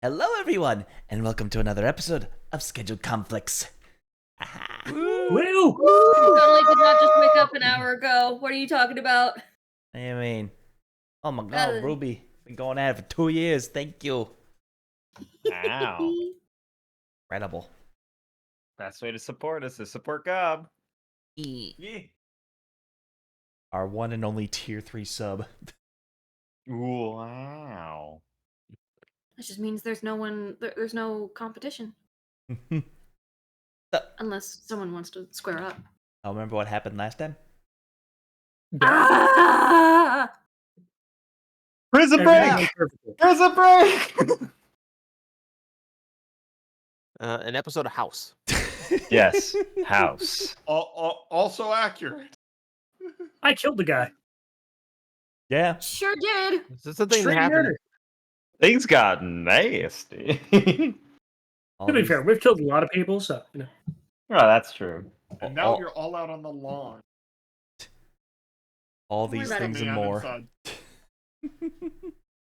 Hello, everyone, and welcome to another episode of Scheduled Conflicts. Woo! Totally did not just wake up an hour ago. What are you talking about? I mean, oh my god, Ruby, been going at it for 2 years. Thank you. Wow. Incredible. Best way to support us is support Gob. Yeah. Our one and only tier 3 sub. Wow. That just means there's no competition. Unless someone wants to square up. I'll remember what happened last time. Ah! Prison break! Prison break! An episode of House. Yes, House. Also accurate. I killed the guy. Yeah. Sure did. Is this the thing Straight that happened? murder. Things got nasty. To be fair, we've killed a lot of people, so you know. Oh, that's true. And now you're all out on the lawn. all Don't worry these about it. things and Man more. inside.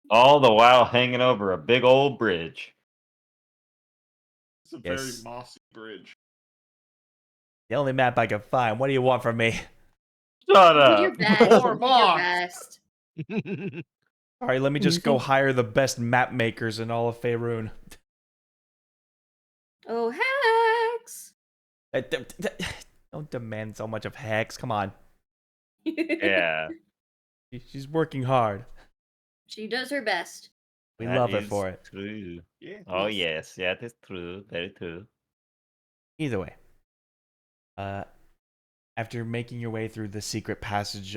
All the while hanging over a big old bridge. It's a Yes. very mossy bridge. The only map I can find. What do you want from me? Shut You did your up. best. More You did your moss. best. All right, let me just go hire the best map makers in all of Faerun. Oh, hacks. Don't demand so much of Hex. Come on. Yeah. She's working hard. She does her best. We That love it is for it. True. Yeah. Oh, yes. Yeah, that's true. Very true. Either way, after making your way through the secret passage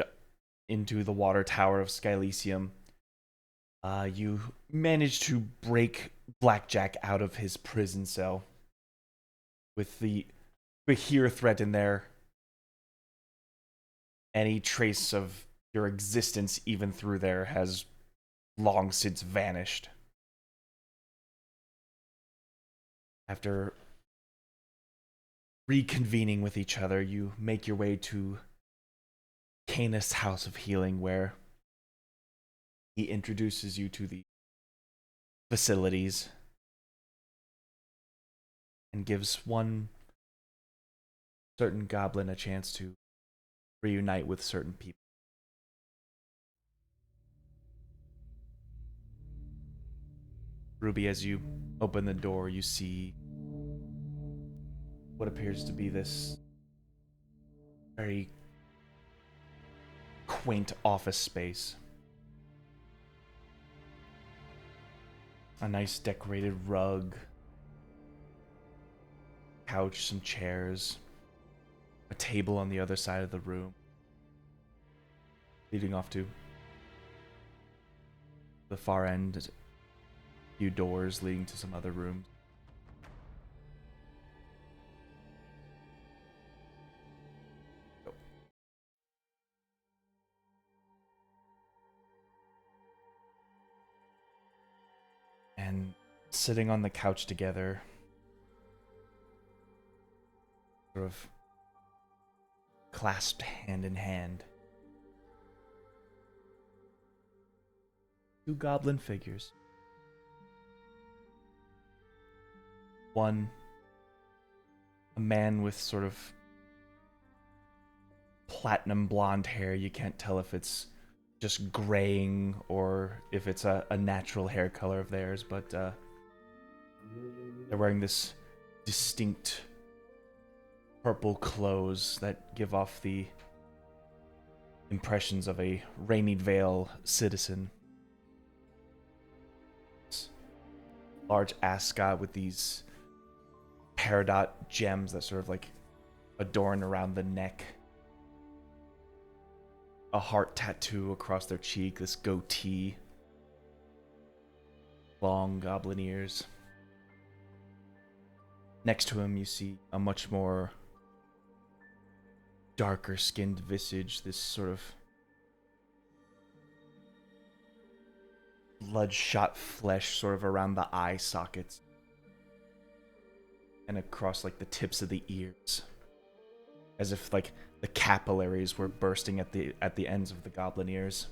into the water tower of Skylysium, you manage to break Blackjack out of his prison cell. With the Bahir threat in there, any trace of your existence even through there has long since vanished. After reconvening with each other, you make your way to Canis' House of Healing, where he introduces you to the facilities and gives one certain goblin a chance to reunite with certain people. Ruby, as you open the door, you see what appears to be this very quaint office space. A nice decorated rug, couch, some chairs, a table on the other side of the room, leading off to the far end, a few doors leading to some other rooms. And sitting on the couch together, sort of clasped hand in hand, two goblin figures. One, a man with sort of platinum blonde hair. You can't tell if it's just graying or if it's a natural hair color of theirs, but they're wearing this distinct purple clothes that give off the impressions of a Rainy Vale citizen. Large ascot with these peridot gems that sort of like adorn around the neck. A heart tattoo across their cheek, this goatee. Long goblin ears. Next to him you see a much more darker skinned visage, this sort of bloodshot flesh sort of around the eye sockets and across like the tips of the ears, as if like the capillaries were bursting at the ends of the goblin ears.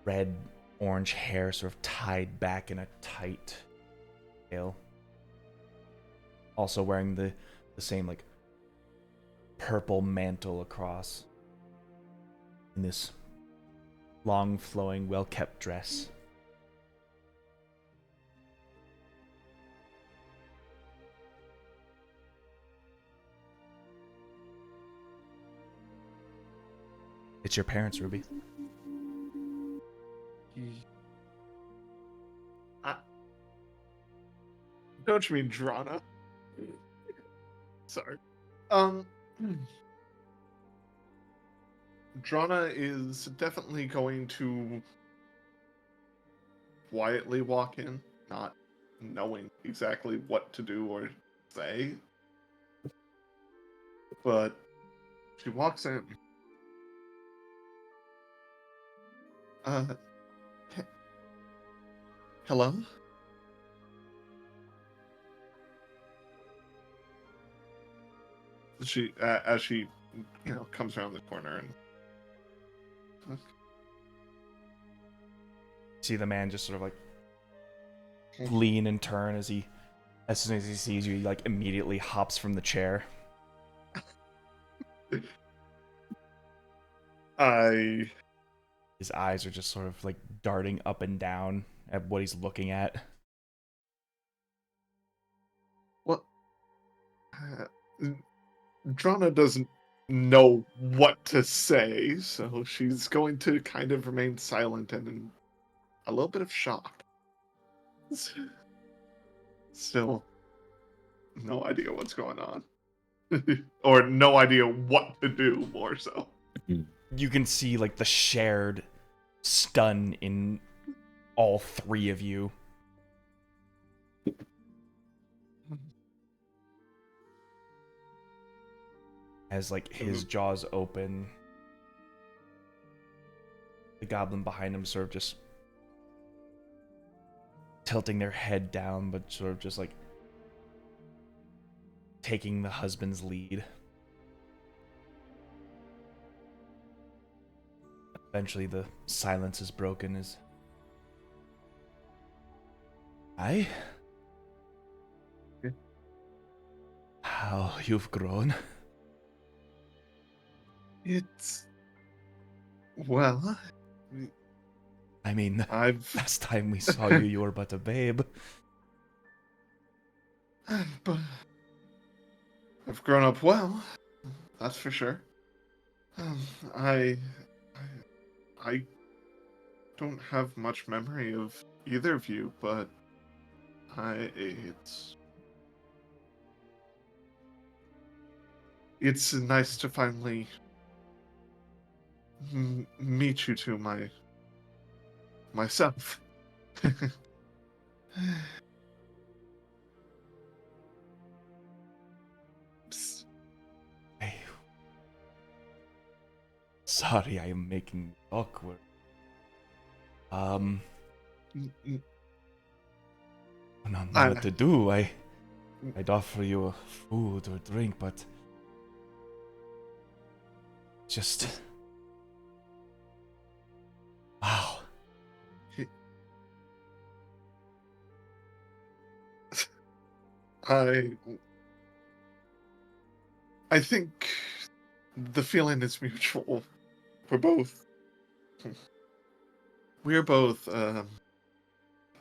Red orange hair sort of tied back in a tight tail. Also wearing the same like purple mantle across in this long flowing well kept dress. It's your parents, Ruby. Don't you mean Drawnaw? Sorry. Drawna is definitely going to quietly walk in, not knowing exactly what to do or say. But she walks in. He- Hello? She, as she, comes around the corner and See the man just sort of like lean and turn as soon as he sees you, he like immediately hops from the chair. His eyes are just sort of like darting up and down at what he's looking at. Well, Drana doesn't know what to say, so she's going to kind of remain silent and in a little bit of shock. Still, no idea what's going on. Or no idea what to do, more so. You can see like the shared stun in all three of you. As like his jaws open, the goblin behind him sort of just tilting their head down, but sort of just like taking the husband's lead. Eventually the silence is broken as Hi. How you've grown. It's... Well... I mean, I've... last time we saw you, you were but a babe. But... I've grown up well. That's for sure. I don't have much memory of either of you, but it's nice to finally meet you two myself. Psst. Sorry, I am making it awkward. Mm, I don't know what to do. I'd offer you a food or drink, but just wow. I think the feeling is mutual. We're both in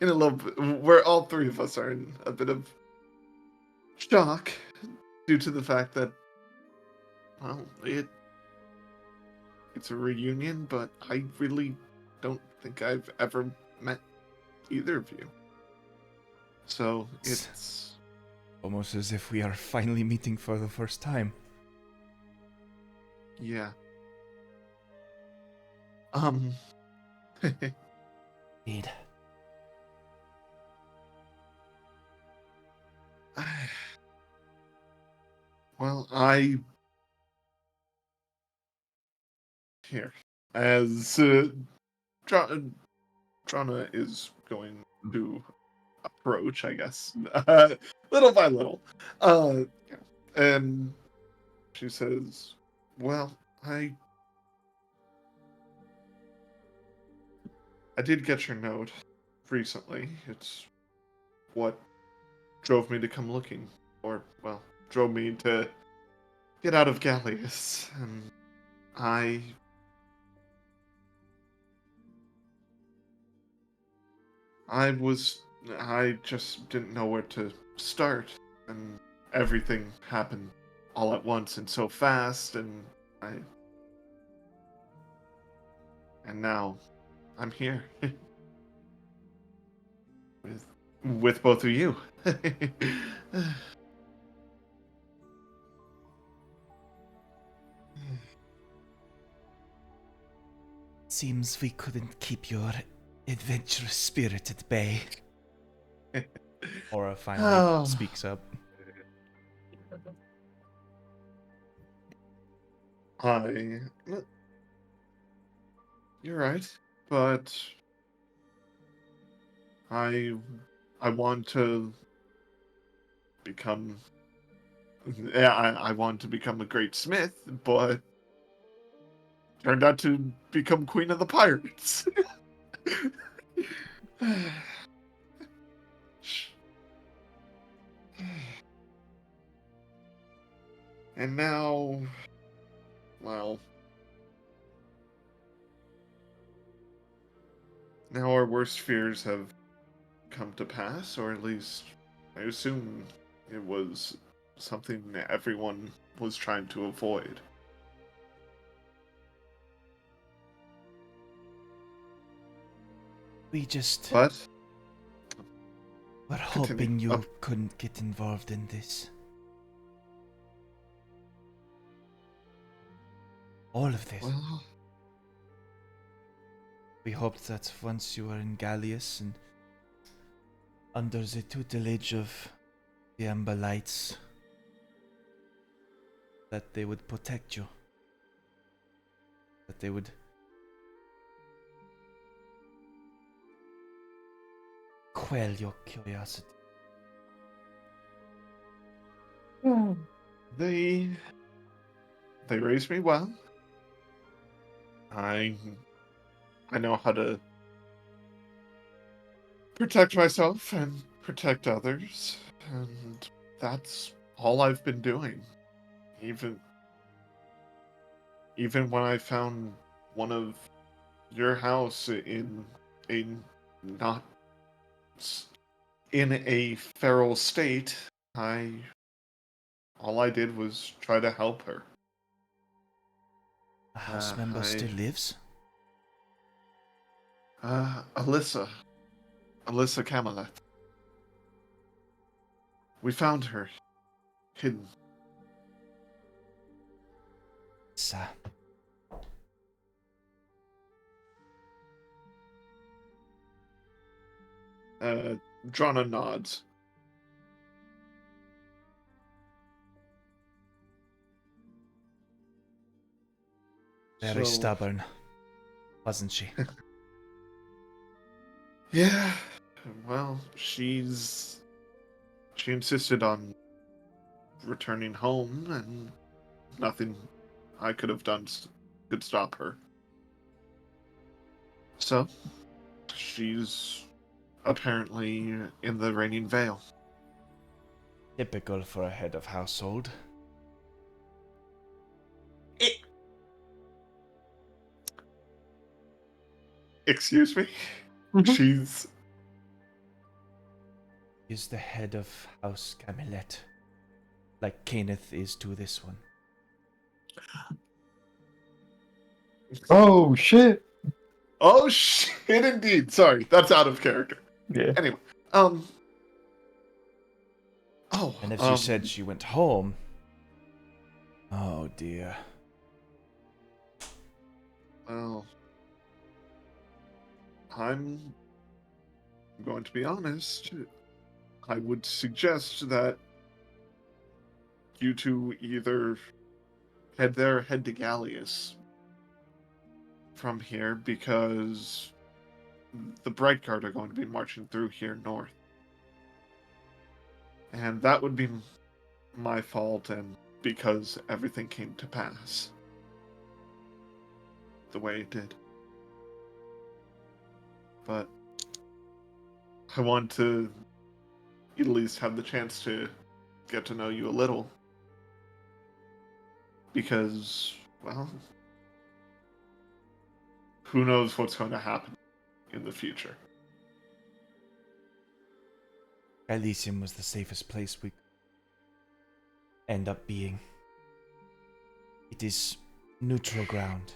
a little bit, we're all three of us are in a bit of shock due to the fact that, well, it's a reunion, but I really don't think I've ever met either of you. So it's almost as if we are finally meeting for the first time. Yeah. Indeed. Well, here, as Drana is going to approach, I guess, little by little, and she says, "Well, I I did get your note recently. It's what drove me to come looking, or, well, drove me to get out of Gallius, and I I just didn't know where to start, and everything happened all at once and so fast, and now I'm here with both of you. Seems we couldn't keep your adventurous spirit at bay. Aura finally Oh. speaks up. You're right, but I want to become. Yeah, I want to become a great smith, but turned out to become queen of the pirates. And now, well, now our worst fears have come to pass, or at least I assume it was something that everyone was trying to avoid. We just But were Continue. hoping you Oh. couldn't get involved in this. All of this. well, We hoped that once you were in Gallius and under the tutelage of the Amber Lights, that they would protect you. That they would quell your curiosity. they raised me well. I know how to protect myself and protect others, and that's all I've been doing. Even when I found one of your house in a not in a feral state, all I did was try to help her. A house member still lives? Alyssa Camelot. We found her hidden. Drawnaw nods. Very So- stubborn, wasn't she? Yeah, well, she insisted on returning home, and nothing I could have done could stop her. So, she's apparently in the Reigning Vale. Typical for a head of household. Excuse me? Mhm. She's... Is the head of House Camelot, like Kenneth is to this one. Oh shit! Oh, shit, indeed. Sorry, that's out of character. Yeah. Anyway, And if she said she went home, oh dear. Well, I'm going to be honest. I would suggest that you two either head there or head to Gallius from here, because the Bright Guard are going to be marching through here north. And that would be my fault, and because everything came to pass the way it did. but I want to at least have the chance to get to know you a little. Because, well, who knows what's going to happen in the future. Elysium was the safest place we could end up being. It is neutral ground.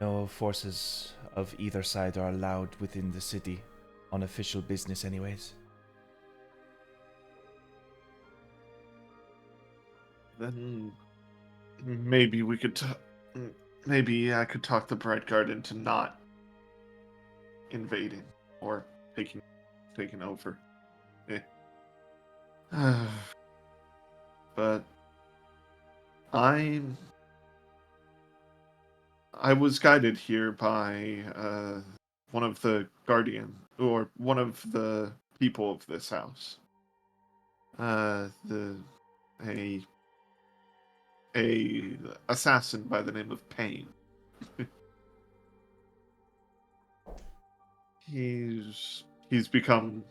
No forces of either side are allowed within the city on official business anyways. Then maybe we could maybe I could talk the Bright Guard into not invading or taking over. But I was guided here by one of the guardian or one of the people of this house. A assassin by the name of Payne. He's become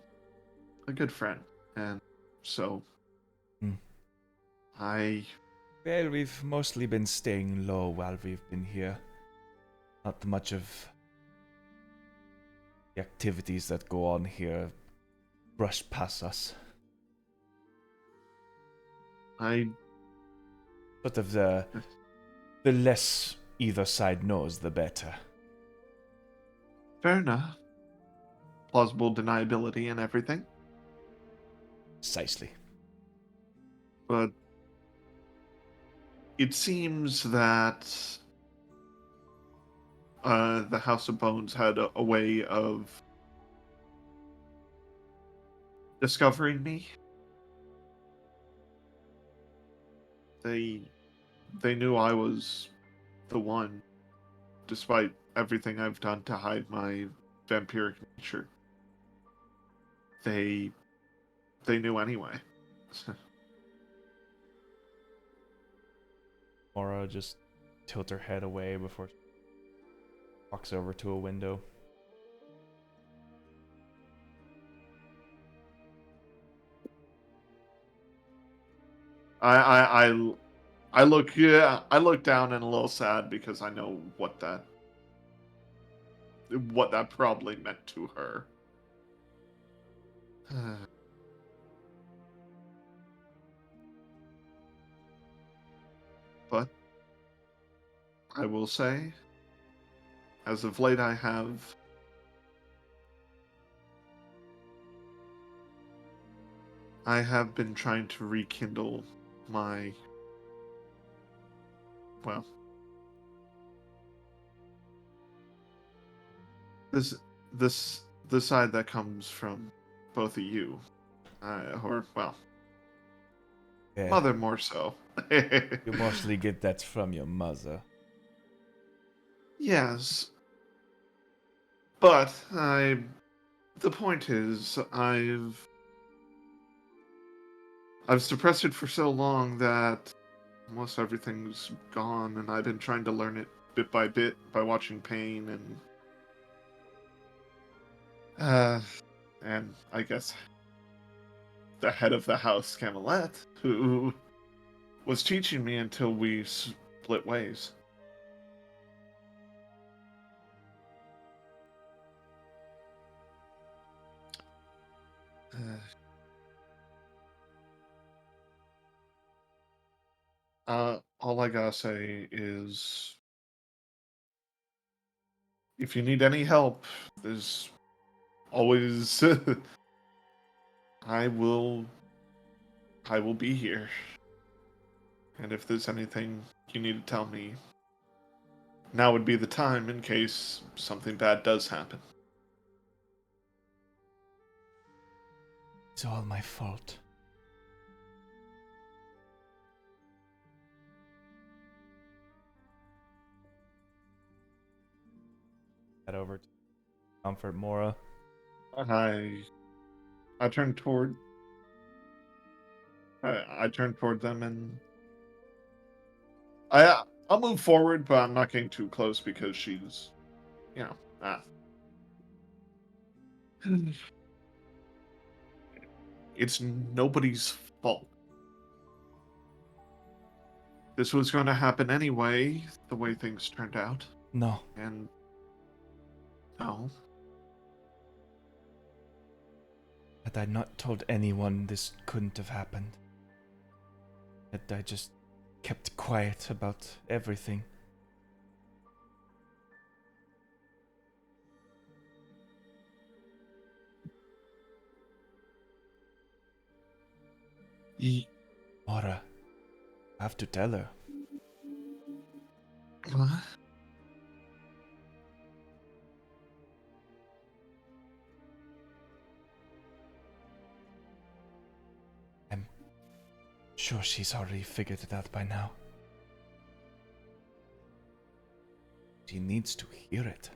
a good friend, and so Well, we've mostly been staying low while we've been here. Not much of the activities that go on here brushed past us. Sort of the less either side knows, the better. Fair enough. Plausible deniability and everything. Precisely. But it seems that the House of Bones had a way of discovering me. They knew I was the one, despite everything I've done to hide my vampiric nature. They knew anyway. Mora just tilts her head away before she walks over to a window. I look down and a little sad because I know what that probably meant to her. But I will say, as of late, I have been trying to rekindle my, well, this the side that comes from both of you, or well, Yeah, mother more so. you mostly get that from your mother. Yes, but the point is, I've suppressed it for so long that almost everything's gone, and I've been trying to learn it bit by bit by watching Pain and I guess the head of the house, Camelot, who was teaching me until we split ways. All I gotta say is, if you need any help, there's always I will be here. And if there's anything you need to tell me, now would be the time in case something bad does happen. It's all my fault. Head over to comfort Mora. I turn toward them, and I'll move forward, but I'm not getting too close because she's, you know, It's nobody's fault. This was going to happen anyway, the way things turned out. No. And no, Had I not told anyone, this couldn't have happened. Had I just kept quiet about everything. Mora, I have to tell her. what? Sure, she's already figured it out by now. She needs to hear it.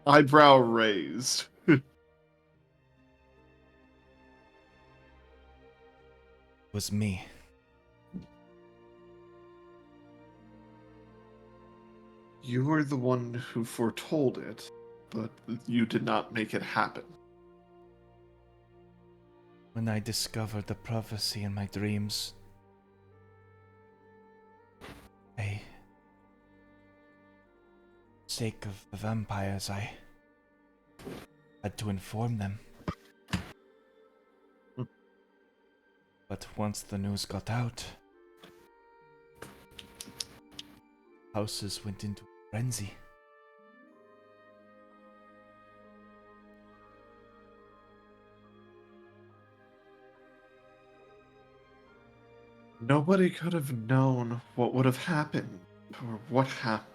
Eyebrow raised. It was me. You were the one who foretold it, but you did not make it happen. When I discovered the prophecy in my dreams, sake of the vampires, I had to inform them. But once the news got out, houses went into a frenzy. Nobody could have known what would have happened, or what happened.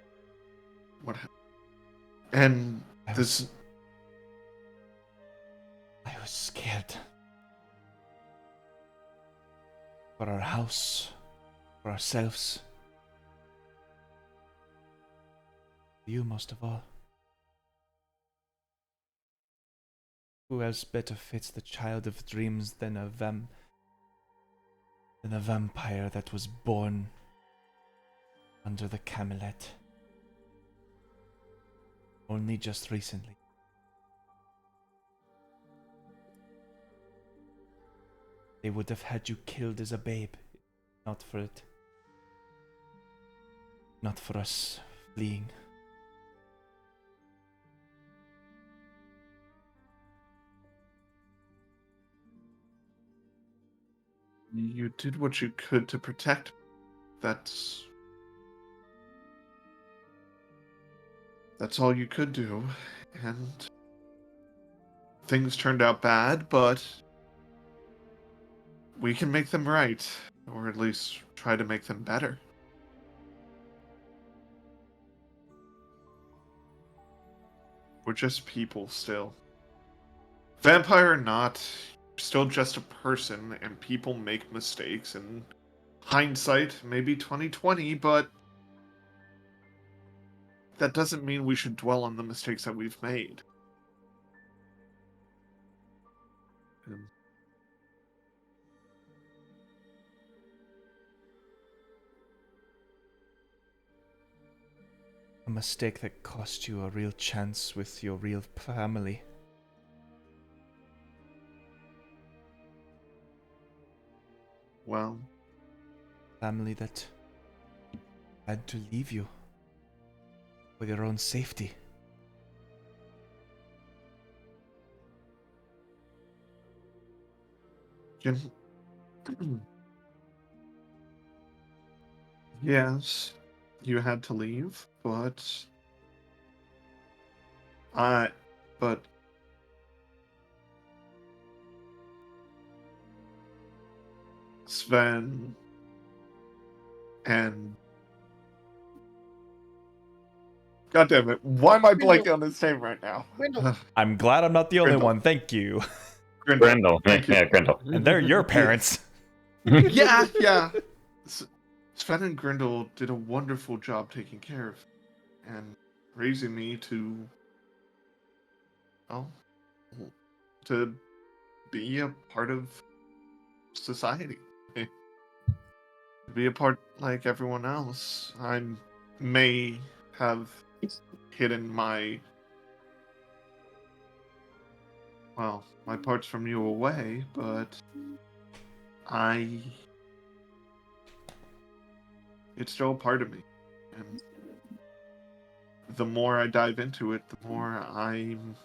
And I this... was scared. For our house, for ourselves. You most of all. Who else better fits the child of dreams than a vampire that was born under the Camelot only just recently. They would have had you killed as a babe, not for it. Not for us fleeing. You did what you could to protect. That's all you could do. And things turned out bad, but we can make them right. Or at least try to make them better. We're just people still. Vampire or not, still just a person, and people make mistakes, and hindsight maybe 2020, but that doesn't mean we should dwell on the mistakes that we've made. A mistake that cost you a real chance with your real family. Well, Family that had to leave you for your own safety. yes, you had to leave, but but Sven and God damn it, why am I blanking on his name right now? Grindel. I'm glad I'm not the only Grindel. one, thank you. Grindel. Thank you. Yeah, Grindel. And they're your parents. Yeah. Sven and Grindel did a wonderful job taking care of and raising me to, well, to be a part of society. To be a part like everyone else. I may have hidden my my parts from you away, but I it's still a part of me. And the more I dive into it, the more I'm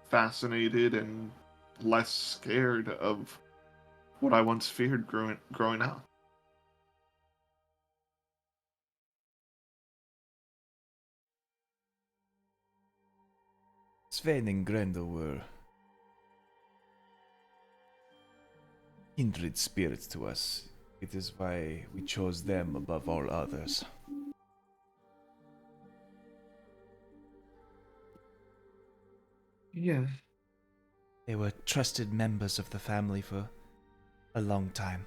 fascinated and less scared of what I once feared growing up. Sven and Grendel were kindred spirits to us. It is why we chose them above all others. Yeah. They were trusted members of the family for a long time.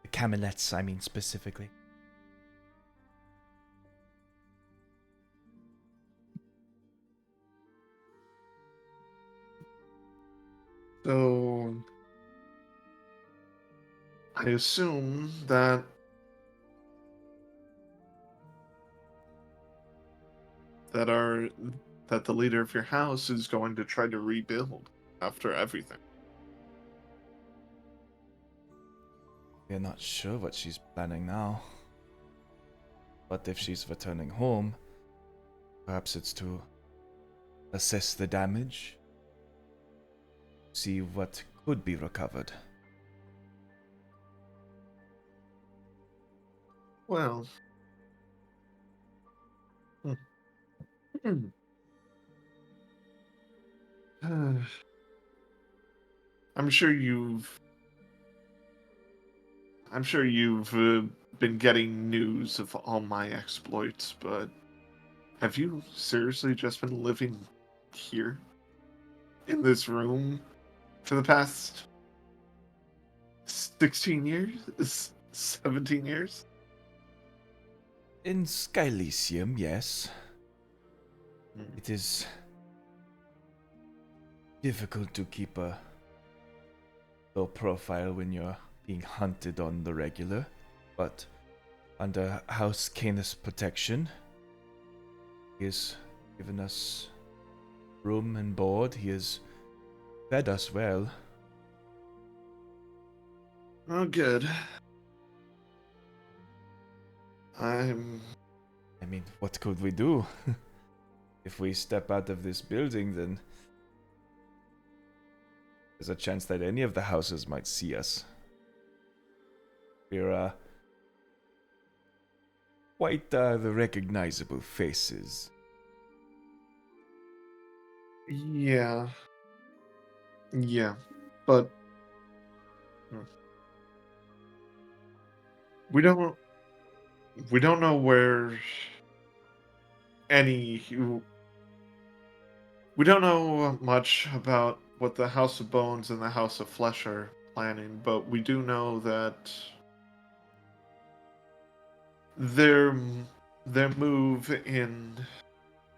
The Camelettes, I mean specifically. So I assume that our that the leader of your house is going to try to rebuild after everything. We are not sure what she's planning now. But if she's returning home, perhaps it's to assess the damage, see what could be recovered. Well, I'm sure you've been getting news of all my exploits, but have you seriously just been living here in this room for the past 16 years? 17 years? In Skylysium, yes. Hmm. It is difficult to keep a low profile when you're being hunted on the regular, but under House Canis protection, he has given us room and board. He has fed us well. Oh, good. I'm I mean, what could we do? If we step out of this building, then there's a chance that any of the houses might see us. We're quite the recognizable faces. yeah. Yeah. But hmm, we don't know where any we don't know much about what the House of Bones and the House of Flesh are planning, but we do know that their their move in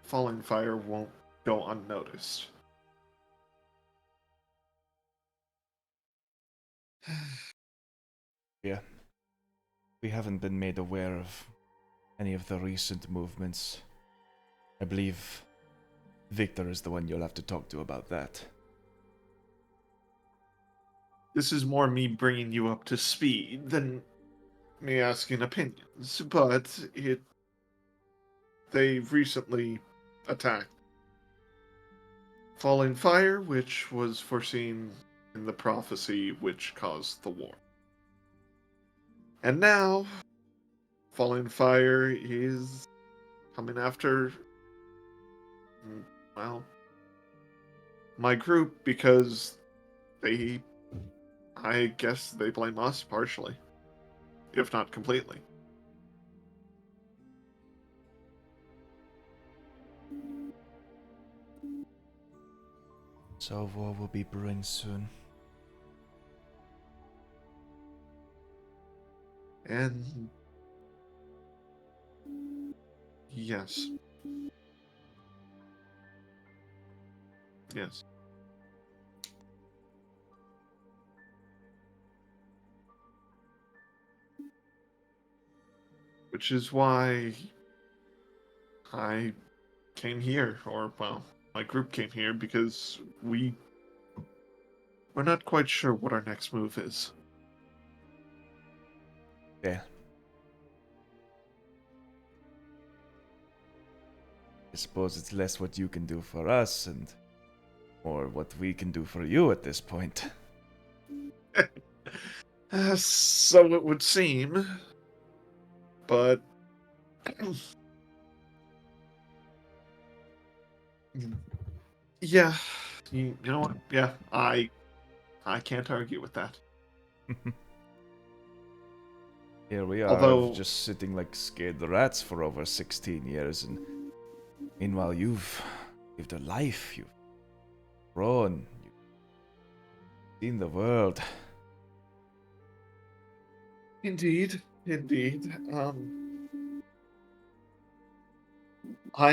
Falling Fire won't go unnoticed. Yeah, we haven't been made aware of any of the recent movements. I believe Victor is the one you'll have to talk to about that. This is more me bringing you up to speed than me asking opinions, but they recently attacked Falling Fire, which was foreseen in the prophecy which caused the war. And now, Falling Fire is coming after, well, my group because I guess they blame us partially, if not completely. So war will be brewing soon. And yes. Yes. Which is why I came here, or well, my group came here because we're not quite sure what our next move is. Yeah. I suppose it's less what you can do for us and more what we can do for you at this point. So it would seem, but yeah, you know what? Yeah, I can't argue with that. Here we are, Although- just sitting like scared rats for over 16 years, and meanwhile you've lived a life, you've grown, you've seen the world. Indeed. I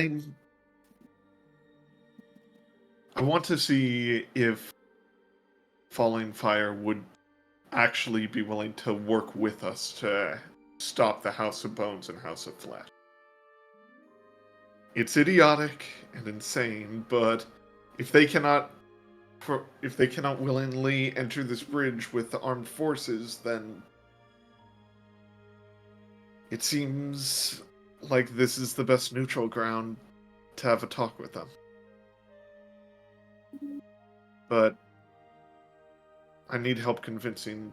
want to see if Falling Fire would actually be willing to work with us to stop the House of Bones and House of Flesh. It's idiotic and insane, but if they cannot willingly enter this bridge with the armed forces, then it seems like this is the best neutral ground to have a talk with them. But I need help convincing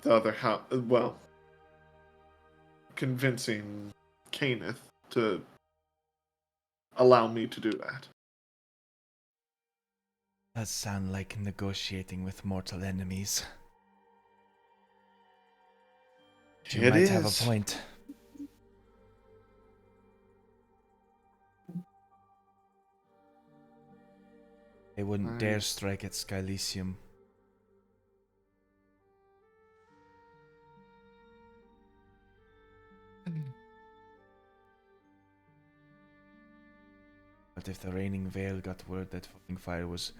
the other house. Well, convincing Caneth to allow me to do that. Does sound like negotiating with mortal enemies. You It might have is. a point. They wouldn't dare strike at Skylysium. But if the Reigning Veil got word that Falling Fire was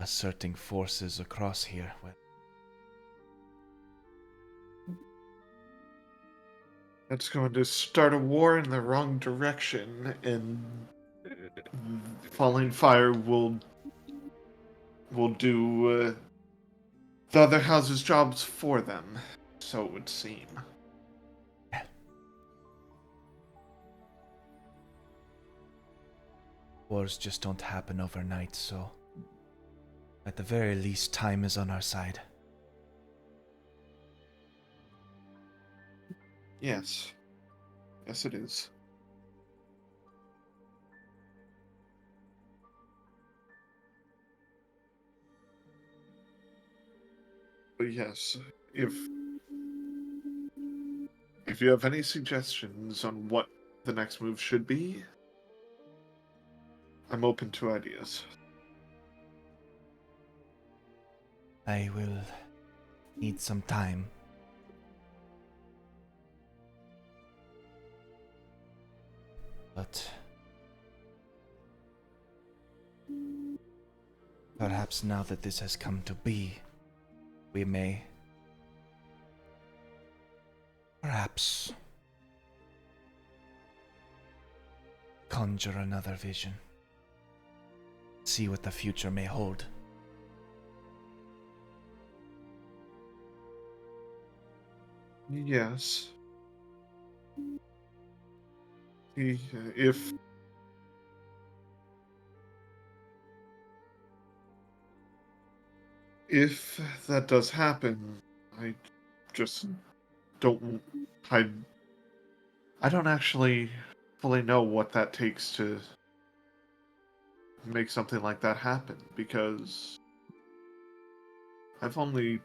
asserting forces across here, well, That's going to start a war in the wrong direction, and Falling Fire will do the other house's jobs for them, so it would seem. wars just don't happen overnight, so at the very least, time is on our side. Yes. Yes, it is. But yes, if you have any suggestions on what the next move should be, I'm open to ideas. I will need some time. But perhaps now that this has come to be, we may perhaps conjure another vision. See what the future may hold. Yes. If that does happen, I just don't. I don't actually fully know what that takes to make something like that happen, because I've only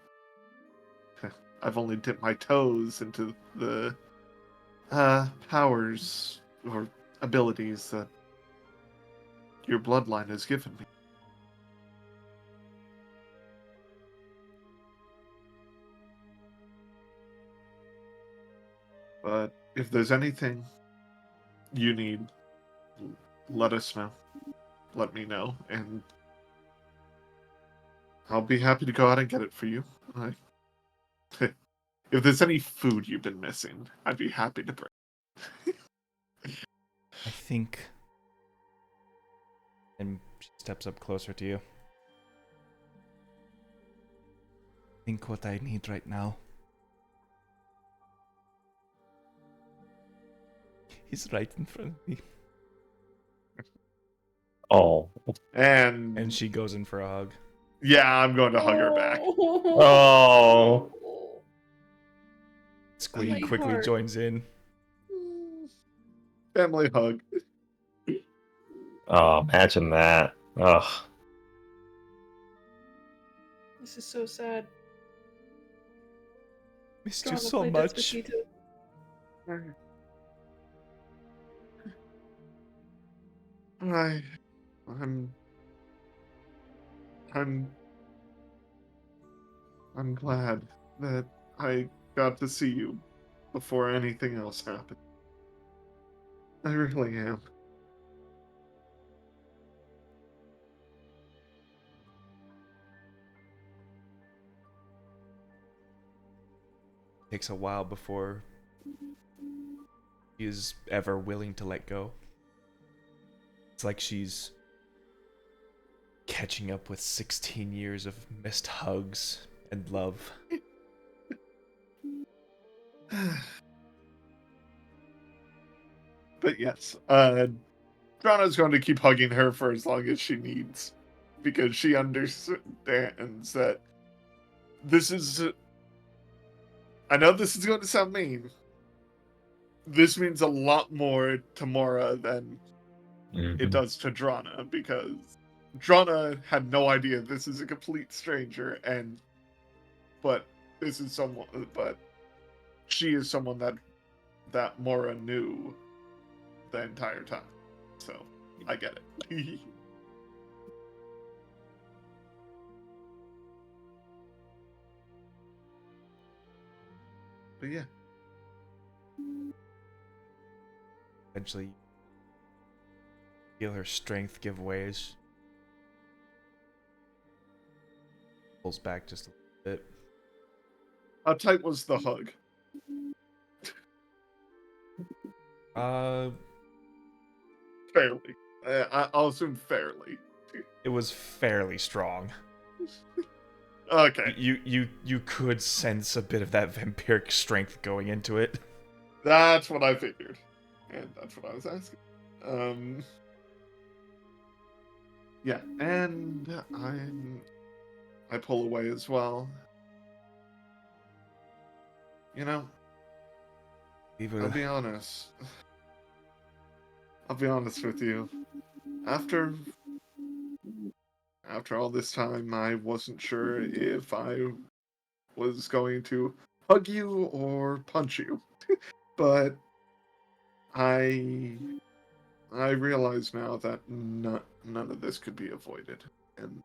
dipped my toes into the powers or abilities that your bloodline has given me. But if there's anything you need, let us know. Let me know, and I'll be happy to go out and get it for you. If there's any food you've been missing, I'd be happy to bring. I think. And she steps up closer to you. I think what I need right now. He's right in front of me. Oh. And she goes in for a hug. Yeah, I'm going to hug her back. Oh. Squee My quickly heart. joins in. Family hug. Oh, imagine that. Ugh. This is so sad. Missed you Drawnaw, so play much. Despacito. I'm I'm glad that I got to see you before anything else happened. I really am. Takes a while before he is ever willing to let go. It's like she's catching up with 16 years of missed hugs and love. But yes, Drawnaw's going to keep hugging her for as long as she needs, because she understands that this is. I know this is going to sound mean. This means a lot more to Mora than it does to Drawnaw, because Drawnaw had no idea this is a complete stranger, but this is someone, but she is someone that Mora knew the entire time. So I get it. But yeah. Eventually, feel her strength give way as she pulls back just a little bit. How tight was the hug? Fairly. I'll assume fairly. It was fairly strong. Okay. You could sense a bit of that vampiric strength going into it. That's what I figured. And that's what I was asking. Yeah, and I pull away as well. You know, I'll be honest. I'll be honest with you. After all this time, I wasn't sure if I was going to hug you or punch you. But I realize now that none of this could be avoided, and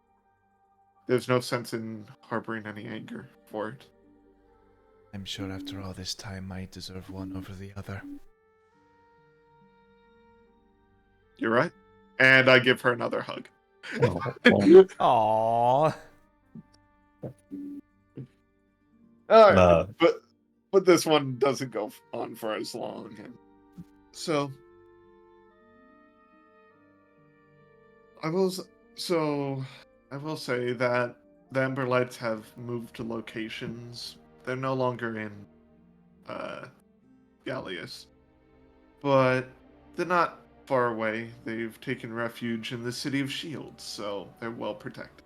there's no sense in harboring any anger for it. I'm sure after all this time, I deserve one over the other. You're right. And I give her another hug. Aww. All right, but this one doesn't go on for as long, and so I will say that the Emberlights have moved to locations. They're no longer in Gallius, but they're not far away. They've taken refuge in the city of Shields, so they're well protected.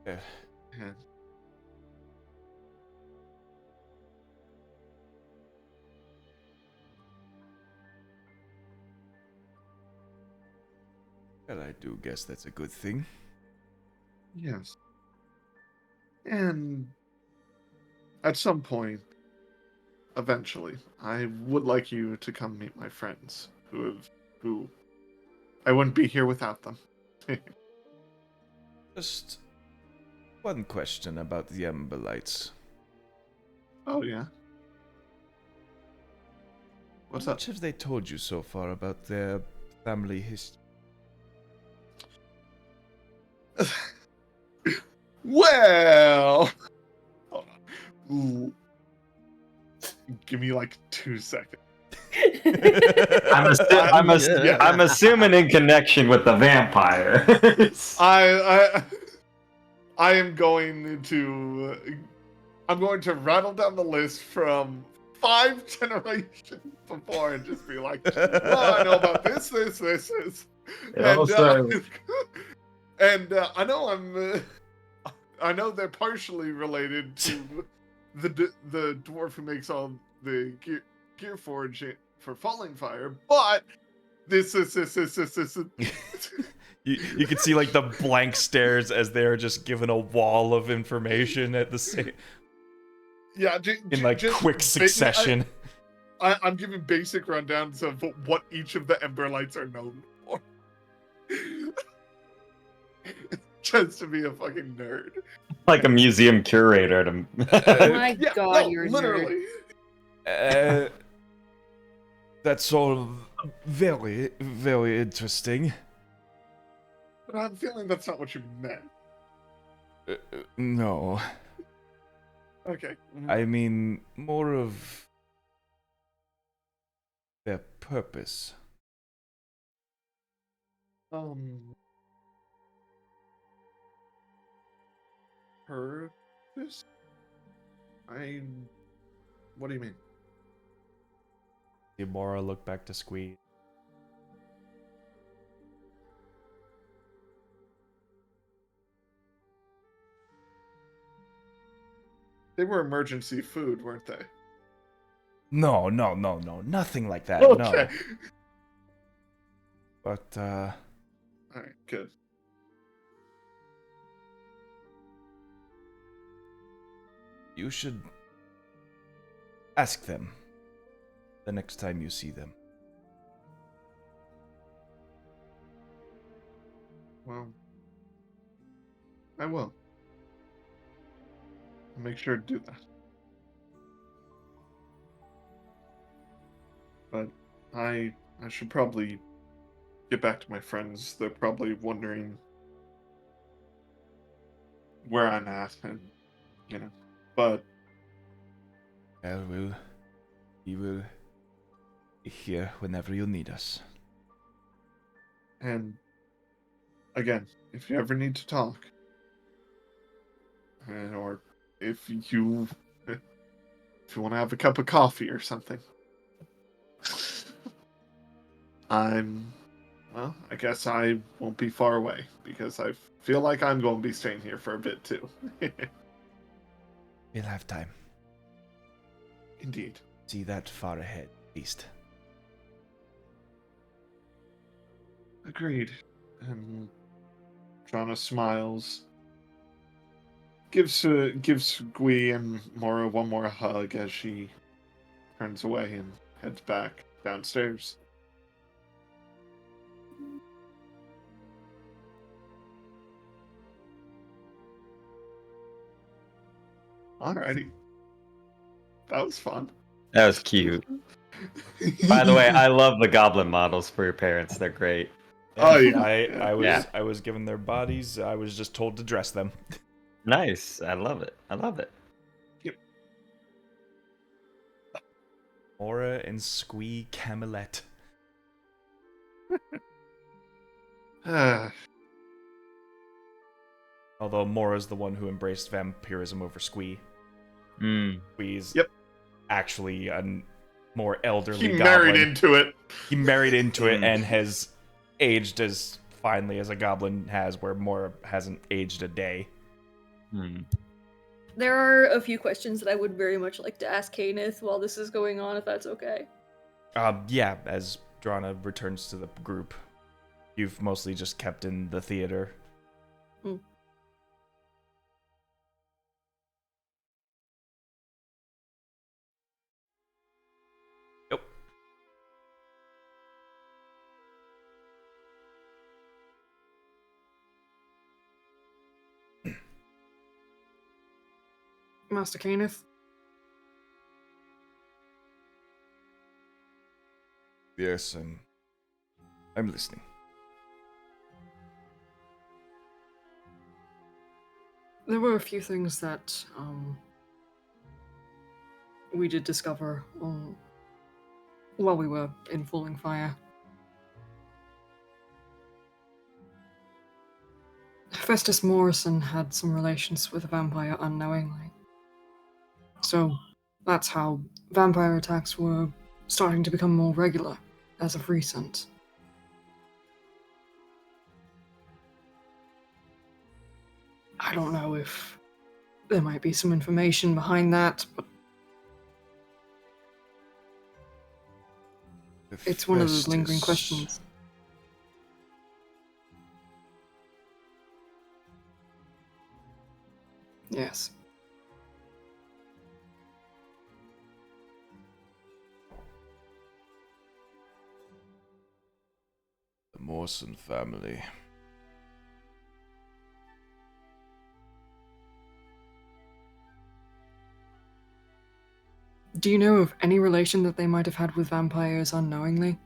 Yeah. Yeah. Well, I do guess that's a good thing. Yes. And at some point, eventually, I would like you to come meet my friends who I wouldn't be here without them. Just one question about the Emberlights. Oh yeah. How What's up? much have they told you so far about their family history? Well, hold on. Ooh. Give me like 2 seconds. I'm assuming in connection with the vampires. I am going to rattle down the list from 5 generations before and just be like, well, I know about this. And I know they're partially related to the dwarf who makes all the gear forge for Falling Fire, but this. You can see like the blank stares as they're just given a wall of information at the same Yeah, in like quick succession. I'm giving basic rundowns of what each of the Ember Lights are known for. Just to be a fucking nerd. Like a museum curator. Oh my Yeah, god, no, you're a literally. That's all very, very interesting. But I'm feeling that's not what you meant. No, Okay. I mean more of their purpose. Purpose? What do you mean? Yamora looked back to Squeeze. They were emergency food, weren't they? No, nothing like that. Okay. No. But Alright, good. you should ask them the next time you see them. Well, I will. I'll make sure to do that. But I should probably get back to my friends. They're probably wondering where I'm at, and but We will be here whenever you need us. and again, if you ever need to talk, or if you want to have a cup of coffee or something, I guess I won't be far away because I feel like I'm going to be staying here for a bit too. We'll have time. Indeed. See that far ahead, at least. Agreed. And Drawnaw smiles, gives Gui and Mora one more hug as she turns away and heads back downstairs. Alrighty. That was fun. That was cute. By the way, I love the goblin models for your parents. They're great. Oh, yeah. I was given their bodies. I was just told to dress them. Nice. I love it. Yep. Mora and Squee Camelette. Although Mora's the one who embraced vampirism over Squee. Squee's actually a more elderly He goblin. married into it. He married into it and has aged as finely as a goblin has, where Mora hasn't aged a day. There are a few questions that I would very much like to ask Kenneth while this is going on, if that's okay. Yeah, as Drawnaw returns to the group. You've mostly just kept in the theater. Yep. Master Kenneth? Yes, I'm listening. There were a few things that we did discover while we were in Falling Fire. Festus Morrison had some relations with a vampire unknowingly. So that's how vampire attacks were starting to become more regular as of recent. I don't know if there might be some information behind that, but it's one of those lingering questions. Yes. The Morrison family. Do you know of any relation that they might have had with vampires unknowingly?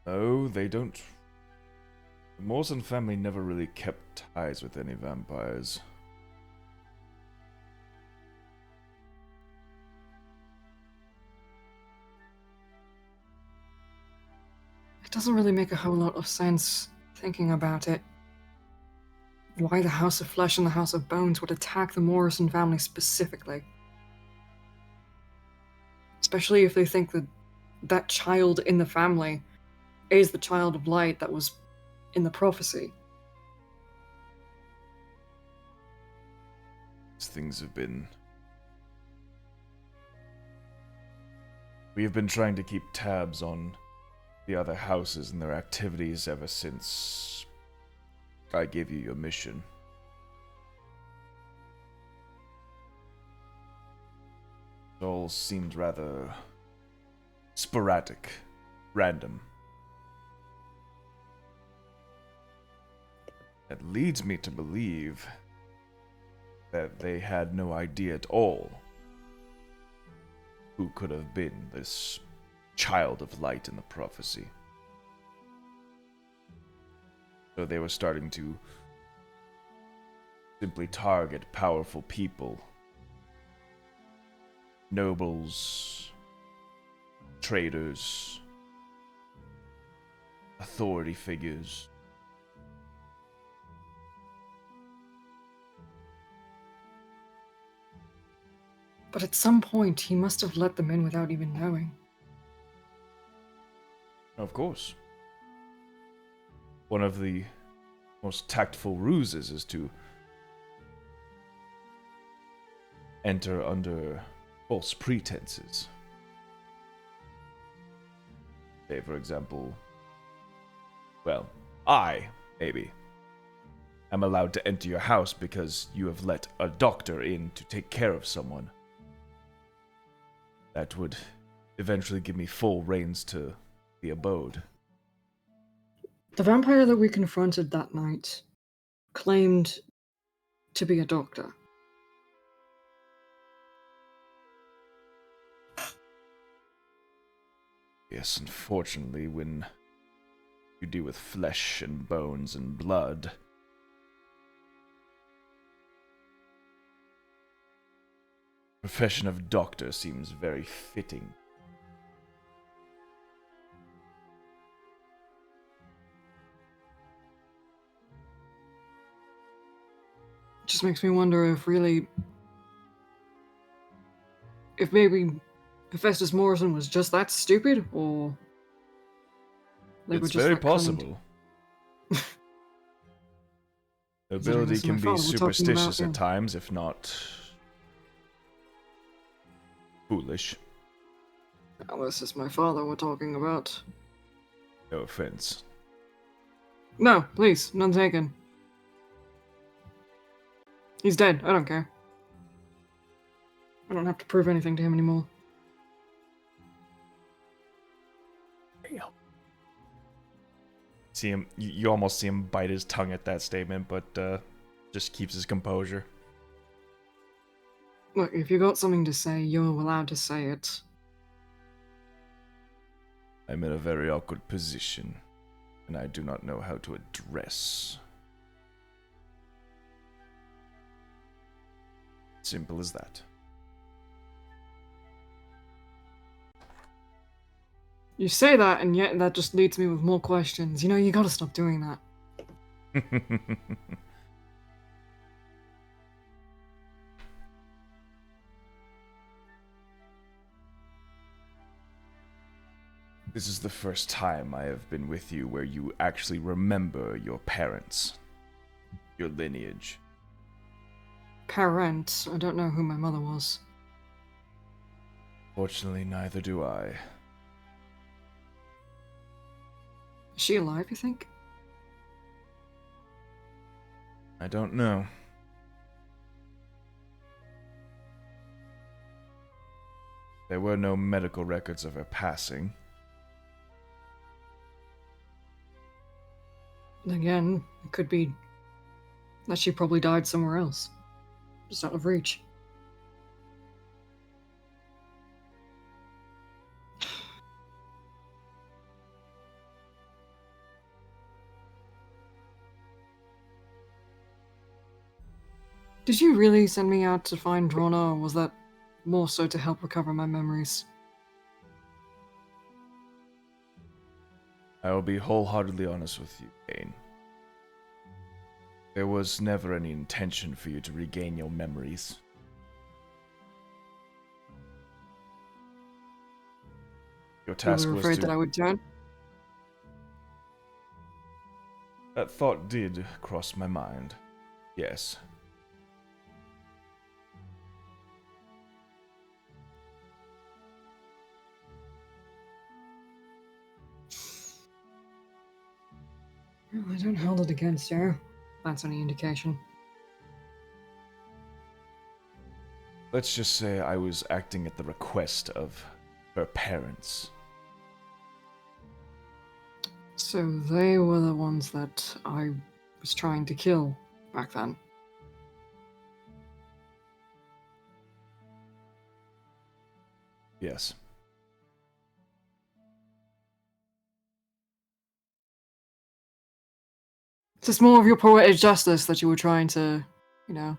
No, they don't. The Morrison family never really kept ties with any vampires. It doesn't really make a whole lot of sense thinking about it. Why the House of Flesh and the House of Bones would attack the Morrison family specifically. Especially if they think that that child in the family is the child of light that was in the prophecy. Things have been... We have been trying to keep tabs on the other houses and their activities ever since I gave you your mission. It all seemed rather sporadic, random. That leads me to believe that they had no idea at all who could have been this child of light in the prophecy. So they were starting to simply target powerful people, nobles, traders, authority figures. But at some point, he must have let them in without even knowing. Of course. One of the most tactful ruses is to enter under false pretenses. Say, for example, well, I, maybe, am allowed to enter your house because you have let a doctor in to take care of someone. That would eventually give me full reins to the abode. The vampire that we confronted that night claimed to be a doctor. Yes, unfortunately, when you deal with flesh and bones and blood, the profession of doctor seems very fitting. It just makes me wonder if maybe Hephaestus Morrison was just that stupid, or they were It's just very that cunning. possible. The Considering ability this is my can be father we're talking superstitious about, at times, if not foolish. Now, this is my father we're talking about. No offense. No, please, none taken. He's dead, I don't care. I don't have to prove anything to him anymore. See him, you almost see him bite his tongue at that statement, but just keeps his composure. Look, if you got something to say, you're allowed to say it. I'm in a very awkward position, and I do not know how to address. Simple as that. You say that, and yet that just leads me with more questions. You know, you gotta stop doing that. This is the first time I have been with you where you actually remember your parents, your lineage. Parent, I don't know who my mother was. Fortunately, neither do I. Is she alive, you think? I don't know. There were no medical records of her passing. And again, it could be that she probably died somewhere else. Just out of reach. Did you really send me out to find Drawnaw, or was that more so to help recover my memories? I will be wholeheartedly honest with you, Kane. There was never any intention for you to regain your memories. Your task You were was afraid to... that I would turn? That thought did cross my mind. Yes. Well, I don't hold it against her. That's any indication. Let's just say I was acting at the request of her parents. So they were the ones that I was trying to kill back then. Yes. It's just more of your poetic justice that you were trying to, you know.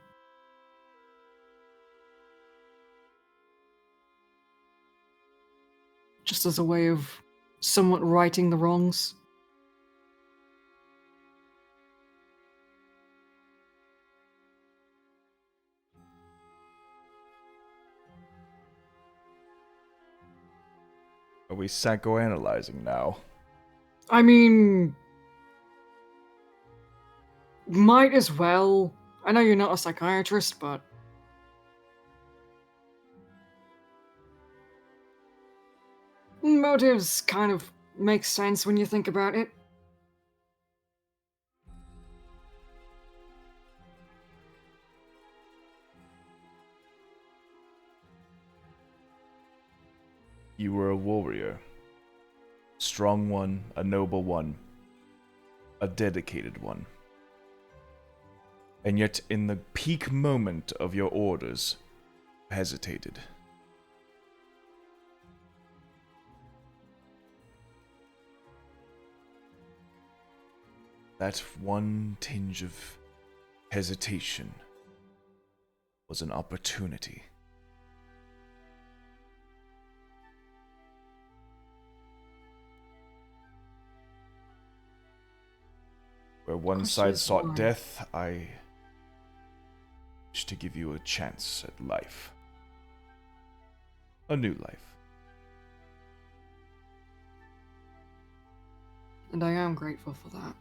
Just as a way of somewhat righting the wrongs. Are we psychoanalyzing now? I mean, might as well. I know you're not a psychiatrist, but motives kind of make sense when you think about it. You were a warrior. Strong one, a noble one, a dedicated one. And yet, in the peak moment of your orders, hesitated. That one tinge of hesitation was an opportunity. Where one Question side is sought why? death, I wish to give you a chance at life. A new life. And I am grateful for that.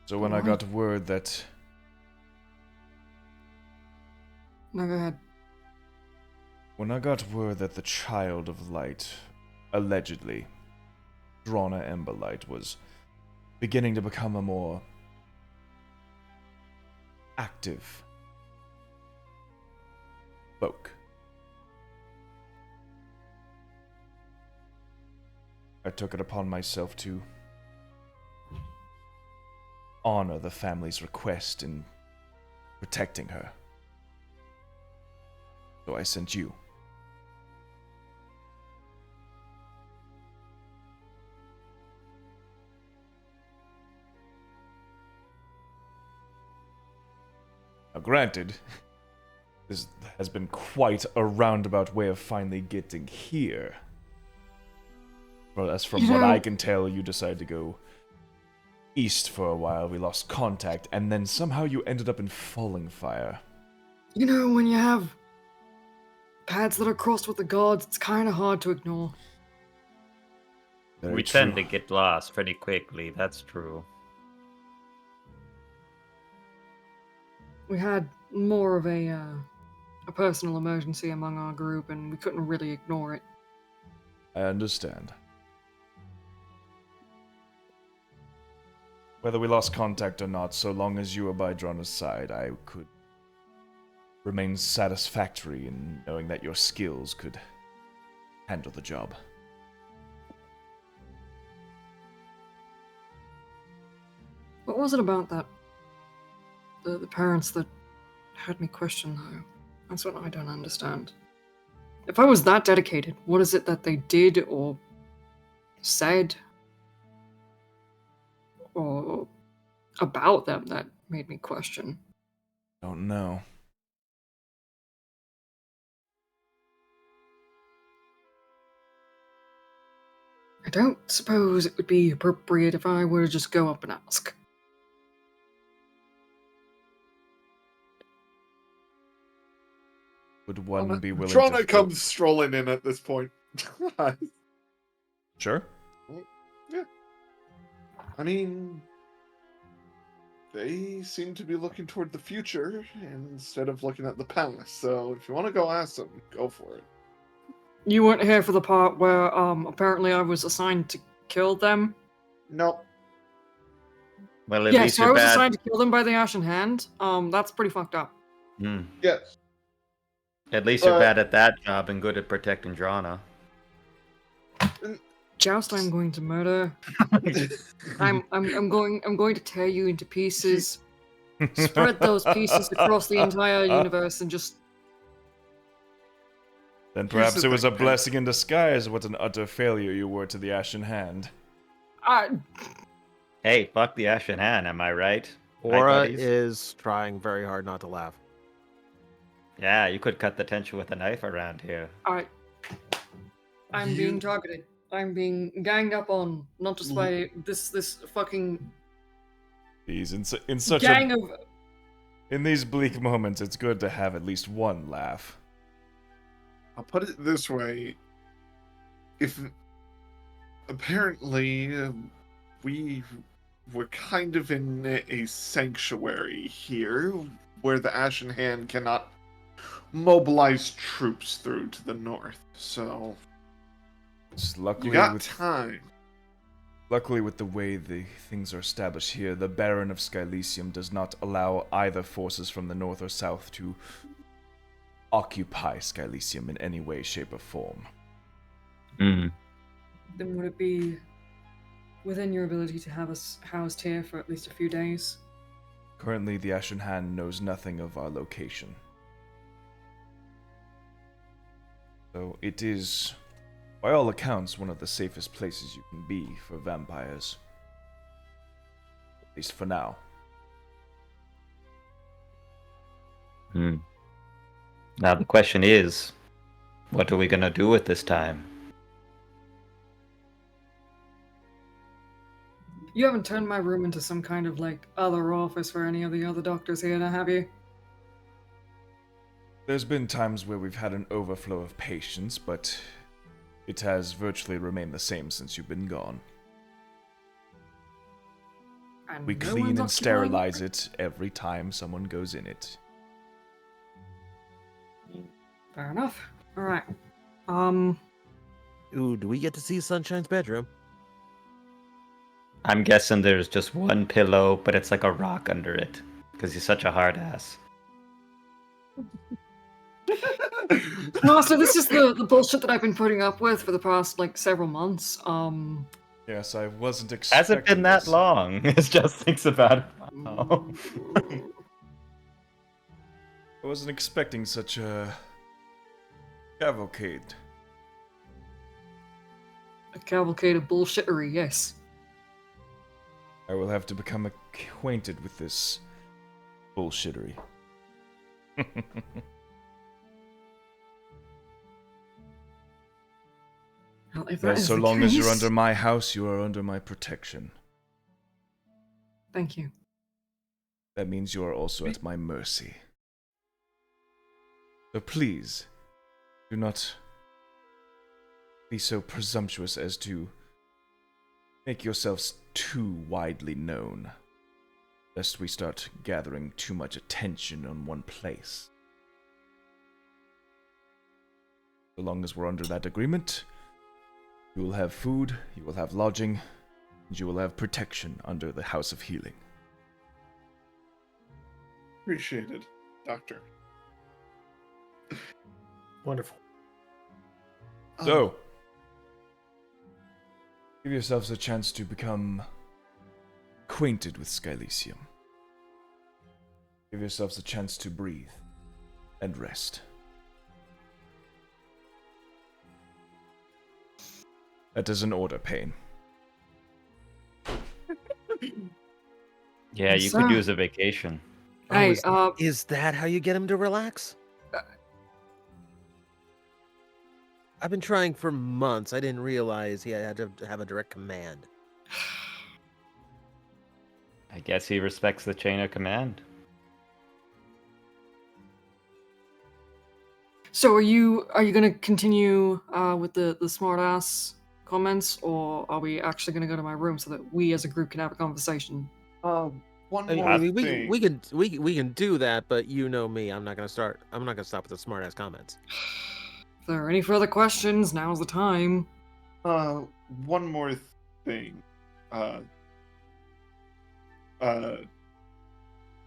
So when I Why? got word that No, go ahead. When I got word that the Child of Light, allegedly, Drawnaw Emberlight, was beginning to become a more active folk, I took it upon myself to honor the family's request in protecting her. So I sent you. Now, granted, This has been quite a roundabout way of finally getting here. Well, as from what I can tell, you decided to go east for a while. We lost contact, and then somehow you ended up in Falling Fire. You know, when you have paths that are crossed with the gods, it's kind of hard to ignore. Very We true. tend to get lost pretty quickly, that's true. We had more of a personal emergency among our group, and we couldn't really ignore it. I understand. Whether we lost contact or not, so long as you were by Drawnaw's side, I could remain satisfactory in knowing that your skills could handle the job. What was it about that? The parents that had me question, though? That's what I don't understand. If I was that dedicated, what is it that they did or said or about them that made me question? Don't know. I don't suppose it would be appropriate if I were to just go up and ask. Would one be willing Drawnaw to... comes strolling in at this point. Sure. Yeah. I mean, they seem to be looking toward the future instead of looking at the past. So if you want to go ask them, go for it. You weren't here for the part where apparently I was assigned to kill them? Nope. Well, at Yeah, least so I you're was bad. assigned to kill them by the Ashen Hand. That's pretty fucked up. Hmm. Yes. At least you're But- bad at that job and good at protecting Drawnaw. Joust, I'm going to murder. I'm going to tear you into pieces. Spread those pieces across the entire universe and just... Then Here's perhaps the it was a thing, man. blessing in disguise what an utter failure you were to the Ashen Hand. Hey, fuck the Ashen Hand, am I right? Right, Aura buddies? is trying very hard not to laugh. Yeah, you could cut the tension with a knife around here. I'm being targeted. I'm being ganged up on, not just by this fucking These in such gang a of... in these bleak moments, it's good to have at least one laugh. I'll put it this way. If apparently we were kind of in a sanctuary here where the Ashen Hand cannot mobilize troops through to the north. So It's you luckily got with time. Luckily, with the way the things are established here, the Baron of Skylysium does not allow either forces from the north or south to occupy Skylysium in any way, shape, or form. Mm. Then would it be within your ability to have us housed here for at least a few days? Currently, the Ashen Hand knows nothing of our location. So it is, by all accounts, one of the safest places you can be for vampires. At least for now. Hmm. Now the question is, what are we gonna do with this time? You haven't turned my room into some kind of, like, other office for any of the other doctors here, now have you? There's been times where we've had an overflow of patients, but it has virtually remained the same since you've been gone. And We no clean one's and occupying sterilize it every time someone goes in it. Fair enough. Alright. Ooh, do we get to see Sunshine's bedroom? I'm guessing there's just one pillow, but it's like a rock under it, because he's such a hard ass. No, so this is the bullshit that I've been putting up with for the past, like, several months. Yes, I wasn't expecting Hasn't been that this. long. It just thinks about it. now. I wasn't expecting such a cavalcade. A cavalcade of bullshittery, yes. I will have to become acquainted with this bullshittery. Well, if that As is so the long as you're case- under my house, you are under my protection. Thank you. That means you are also at my mercy. So please, do not be so presumptuous as to make yourselves too widely known, lest we start gathering too much attention on one place. So long as we're under that agreement, you will have food, you will have lodging, and you will have protection under the House of Healing. Appreciated, Doctor. Wonderful. So, give yourselves a chance to become acquainted with Skylysium. Give yourselves a chance to breathe and rest. That is an order, Pain. Yeah, you could Sir. use a vacation. Hey, Is that how you get him to relax? I've been trying for months. I didn't realize he had to have a direct command. I guess he respects the chain of command. so are you gonna continue with the smart ass comments, or are we actually gonna go to my room so that we as a group can have a conversation? one I more mean, thing. we can do that, but you know me. I'm not gonna stop with the smart ass comments. If there are any further questions, now's the time. One more thing.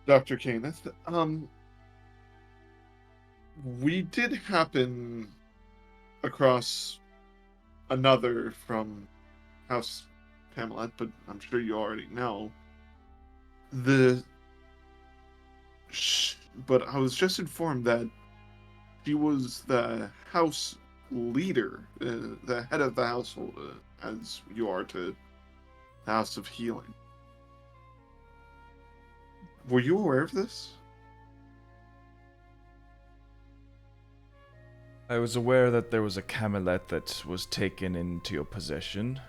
Dr. Kenneth, we did happen across another from House Pamela, but I'm sure you already know. But I was just informed that she was the house leader, the head of the household, as you are to the House of Healing. Were you aware of this? I was aware that there was a camelot that was taken into your possession.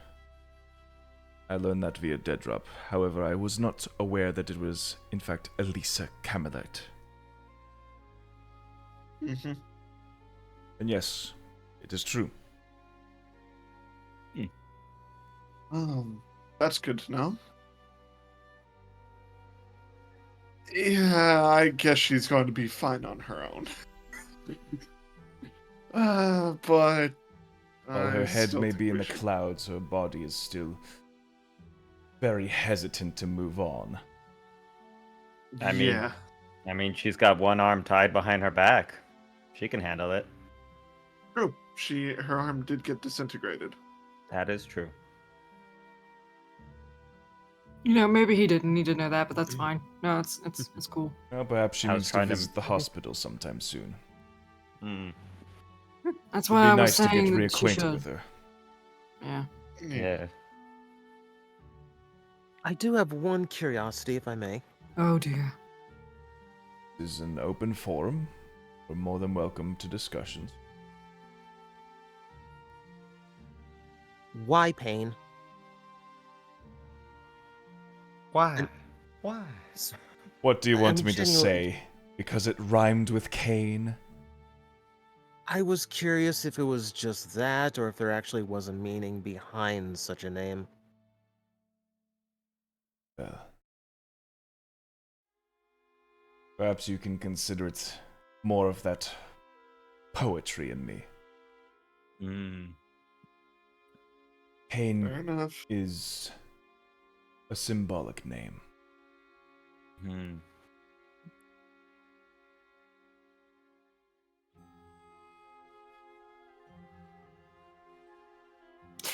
I learned that via Dead Drop. However, I was not aware that it was, in fact, Elisa Camelot. Mm-hmm. And yes, it is true. That's good to know. Yeah, I guess she's going to be fine on her own. But While her I head still may think be in we the should- clouds, her body is still very hesitant to move on. I mean, she's got one arm tied behind her back. She can handle it. true. Her arm did get disintegrated. That is true. You know, maybe he didn't need to know that, but that's fine. No, it's cool. Well, perhaps she I was needs to trying to- visit the hospital sometime soon. Hmm. That's It'd why I be was nice to get saying that she reacquainted should. with her. Yeah. Yeah. I do have one curiosity, if I may. Oh dear. This is an open forum. We're more than welcome to discussions. Why pain? Why? Why? What do you want I'm me to genuinely- say? Because it rhymed with Cain? I was curious if it was just that, or if there actually was a meaning behind such a name. Well, perhaps you can consider it more of that poetry in me. Hmm. Cain Fair enough. is a symbolic name. Hmm.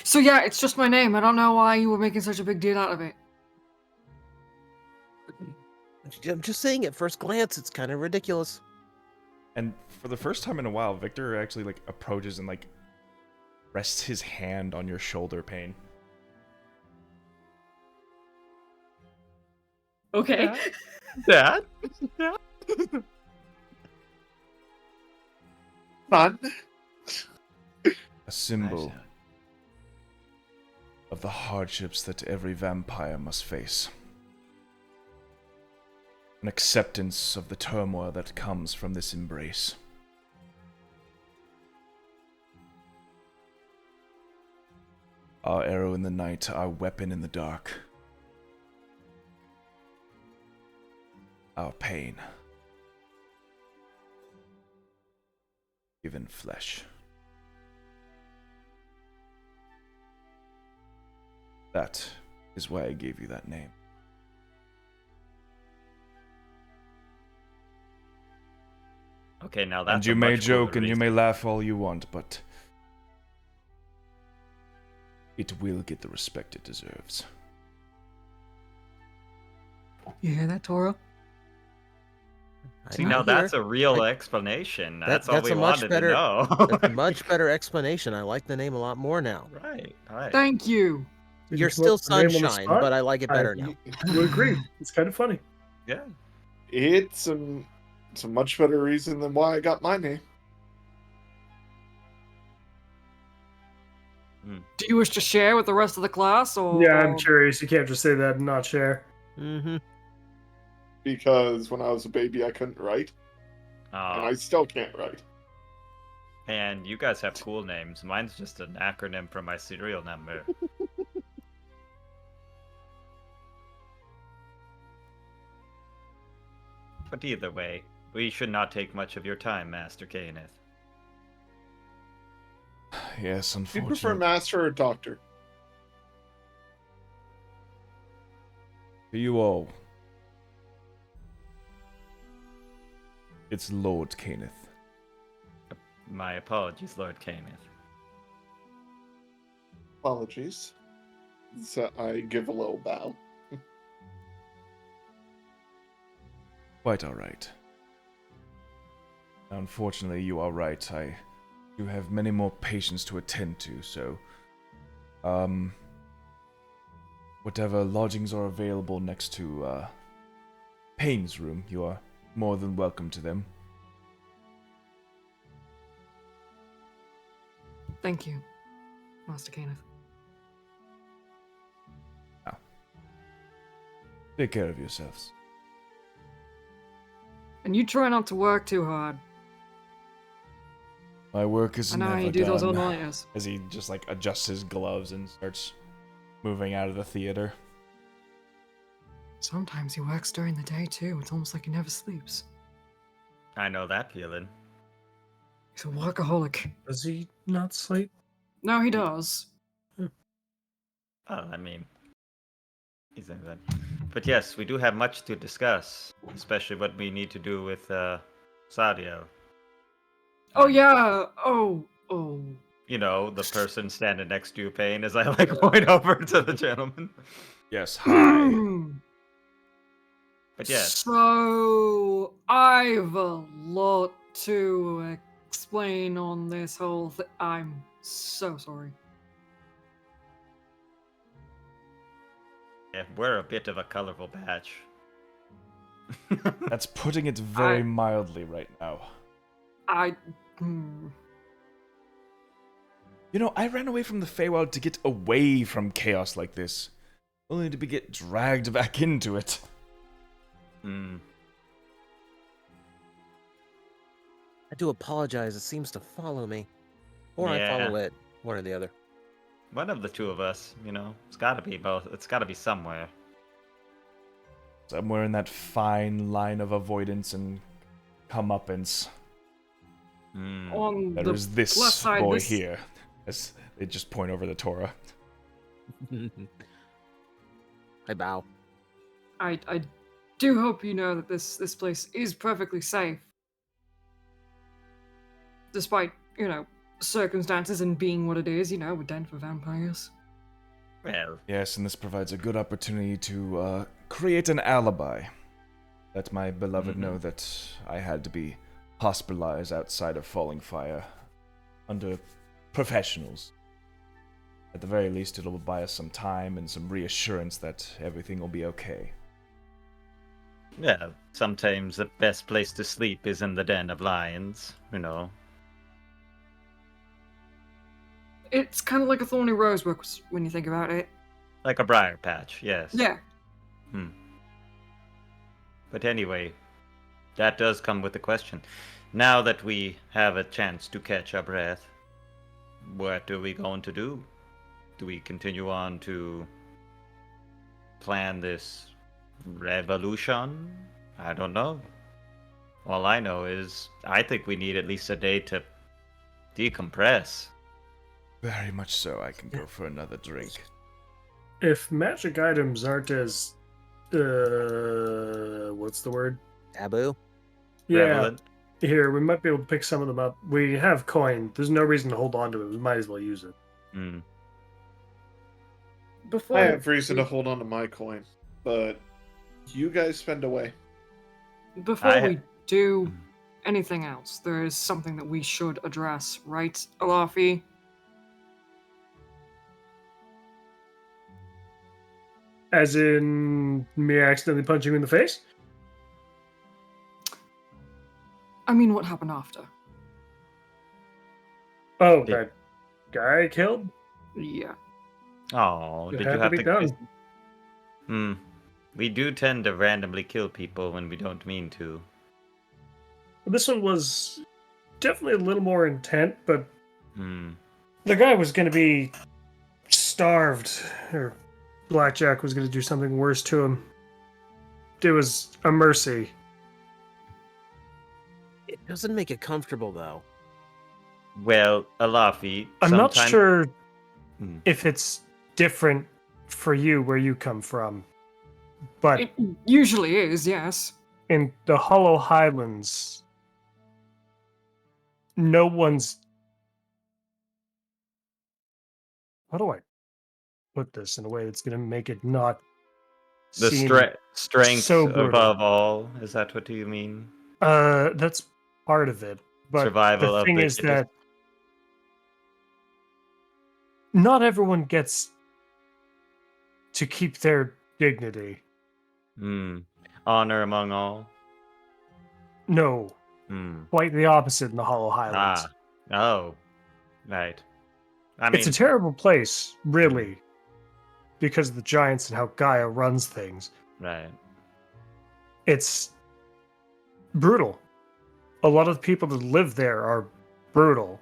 So yeah, it's just my name. I don't know why you were making such a big deal out of it. I'm just saying, at first glance, it's kind of ridiculous. And for the first time in a while, Victor actually approaches and rests his hand on your shoulder, Pain. Okay. Dad? Fun. A symbol of the hardships that every vampire must face. An acceptance of the turmoil that comes from this embrace. Our arrow in the night, our weapon in the dark. Our pain. Given flesh. That is why I gave you that name. Okay, now that's And you a may much cooler joke and you reason. may laugh all you want, but it will get the respect it deserves. You hear that, Tora? See, I now hear. that's a real I- explanation. That's all that's we a much wanted better- to know. That's a much better explanation. I like the name a lot more now. Right, right. Thank you. Did You're you come up still with a name on the Sunshine, spot? but I like it better now. I would agree. It's kind of funny. Yeah. It's a much better reason than why I got my name. Do you wish to share with the rest of the class, or? Yeah, I'm curious. You can't just say that and not share. Mm-hmm. Because when I was a baby, I couldn't write, and I still can't write. And you guys have cool names. Mine's just an acronym for my serial number. But either way, we should not take much of your time, Master Kenneth. Yes, Do you prefer unfortunately. master or doctor? To you all, it's Lord Kenneth. My apologies, Lord Kenneth. Apologies. So I give a little bow. Quite alright. Unfortunately, you are right. I do have many more patients to attend to, so whatever lodgings are available next to Payne's room, you are more than welcome to them. Thank you, Master Kenneth. Take care of yourselves. And you try not to work too hard. My work is I know how never you do those done. all-nighters. As he just like adjusts his gloves and starts moving out of the theater. Sometimes he works during the day too. It's almost like he never sleeps. I know that feeling. He's a workaholic. Does he not sleep? No, he does. Oh, I mean, he's in that. But yes, we do have much to discuss, especially what we need to do with Sadio. Oh yeah. Oh. You know, the person standing next to you, Payne, as I like point over to the gentleman. Yes, hi. But yes, So I've a lot to explain on this whole thing. I'm so sorry. yeah, we're a bit of a colorful batch. That's putting it very I- mildly right now. You know, I ran away from the Feywild to get away from chaos like this, only to get dragged back into it. Hmm. I do apologize. It seems to follow me. Or I Yeah. follow it. One or the other. One of the two of us, you know, it's gotta be both. It's gotta be somewhere. Somewhere in that fine line of avoidance and comeuppance. Hmm. On the There's this plus side, boy this- here. As they just point over the Torah. I bow. I do hope you know that this place is perfectly safe. Despite, circumstances and being what it is, we're den for vampires. Well, Yes, and this provides a good opportunity to create an alibi. Let my beloved know that I had to be hospitalized outside of Falling Fire under professionals. At the very least, it'll buy us some time and some reassurance that everything will be okay. yeah, sometimes the best place to sleep is in the den of lions, you know. It's kind of like a thorny rosebush when you think about it. Like a briar patch, yes. Yeah. But anyway, that does come with the question. Now that we have a chance to catch our breath, what are we going to do? Do we continue on to plan this revolution? I don't know. All I know is I think we need at least a day to decompress. Very much so. I can go for another drink. If magic items aren't as what's the word? Taboo? Yeah. Prevalent. Here, we might be able to pick some of them up. We have coin. There's no reason to hold on to it. We might as well use it. Mm. Before I have reason to hold on to my coin, but you guys spend away. Before we do anything else, there is something that we should address, right, Alafi? As in me accidentally punching you in the face? I mean, what happened after? Oh, Did- that guy I killed? Yeah. Oh, It did had you to have be to? done. We do tend to randomly kill people when we don't mean to. This one was definitely a little more intent, but Hmm. the guy was going to be starved, or Blackjack was going to do something worse to him. It was a mercy. It doesn't make it comfortable, though. Well, Alafi. I'm not sometimes- sure Hmm. if it's different for you where you come from, but It usually is, yes. in the Hollow Highlands, no one's. How do I put this in a way that's going to make it not The seem strength so brutal? above all. Is that what you mean? That's part of it. But Survival the of thing the is fittest. that not everyone gets to keep their dignity. Honor among all. No, quite the opposite in the Hollow Highlands. Oh. Right. I mean, It's a terrible place, really, because of the giants and how Gaia runs things. right. It's brutal. A lot of the people that live there are brutal.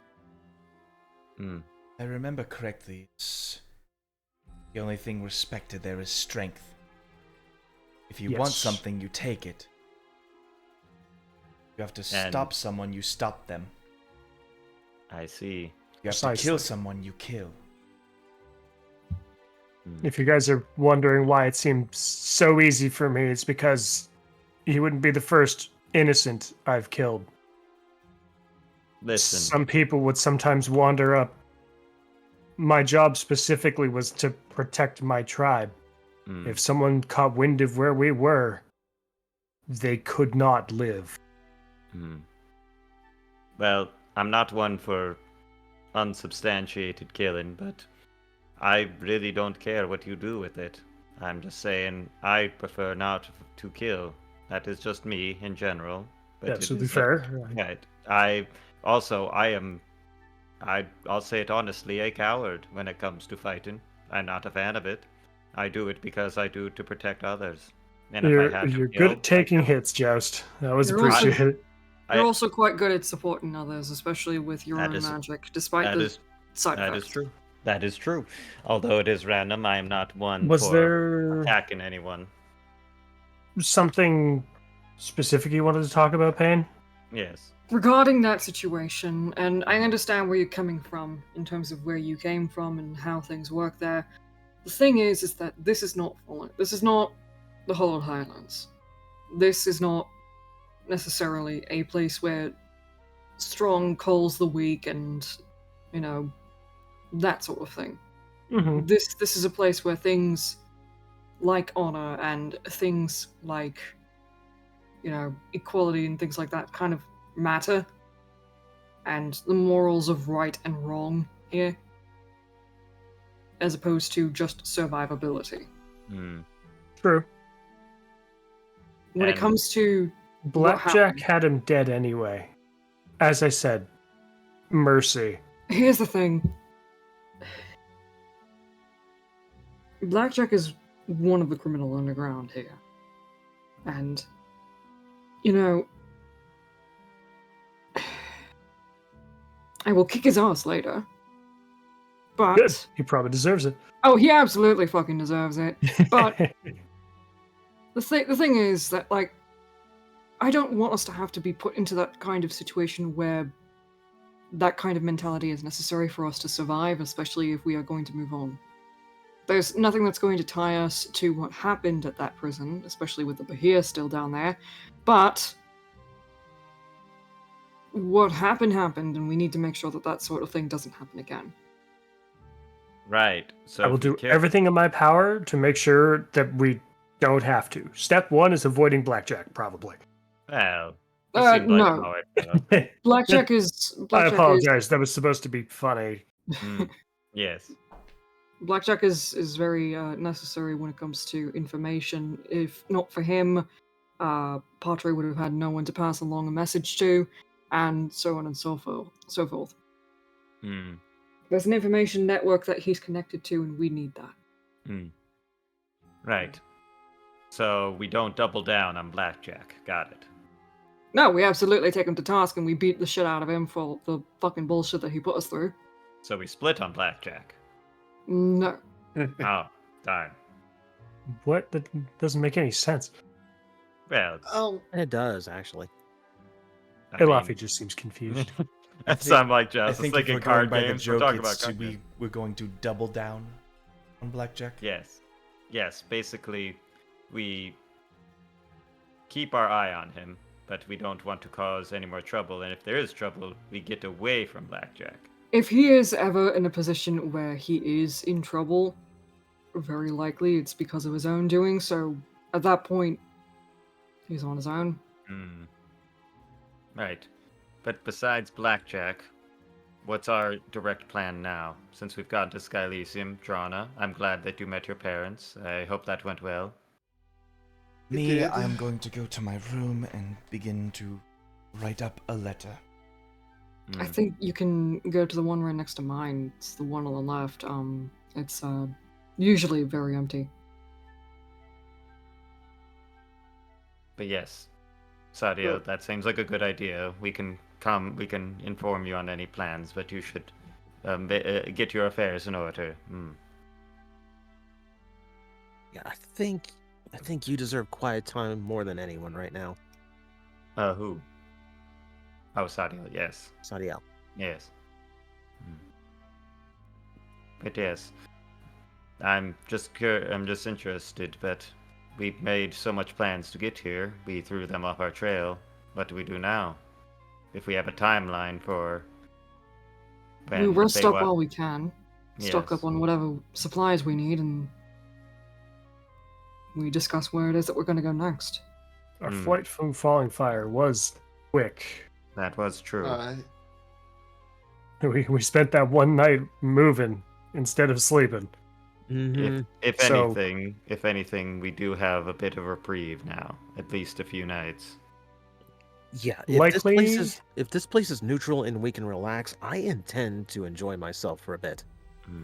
I remember correctly, the only thing respected there is strength. If you want Yes. something, you take it. You have to And- stop someone, you stop them. I see. You have to kill Precisely. someone, you kill. If you guys are wondering why it seems so easy for me, it's because he wouldn't be the first innocent I've killed. Listen. Some people would sometimes wander up. My job specifically was to protect my tribe. If someone caught wind of where we were, they could not live. Well, I'm not one for unsubstantiated killing, but I really don't care what you do with it. I'm just saying I prefer not to kill. That is just me in general. But That's it to be is fair. Right. I'll say it honestly, a coward when it comes to fighting. I'm not a fan of it. I do it because I do to protect others. And if I had to You're kill, good at taking hits, Joust. That was You're also- appreciated. You're also quite good at supporting others, especially with your That own is- magic, despite that the is side that effects. is true. That is true. Although it is random, I am not one Was for there attacking anyone. something specific you wanted to talk about, Payne? Yes. Regarding that situation, and I understand where you're coming from in terms of where you came from and how things work there. The thing is that this is not the Hollow Highlands. This is not necessarily a place where strong calls the weak and, that sort of thing. Mm-hmm. This is a place where things like honor and things like, equality and things like that kind of matter. And the morals of right and wrong here. As opposed to just survivability. True. When it And- comes to Blackjack happened? had him dead anyway. As I said, mercy. Here's the thing. Blackjack is one of the criminal underground here. And, you know, I will kick his ass later. But Good. He probably deserves it. oh, he absolutely fucking deserves it. But the thing is that, like, I don't want us to have to be put into that kind of situation where that kind of mentality is necessary for us to survive, especially if we are going to move on. There's nothing that's going to tie us to what happened at that prison, especially with the Bahia still down there. But what happened, and we need to make sure that that sort of thing doesn't happen again. Right. So I will do everything in my power to make sure that we don't have to. Step 1 is avoiding blackjack, probably. Well, no. Blackjack is. I apologize. That was supposed to be funny. Yes. Blackjack is very necessary when it comes to information. If not for him, Patre would have had no one to pass along a message to, and so on and so forth. There's an information network that he's connected to, and we need that. Right. So we don't double down on Blackjack. Got it. No, we absolutely take him to task, and we beat the shit out of him for the fucking bullshit that he put us through. So we split on Blackjack. No. Oh, darn. What? That doesn't make any sense. Well, It does, actually. Elafi just seems confused. That's I'm like I just think like if in we're going card by the games. We're joke, talking it's about card games. we're going to double down on blackjack. Yes. Basically, we keep our eye on him, but we don't want to cause any more trouble. And if there is trouble, we get away from Blackjack. If he is ever in a position where he is in trouble, very likely it's because of his own doing. So at that point, he's on his own. Right. But besides Blackjack, what's our direct plan now? Since we've gotten to Skylysium, Drawnaw, I'm glad that you met your parents. I hope that went well. Me, I'm going to go to my room and begin to write up a letter. I think you can go to the one right next to mine. It's the one on the left. It's usually very empty. But yes, Sadia, that seems like a good idea. We can inform you on any plans, but you should get your affairs in order. Yeah, I think you deserve quiet time more than anyone right now. Who? Oh, Sadia, yes. Sadiel. Yes. But yes, I'm just interested, but we've made so much plans to get here. We threw them off our trail. What do we do now? If we have a timeline for when We rest they up wa- while we can. Stock Yes. up on whatever supplies we need, and we discuss where it is that we're going to go next. Our flight from Falling Fire was quick. That was true. We spent that one night moving instead of sleeping. If So- anything, we do have a bit of reprieve now. At least a few nights. Yeah, Likely- if this place is neutral and we can relax, I intend to enjoy myself for a bit.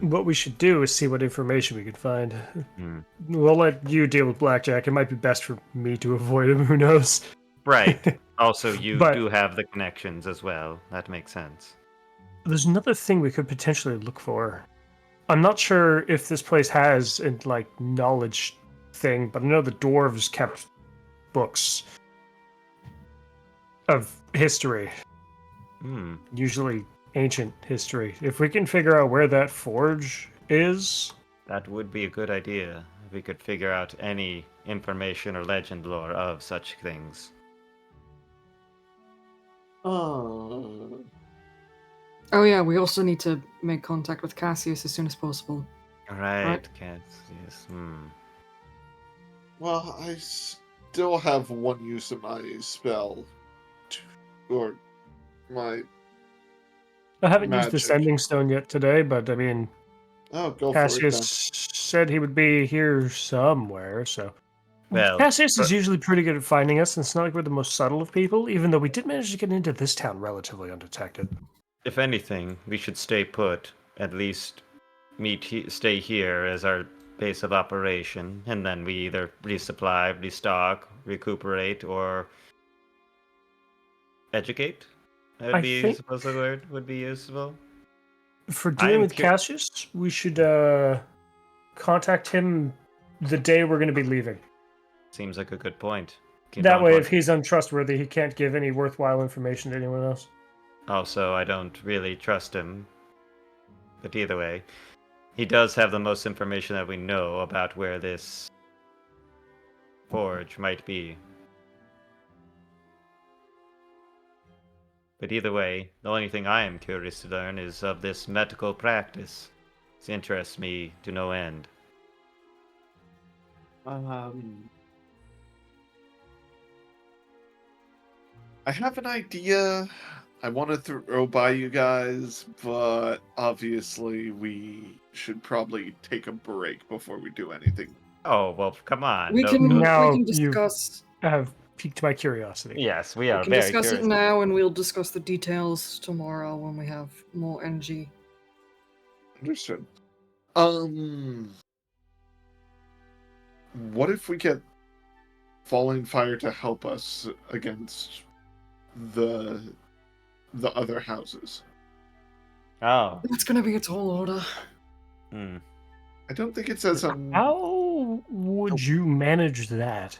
What we should do is see what information we can find. Hmm. We'll let you deal with Blackjack. It might be best for me to avoid him. Who knows? Right. Also, you But- do have the connections as well. That makes sense. There's another thing we could potentially look for. I'm not sure if this place has a knowledge thing, but I know the dwarves kept books of history, usually ancient history. If we can figure out where that forge is, That would be a good idea if we could figure out any information or legend lore of such things. Oh yeah, we also need to make contact with Cassius as soon as possible. Right, cats. Yes. Well, I still have one use of my spell, or my. I haven't used the Magic. Sending Stone yet today, but I mean, Oh, go Cassius said he would be here somewhere, so. Well, Cassius is but- usually pretty good at finding us, and it's not like we're the most subtle of people, even though we did manage to get into this town relatively undetected. If anything, we should stay put. At least stay here as our base of operation, and then we either resupply, restock, recuperate, or educate. That would I be, think- suppose the word would be useful. For I dealing am with Cassius, we should contact him the day we're going to be leaving. Seems like a good point. That way, Don't if he's untrustworthy, he can't give any worthwhile information to anyone else. Also, I don't really trust him. But either way, he does have the most information that we know about where this forge might be. But either way, the only thing I am curious to learn is of this medical practice. It interests me to no end. I have an idea I want to throw by you guys, but obviously we should probably take a break before we do anything. Oh, well, come on. We No- can no- Now we can you- discuss Have piqued my curiosity. Yes, we we are can very discuss curious. it now, and we'll discuss the details tomorrow when we have more energy. Understood. What if we get Falling Fire to help us against the other houses? Oh. That's gonna be a tall order. Hmm. I don't think it says How would you manage that?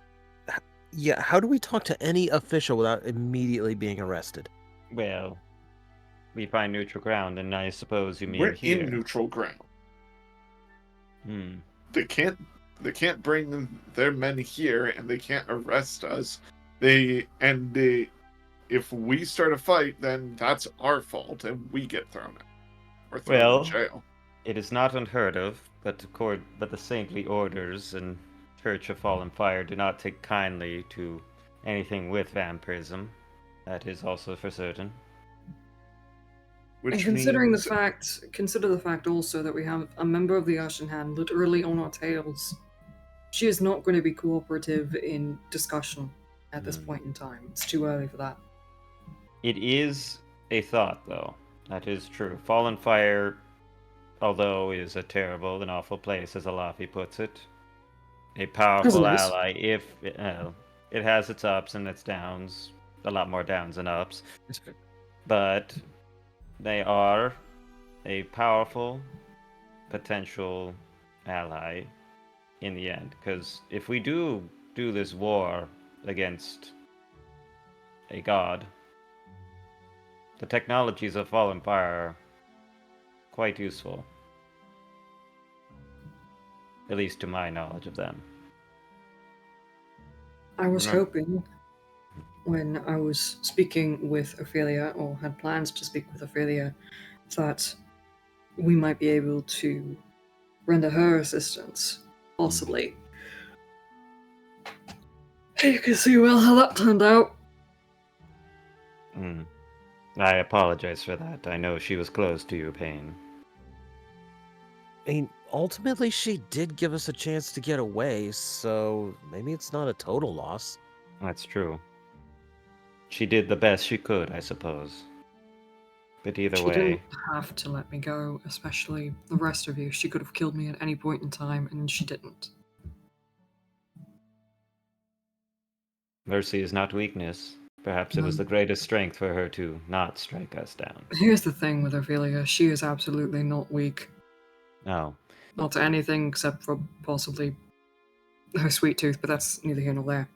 Yeah, how do we talk to any official without immediately being arrested? Well, we find neutral ground, and I suppose you mean we're here. in neutral ground. Hmm. They can't bring their men here, and they can't arrest us. If we start a fight, then that's our fault, and we get thrown out or thrown Well, in jail. It is not unheard of, but the saintly orders and Church of Fallen Fire do not take kindly to anything with vampirism. That is also for certain. Which And considering means, consider the fact also that we have a member of the Ashen Hand literally on our tails. She is not going to be cooperative in discussion at this point in time. It's too early for that. It is a thought, though. That is true. Fallen Fire, although is a terrible and awful place, as Alafi puts it, a powerful As it is. ally. If it has its ups and its downs, a lot more downs than ups, but they are a powerful potential ally in the end. Because if we do this war against a god, the technologies of Fallen Fire are quite useful. At least to my knowledge of them. I was No. hoping when I was speaking with Ophelia, or had plans to speak with Ophelia, that we might be able to render her assistance, possibly. You can see well how that turned out. I apologize for that. I know she was close to your pain. I mean, ultimately, she did give us a chance to get away, so maybe it's not a total loss. That's true. She did the best she could, I suppose. But either She way, didn't have to let me go, especially the rest of you. She could have killed me at any point in time, and she didn't. mercy is not weakness. Perhaps it was the greatest strength for her to not strike us down. Here's the thing with Ophelia. She is absolutely not weak. No. Not to anything except for possibly her sweet tooth, but that's neither here nor there.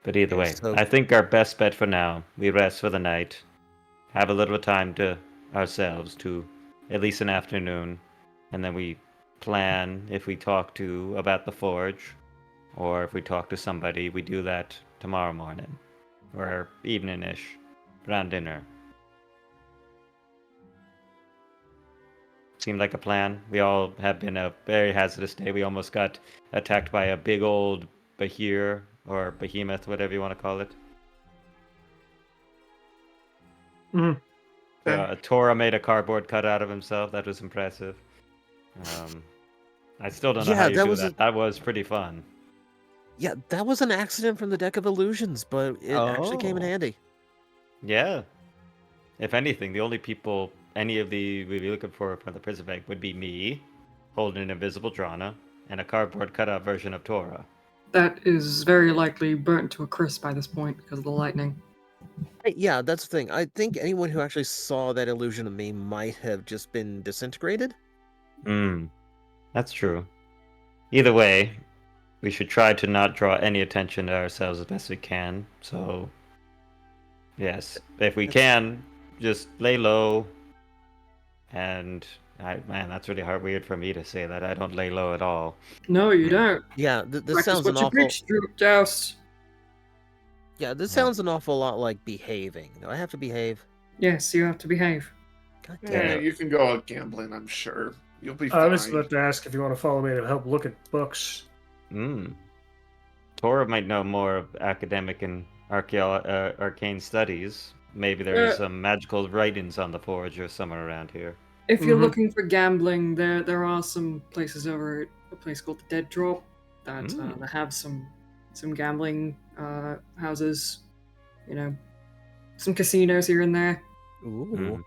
But either way, So- I think our best bet for now, we rest for the night, have a little time to ourselves, to at least an afternoon, and then we plan if we talk to about the forge, or if we talk to somebody, we do that tomorrow morning, or evening-ish, around dinner. Seemed like a plan. We all have been a very hazardous day. We almost got attacked by a big old Bahir, or behemoth, whatever you want to call it. Tora made a cardboard cutout of himself. That was impressive. I still don't know how Yeah, you that do was that. That was pretty fun. Yeah, that was an accident from the deck of illusions, but it actually came in Oh. handy. Yeah. If anything, the only people any of the we'd be looking for from the prison bank would be me, holding an invisible Drawnaw, and a cardboard cutout version of Tora. That is very likely burnt to a crisp by this point because of the lightning. Yeah, that's the thing. I think anyone who actually saw that illusion of me might have just been disintegrated. That's true. Either way, we should try to not draw any attention to ourselves as best we can. So, yes, if we can, just lay low. And man, that's really weird for me to say that. I don't lay low at all. No, you don't. Yeah, this Practice sounds what an you awful. preach, Joust. Yeah, this sounds an awful lot like behaving. Do I have to behave? Yes, you have to behave. God damn Yeah, it. you can go out gambling, I'm sure. You'll be I fine. was about to ask if you want to follow me to help look at books. Tora might know more of academic and arcane studies. Maybe there's some magical writings on the forge or somewhere around here. If you're looking for gambling, there are some places over at a place called the Dead Drop that have some gambling houses. You know, some casinos here and there. Ooh.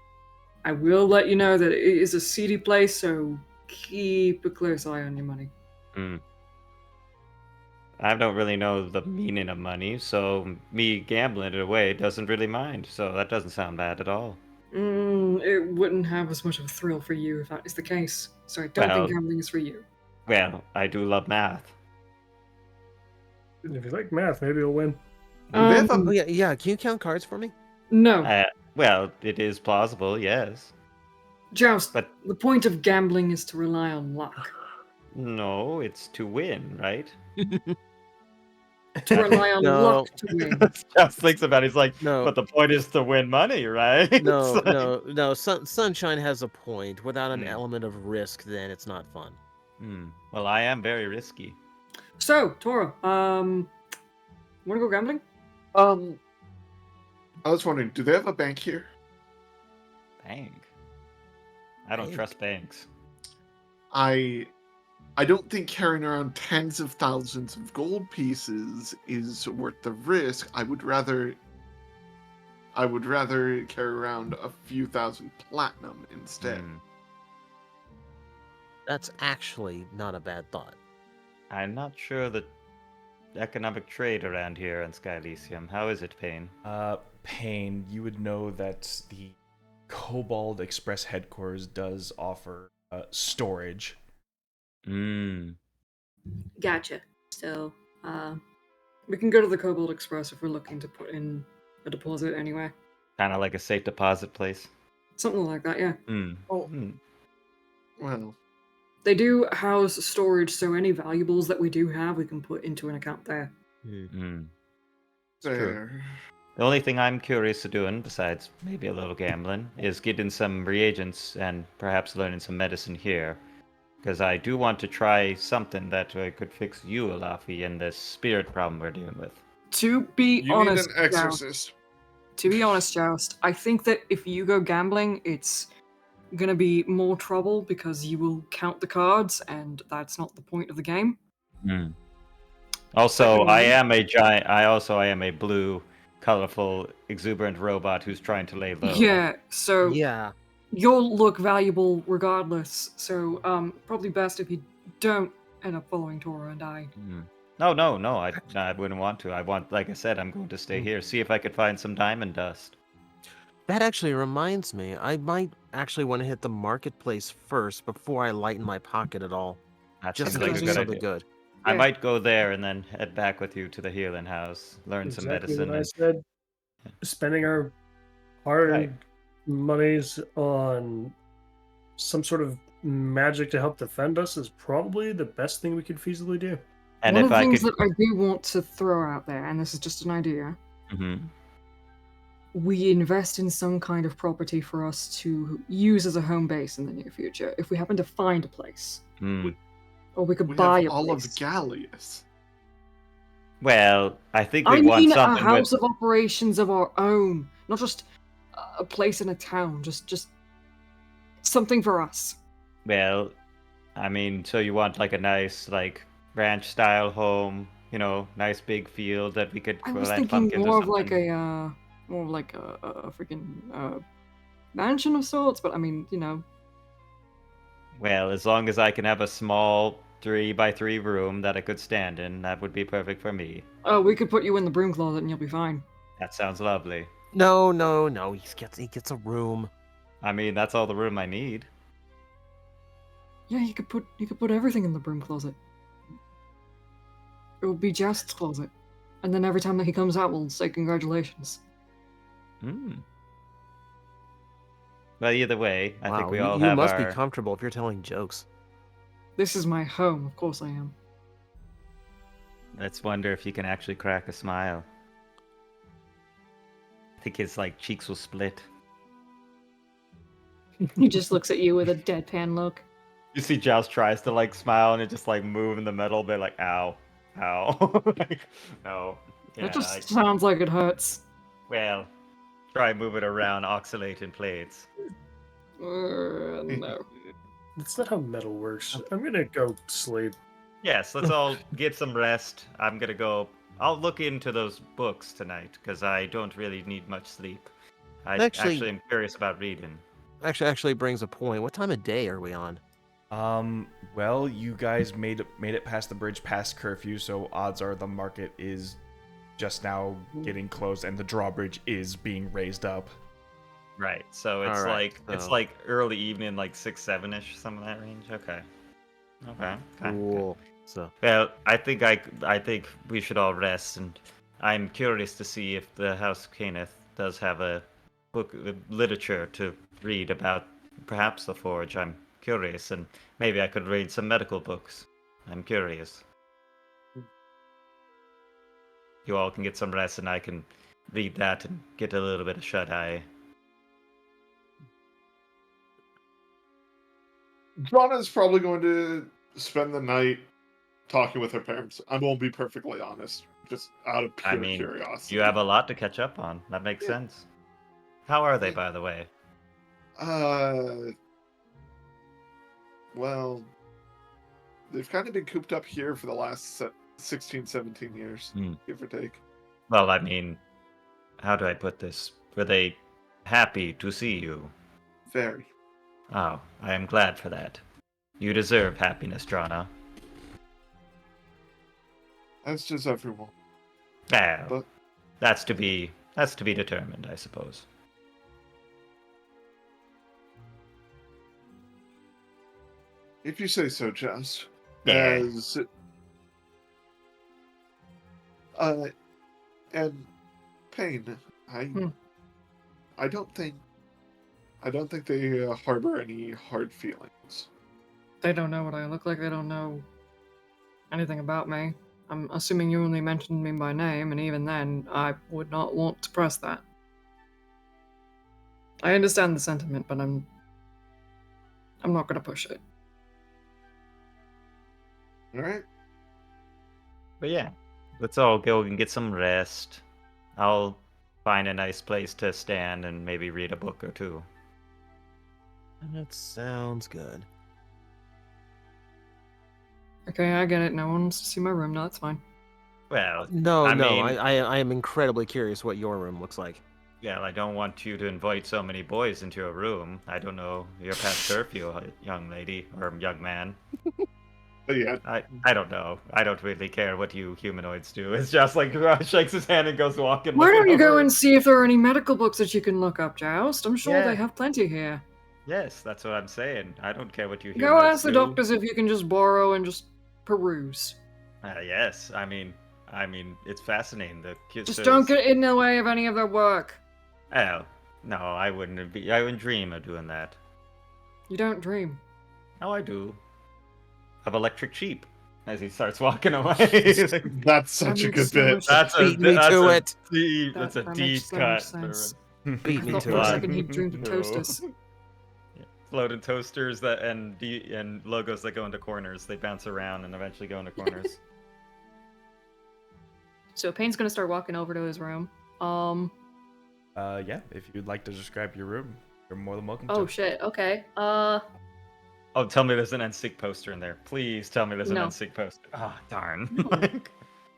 I will let you know that it is a seedy place, so keep a close eye on your money. I don't really know the meaning of money, so me gambling it away doesn't really mind. So that doesn't sound bad at all. It wouldn't have as much of a thrill for you if that is the case. So I don't think gambling is for you. Well, I do love math. If you like math, maybe you'll win. Oh yeah. Can you count cards for me? No. Well, it is plausible, yes. Joust, But the point of gambling is to rely on luck. no, it's to win, right? To rely on No. luck to win. Just thinks about it. He's like, No. but the point is to win money, right? No, It's like- no. Sunshine has a point. Without an element of risk, then it's not fun. Well, I am very risky. So, Tora, wanna go gambling? I was wondering, do they have a bank here? Bank. I don't Bank. trust banks. I don't think carrying around tens of thousands of gold pieces is worth the risk. I would rather carry around a few thousand platinum instead. That's actually not a bad thought. I'm not sure the economic trade around here in Skylysium. How is it, Payne? Payne, you would know that the Cobalt Express headquarters does offer storage. Gotcha. So, we can go to the Cobalt Express if we're looking to put in a deposit anywhere. Kind of like a safe deposit place. Something like that, yeah. Well, They do house storage, so any valuables that we do have, we can put into an account there. True. there. The only thing I'm curious to doing, besides maybe a little gambling, is getting some reagents and perhaps learning some medicine here. Because I do want to try something that could fix you, Alafi, and this spirit problem we're dealing with. To be You honest, need an exorcist. Joust, I think that if you go gambling, it's gonna be more trouble because you will count the cards, and that's not the point of the game. Also, I am a giant. I am a blue, colorful, exuberant robot who's trying to lay low. Yeah, so Yeah. you'll look valuable regardless. So probably best if you don't end up following Tora and I. No. I wouldn't want to. Like I said, I'm going to stay here. See if I could find some diamond dust. That actually reminds me. I might actually want to hit the marketplace first before I lighten my pocket at all. That Just seems in like case a there's good something idea. good. I Yeah. might go there and then head back with you to the healing house, learn some Exactly medicine. what I and- said. Spending our hard Right. monies on some sort of magic to help defend us is probably the best thing we could feasibly do. And One if of the I things could, that I do want to throw out there, and this is just an idea, Mhm. we invest in some kind of property for us to use as a home base in the near future. If we happen to find a place, or we could We buy have a all place. of Gallius. Well, I think we I want mean, a something house with. of operations of our own, not just a place in a town. Just something for us. Well, I mean, so you want like a nice, like ranch style home, nice big field that we could I was plant thinking pumpkins or more of like something. a freaking mansion of sorts, but I mean, Well, as long as I can have a small 3x3 room that I could stand in, that would be perfect for me. oh, we could put you in the broom closet and you'll be fine. That sounds lovely. No. He gets a room. I mean, that's all the room I need. Yeah, you could put everything in the broom closet. It would be Joust's closet. And then every time that he comes out, we'll say congratulations. Hmm. Well, either way, I think we all you have must our... be comfortable if you're telling jokes. This is my home, of course I am. Let's wonder if you can actually crack a smile. I think his cheeks will split. He just looks at you with a deadpan look. You see Joust tries to smile and it just move in the middle, but ow, ow. No. Yeah, That just sounds like it hurts. well, try move it around, oxalate in plates. No. That's not how metal works. I'm gonna go sleep. Yes, let's all get some rest. I'm gonna go. I'll look into those books tonight because I don't really need much sleep. I actually am curious about reading. Actually brings a point. What time of day are we on? Well, you guys made it past the bridge past curfew, so odds are the market is just now getting closed and the drawbridge is being raised up. Right. So it's Alright, it's so- early evening, 6-7ish, some of that range. Okay. Okay. Cool. So Well, I think we should all rest, and I'm curious to see if the House of Kenneth does have a book of literature to read about perhaps the Forge. I'm curious, and maybe I could read some medical books. I'm curious. You all can get some rest, and I can read that and get a little bit of shut-eye. Drawna's probably going to spend the night talking with her parents. I won't be perfectly honest, just out of pure curiosity. You have a lot to catch up on. That makes sense. How are they, by the way? Well, they've kind of been cooped up here for the last 16, 17 years, give or take. Well, I mean, how do I put this? Were they happy to see you? Very. Oh, I am glad for that. You deserve happiness, Drawnaw. That's just everyone. Well, But that's to be determined, I suppose. if you say so, Joust. Yeah. As and Pain, I don't think they harbor any hard feelings. They don't know what I look like. They don't know anything about me. I'm assuming you only mentioned me by name, and even then, I would not want to press that. I understand the sentiment, but I'm not going to push it. All right. But yeah, let's all go and get some rest. I'll find a nice place to stand and maybe read a book or two. that sounds good. Okay, I get it. No one wants to see my room. No, that's fine. Well, No, mean, I am incredibly curious what your room looks like. yeah, I don't want you to invite so many boys into your room. I don't know. You're past curfew, young lady or young man. But yeah, I don't know. I don't really care what you humanoids do. It's just shakes his hand and goes walking. Why don't looking you go over. and see if there are any medical books that you can look up, Joust? I'm sure Yeah. they have plenty here. Yes, that's what I'm saying. I don't care what you Go humanoids ask the do. doctors if you can just borrow and just peruse. Yes, I mean, it's fascinating. Just don't get in the way of any of their work. Oh, no, I wouldn't dream of doing that. You don't dream. Oh, I do. Of electric sheep. As he starts walking away. that's such a makes good so bit. much That's Beat me to it. Deep, that's a That deep makes so cut. much sense. Beat I me thought to for a it. second he dreamed of No. toasters. Floating toasters and logos that go into corners. They bounce around and eventually go into corners. So Payne's gonna start walking over to his room. Yeah, if you'd like to describe your room, you're more than welcome Oh to. shit. Okay. Oh, tell me there's an NSYNC poster in there. Please tell me there's an No. NSYNC poster. Ah, darn.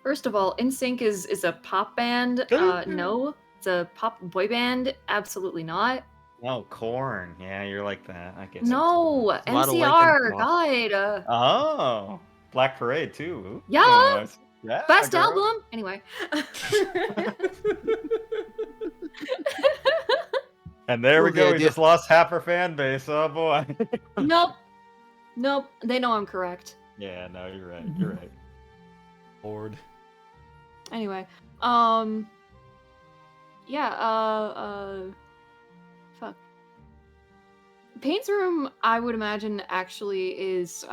First of all, NSYNC is a pop band. No, it's a pop boy band. Absolutely not. Oh, corn. Yeah, you're like that. I guess. No, A lot of Lincoln NCR, talk. God. Oh, Black Parade too. Ooh, Yeah, nice. Yeah, best girl. album. Anyway. And there we Well, the go. We idea- just lost half our fan base. Oh boy. Nope. Nope. They know I'm correct. Yeah, no, you're right. You're right. Lord. Anyway, yeah, fuck. Payne's room, I would imagine, actually is,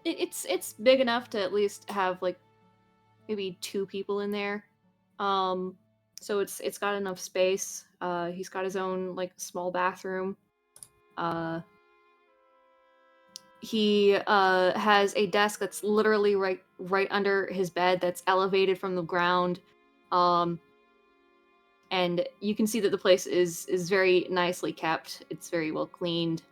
it's big enough to at least have, like, maybe 2 people in there. So it's got enough space. He's got his own, like, small bathroom. He has a desk that's literally right under his bed that's elevated from the ground. And you can see that the place is very nicely kept. It's very well cleaned.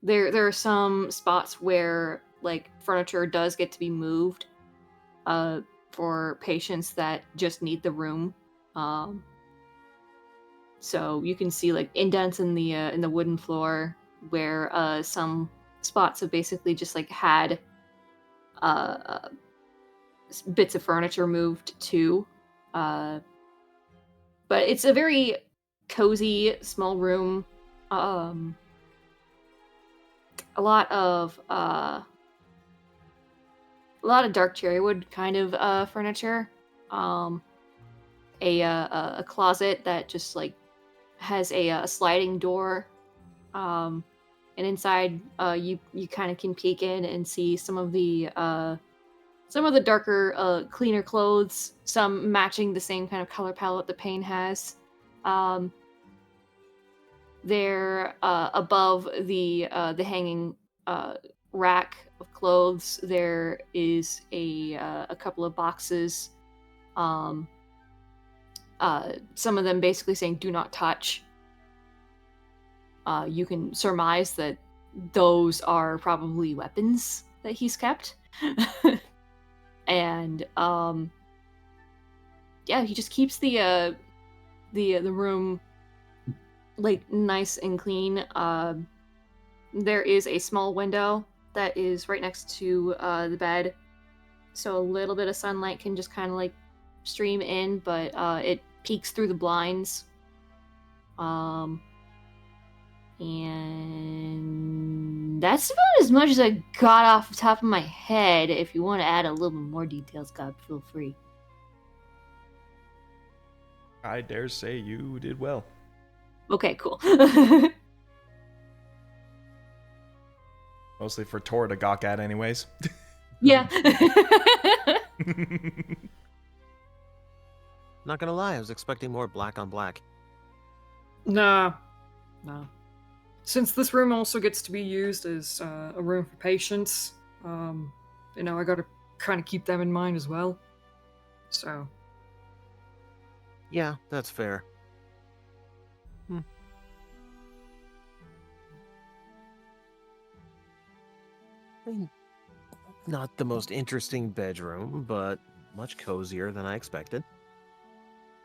There are some spots where like furniture does get to be moved for patients that just need the room. So you can see like indents in the wooden floor where some spots have basically just like had bits of furniture moved too. But it's a very cozy small room. A lot of dark cherrywood kind of furniture. A closet that just like has a sliding door. And inside, you kind of can peek in and see some of the darker, cleaner clothes. Some matching the same kind of color palette that Payne has. They're above the hanging rack of clothes. There is a couple of boxes. Some of them basically saying "Do not touch." You can surmise that those are probably weapons that he's kept. And yeah, he just keeps the room like nice and clean. There is a small window that is right next to the bed, so a little bit of sunlight can just kind of like stream in, but it peeks through the blinds. And that's about as much as I got off the top of my head. If you want to add a little bit more details, God, feel free. I dare say you did well. Okay, cool. Mostly for Tor to gawk at anyways. Yeah. Not gonna lie, I was expecting more black on black. Nah. Since this room also gets to be used as a room for patients, I gotta kind of keep them in mind as well. So. Yeah, that's fair. I mean, not the most interesting bedroom, but much cozier than I expected.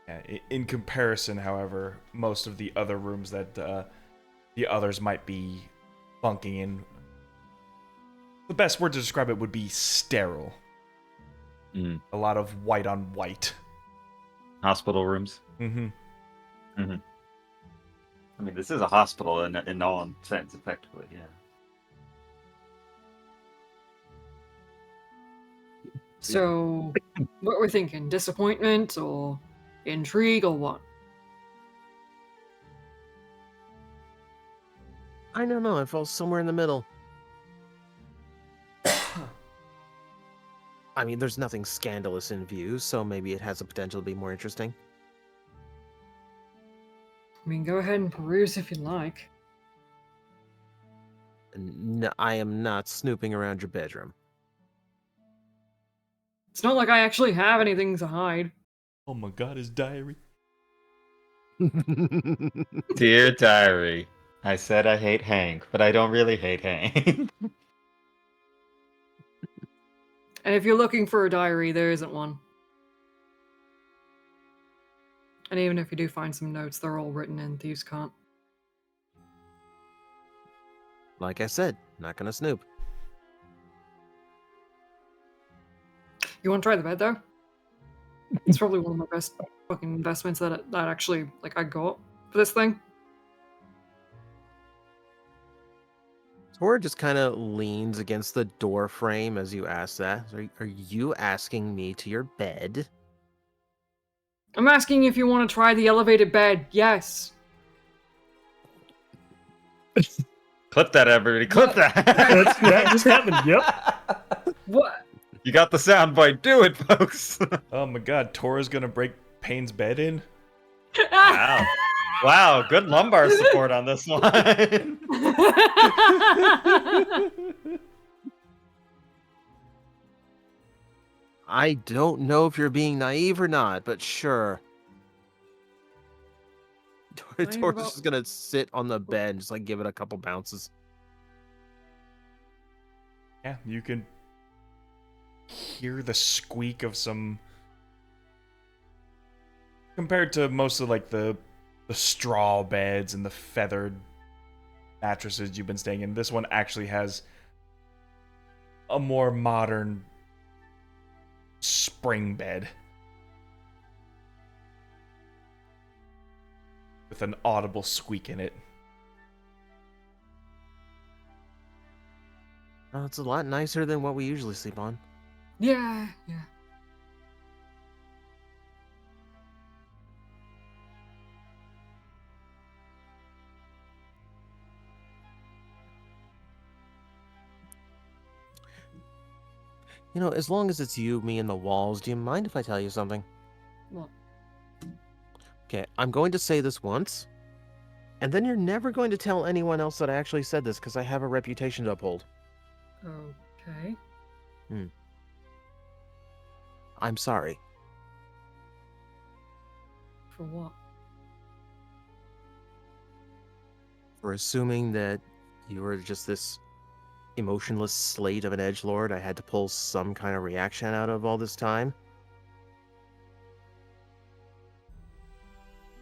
Yeah, in comparison, however, most of the other rooms that the others might be bunking in, the best word to describe it would be sterile. Mm. A lot of white on white. Hospital rooms. Mm-hmm. Mm-hmm. I mean, this is a hospital in all sense, effectively. Yeah. So, what we're thinking? Disappointment or intrigue or what? I don't know, I fell somewhere in the middle. I mean, there's nothing scandalous in view, so maybe it has the potential to be more interesting. I mean, go ahead and peruse if you like. No, I am not snooping around your bedroom. It's not like I actually have anything to hide. Oh my god, his diary. Dear diary, I said I hate Hank, but I don't really hate Hank. And if you're looking for a diary, there isn't one. And even if you do find some notes, they're all written in Thieves' Cant. Like I said, not gonna snoop. You want to try the bed though? It's probably one of my best fucking investments that actually like I got for this thing. Tor just kind of leans against the door frame as you ask that. Are you asking me to your bed? I'm asking if you want to try the elevated bed. Yes. Clip that, everybody. Clip that. That just happened. Yep. What? You got the soundbite. Do it, folks. Oh my god, Tora's gonna break Payne's bed in? Wow. Wow, good lumbar support on this one. I don't know if you're being naive or not, but sure. Naive Tor's about- just gonna sit on the bed and just like give it a couple bounces. Yeah, you can hear the squeak of some. Compared to most of like the straw beds and the feathered mattresses you've been staying in, this one actually has a more modern spring bed with an audible squeak in it. Oh, it's a lot nicer than what we usually sleep on. Yeah. You know, as long as it's you, me, and the walls, do you mind if I tell you something? What? Okay, I'm going to say this once, and then you're never going to tell anyone else that I actually said this because I have a reputation to uphold. Okay. I'm sorry. For what? For assuming that you were just this emotionless slate of an edgelord I had to pull some kind of reaction out of all this time.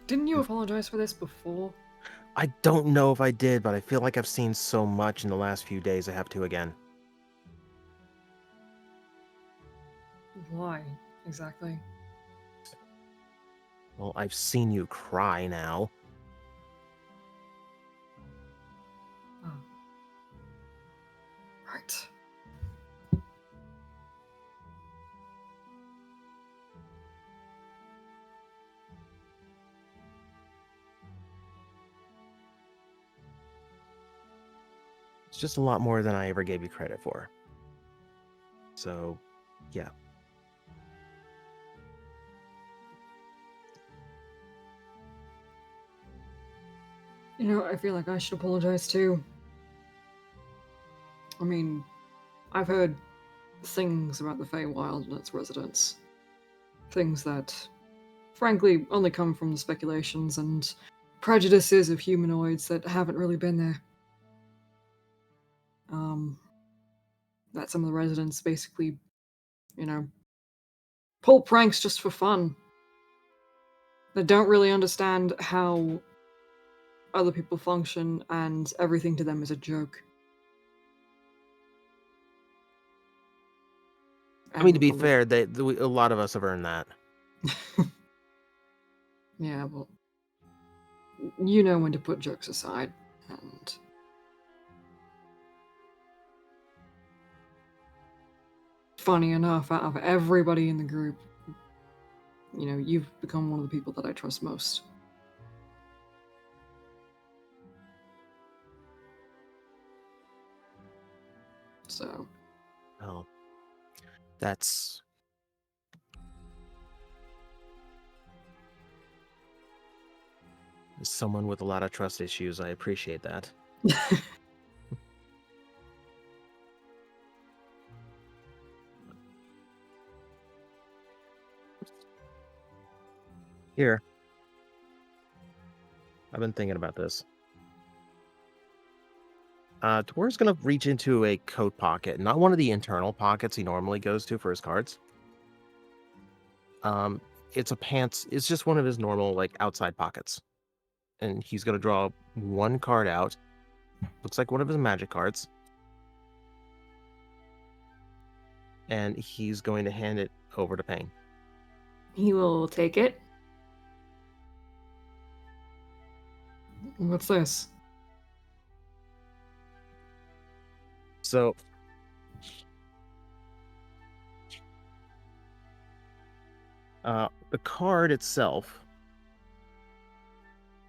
Didn't you apologize for this before? I don't know if I did, but I feel like I've seen so much in the last few days I have to again. Why exactly? Well, I've seen you cry now. Oh. Right. It's just a lot more than I ever gave you credit for. So, yeah. You know, I feel like I should apologize too. I mean, I've heard things about the Feywild and its residents. Things that, frankly, only come from the speculations and prejudices of humanoids that haven't really been there. That some of the residents basically, you know, pull pranks just for fun. They don't really understand how other people function, and everything to them is a joke. I mean, to be And- fair, a lot of us have earned that. Yeah, well, you know when to put jokes aside, and funny enough, out of everybody in the group, you know, you've become one of the people that I trust most. So, Well, that's... As someone with a lot of trust issues, I appreciate that. Here. I've been thinking about this. Tor's gonna reach into a coat pocket, not one of the internal pockets he normally goes to for his cards. it's a pants. It's just one of his normal like outside pockets, and he's gonna draw one card out. Looks like one of his magic cards, and he's going to hand it over to Payne. He will take it. What's this? So the card itself,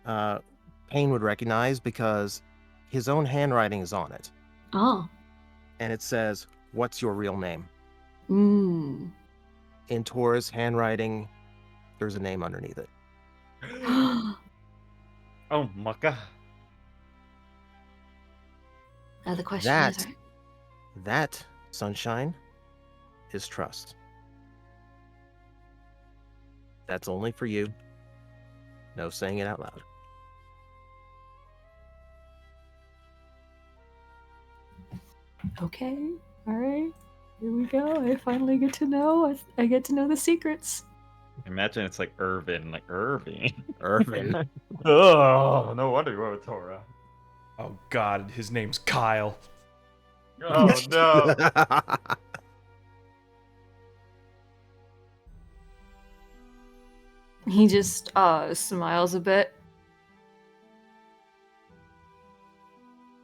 Payne would recognize because his own handwriting is on it, Oh. and it says, "What's your real name?" Mm. In Tor's handwriting, there's a name underneath it. Oh my god. Now the question is, That- right? That, Sunshine, is trust. That's only for you. No saying it out loud. Okay, all right. Here we go. I finally get to know. I get to know the secrets. Imagine it's like Irvin, like Irving. Irvin. Oh, no wonder you were Torah. Oh God, his name's Kyle. Oh no. He just smiles a bit.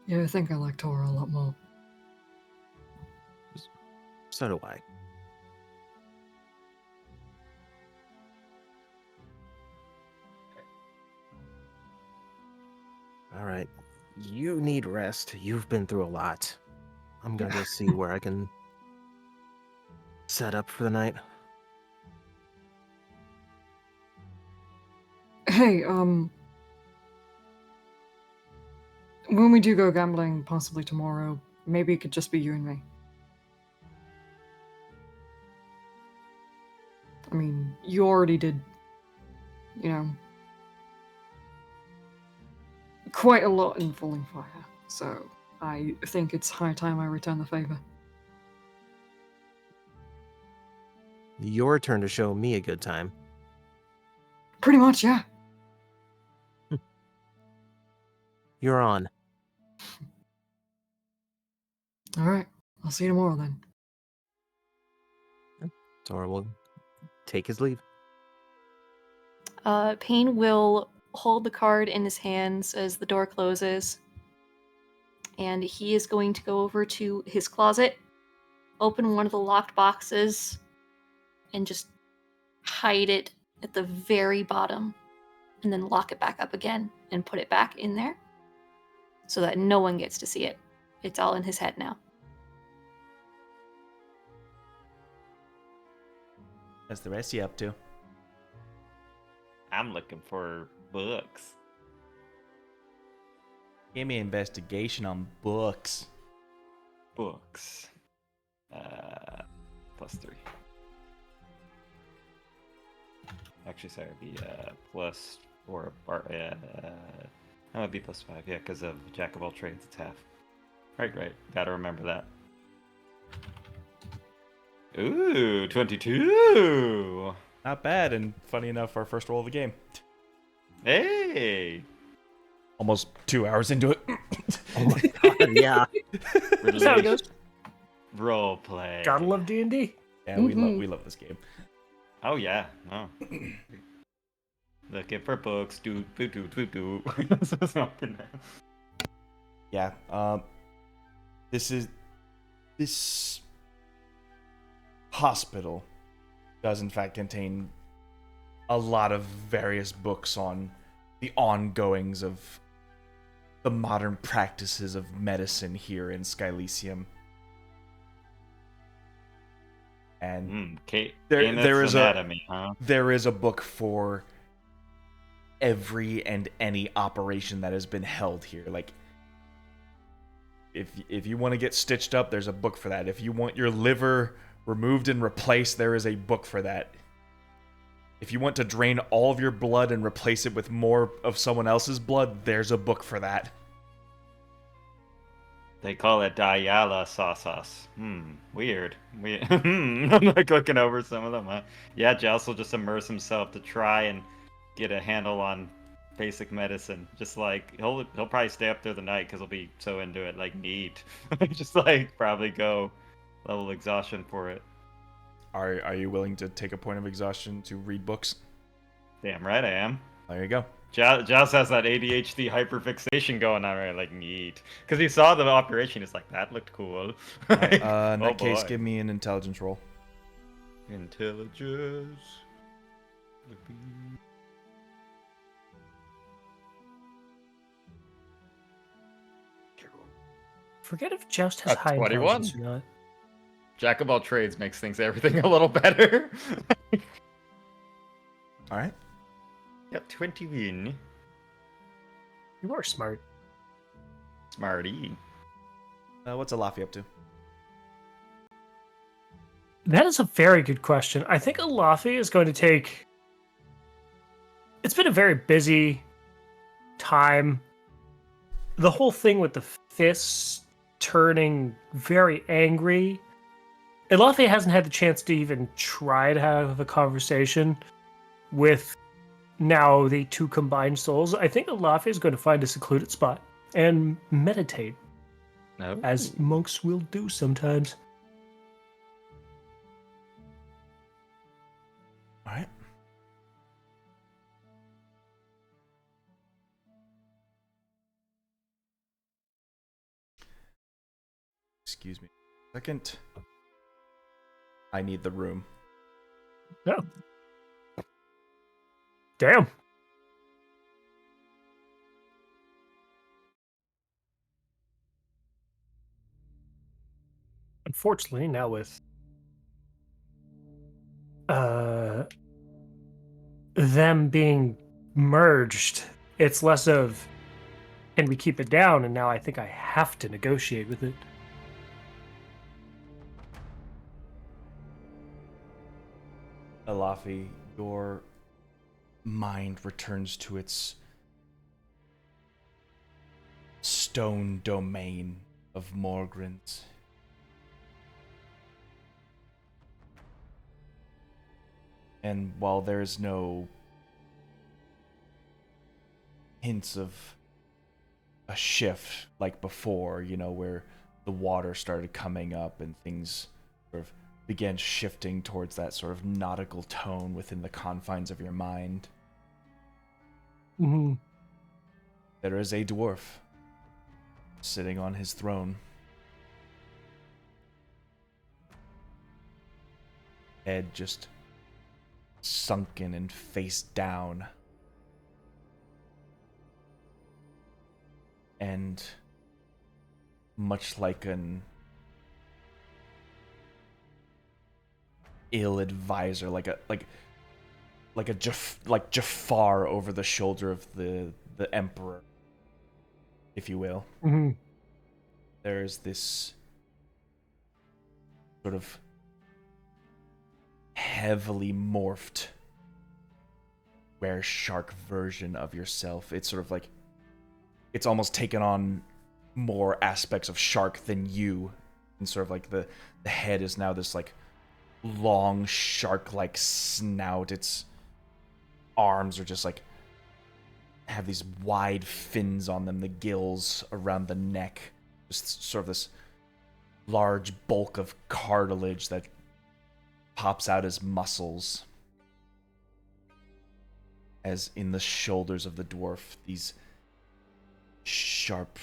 Yeah, I think I like Tora a lot more. So do I. All right. You need rest. You've been through a lot. I'm gonna go see where I can set up for the night. Hey, when we do go gambling, possibly tomorrow, maybe it could just be you and me. I mean, you already did, quite a lot in Falling Fire, so I think it's high time I return the favor. Your turn to show me a good time. Pretty much, yeah. You're on. All right, I'll see you tomorrow then. Tora will take his leave. Payne will hold the card in his hands as the door closes, and he is going to go over to his closet, open one of the locked boxes, and just hide it at the very bottom, and then lock it back up again and put it back in there so that no one gets to see it. It's all in his head now. What's the rest of you up to? I'm looking for books. Give me investigation on books. Books. +3. Actually, sorry, it'd be +4. That would be +5, yeah, because of Jack of all trades, it's half. Right. Gotta remember that. Ooh, 22! Not bad, and funny enough, our first roll of the game. Hey! Almost 2 hours into it. Oh my god, yeah. That's how it goes. Role play. Gotta love D&D. Yeah, we love this game. Oh yeah. Oh. Looking for books. Do. Yeah. This hospital does in fact contain a lot of various books on the ongoings of the modern practices of medicine here in Skylysium. And there is anatomy, huh? There is a book for every and any operation that has been held here. Like, if you want to get stitched up, there's a book for that. If you want your liver removed and replaced, there is a book for that. If you want to drain all of your blood and replace it with more of someone else's blood, there's a book for that. They call it Diala sauce. Weird. I'm like looking over some of them. Yeah, Joust will just immerse himself to try and get a handle on basic medicine. Just like he'll probably stay up through the night because he'll be so into it. Like neat. Just like probably go level exhaustion for it. Are you willing to take a point of exhaustion to read books? Damn right I am. There you go. Joust has that ADHD hyperfixation going on, right? Like neat, because he saw the operation. He's like, that looked cool. Right, in that case, boy. give me an intelligence roll. Intelligence. Forget if Joust has At high 21. intelligence or not. Jack of all trades makes everything a little better. All right. Got 21. You are smart. Smarty. What's Alafi up to? That is a very good question. I think Alafi is going to take... It's been a very busy time. The whole thing with the fists turning very angry. Alafi hasn't had the chance to even try to have a conversation with now the two combined souls. I think Alafi is going to find a secluded spot and meditate, No. as monks will do sometimes. All right. Excuse me. Second. I need the room. Yeah. Damn. Unfortunately, now with them being merged, it's less of can we keep it down, and now I think I have to negotiate with it. Alafi, your mind returns to its stone domain of Morgrins. And while there's no hints of a shift like before, you know, where the water started coming up and things sort of began shifting towards that sort of nautical tone within the confines of your mind, Mm-hmm. there is a dwarf sitting on his throne. Head just sunken and face down. And much like an ill advisor, like Jafar over the shoulder of the emperor, if you will. Mm-hmm. There's this sort of heavily morphed were-shark version of yourself. It's sort of like it's almost taken on more aspects of shark than you, and sort of like the head is now this like long shark-like snout. Its arms are just like have these wide fins on them, the gills around the neck, just sort of this large bulk of cartilage that pops out as muscles. As in the shoulders of the dwarf, these sharp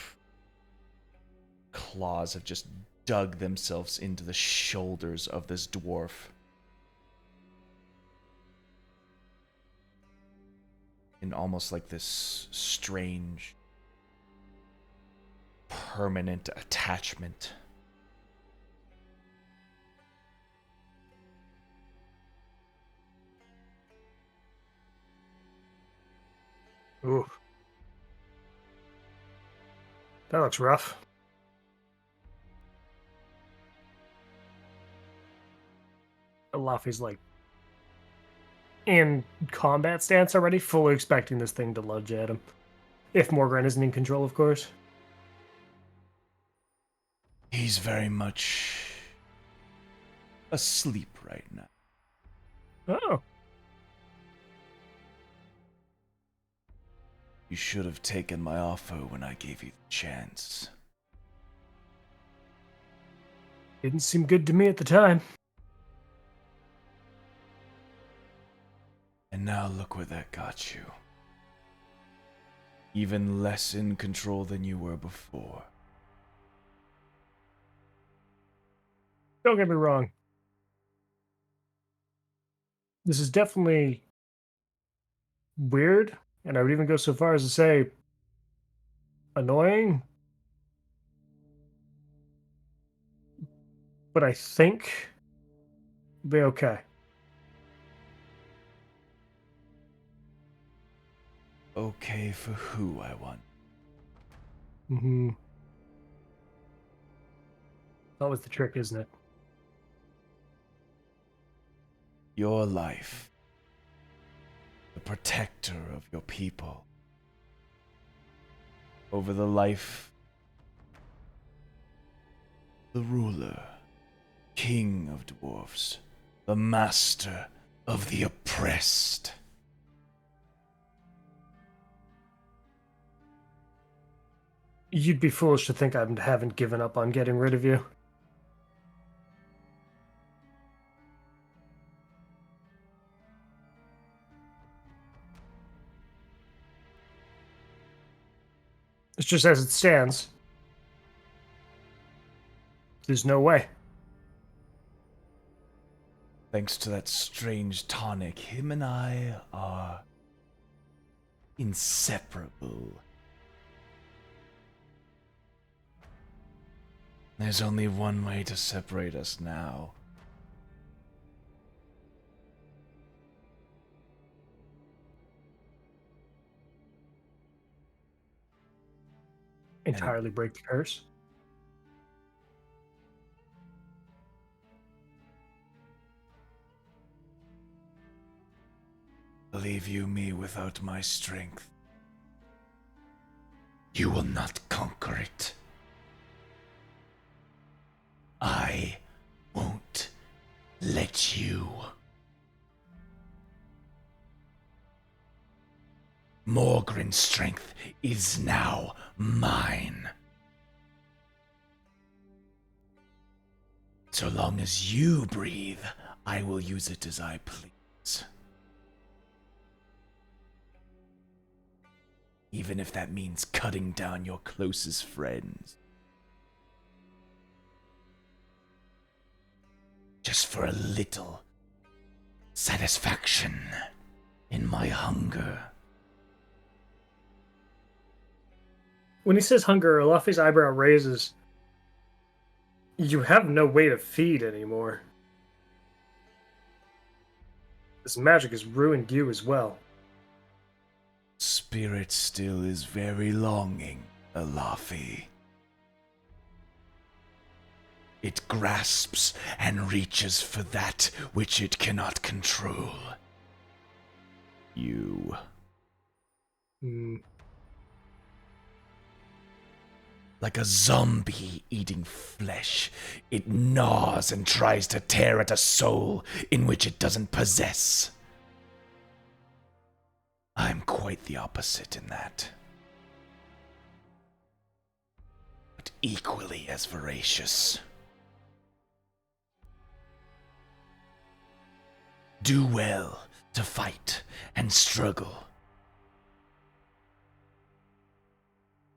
claws have just dug themselves into the shoulders of this dwarf. In almost like this strange, permanent attachment. Ooh. That looks rough. Laffy's like in combat stance already, fully expecting this thing to lunge at him. If Morgren isn't in control, of course. He's very much asleep right now. Oh, You should have taken my offer when I gave you the chance. didn't seem good to me at the time. And now look where that got you. Even less in control than you were before. Don't get me wrong. This is definitely weird, and I would even go so far as to say annoying. But I think it'll be okay. Okay for who, I want. Mm-hmm. That was the trick, isn't it? Your life. The protector of your people. Over the life. The ruler. King of dwarfs. The master of the oppressed. You'd be foolish to think I haven't given up on getting rid of you. It's just as it stands. There's no way. Thanks to that strange tonic, him and I are inseparable. There's only one way to separate us now. Entirely break the curse. Leave you me without my strength. You will not conquer it. I won't let you. Morgren's strength is now mine. So long as you breathe, I will use it as I please. Even if that means cutting down your closest friends. Just for a little satisfaction in my hunger. When he says hunger, Luffy's eyebrow raises. You have no way to feed anymore. This magic has ruined you as well. Spirit still is very longing, Alafi. It grasps and reaches for that which it cannot control. You. Like a zombie eating flesh, it gnaws and tries to tear at a soul in which it doesn't possess. I'm quite the opposite in that. But equally as voracious. Do well to fight and struggle.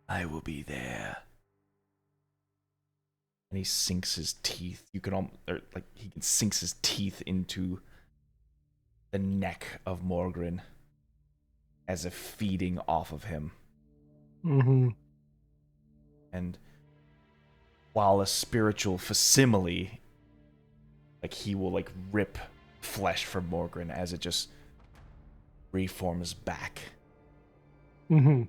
I will be there. And he sinks his teeth. He sinks his teeth into the neck of Morgren, as if feeding off of him. Mm-hmm. And while a spiritual facsimile, he will rip flesh from Morgren as it just reforms back. Mm-hmm.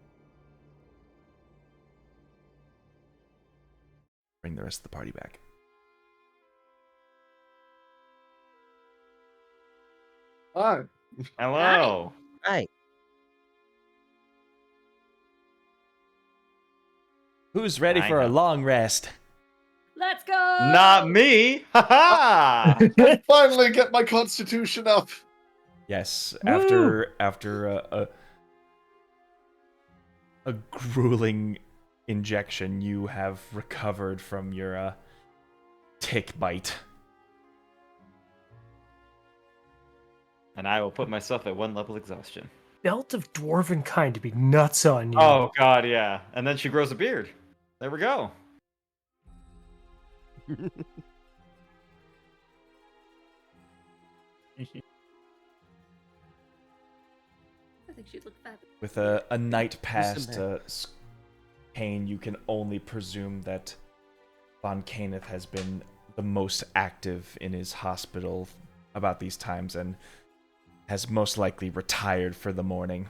Bring the rest of the party back. Hi. Hello. Hi. Who's ready I for a know. long rest? Let's go! Not me! Ha ha! Finally get my constitution up. Yes, Woo! after a grueling injection, you have recovered from your tick bite. And I will put myself at 1 level exhaustion. Belt of dwarven kind to be nuts on you. Oh god, yeah. And then she grows a beard. There we go. I think she'd look fabulous. With a night past man. Kane, you can only presume that Von Caneth has been the most active in his hospital about these times and has most likely retired for the morning.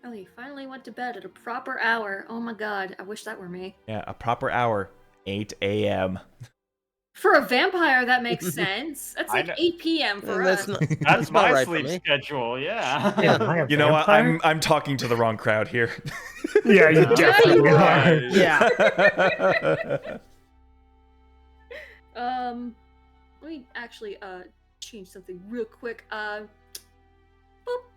Oh, he finally went to bed at a proper hour. Oh my god, I wish that were me. Yeah, a proper hour, 8 a.m. For a vampire, that makes sense. That's I like know. 8 p.m. for That's us. not, That's that's my not right for sleep me. schedule, yeah. Yeah, am I a You know what? vampire? I'm talking to the wrong crowd here. Yeah, you Yeah, definitely you are. Yeah. Let me actually change something real quick. Boop.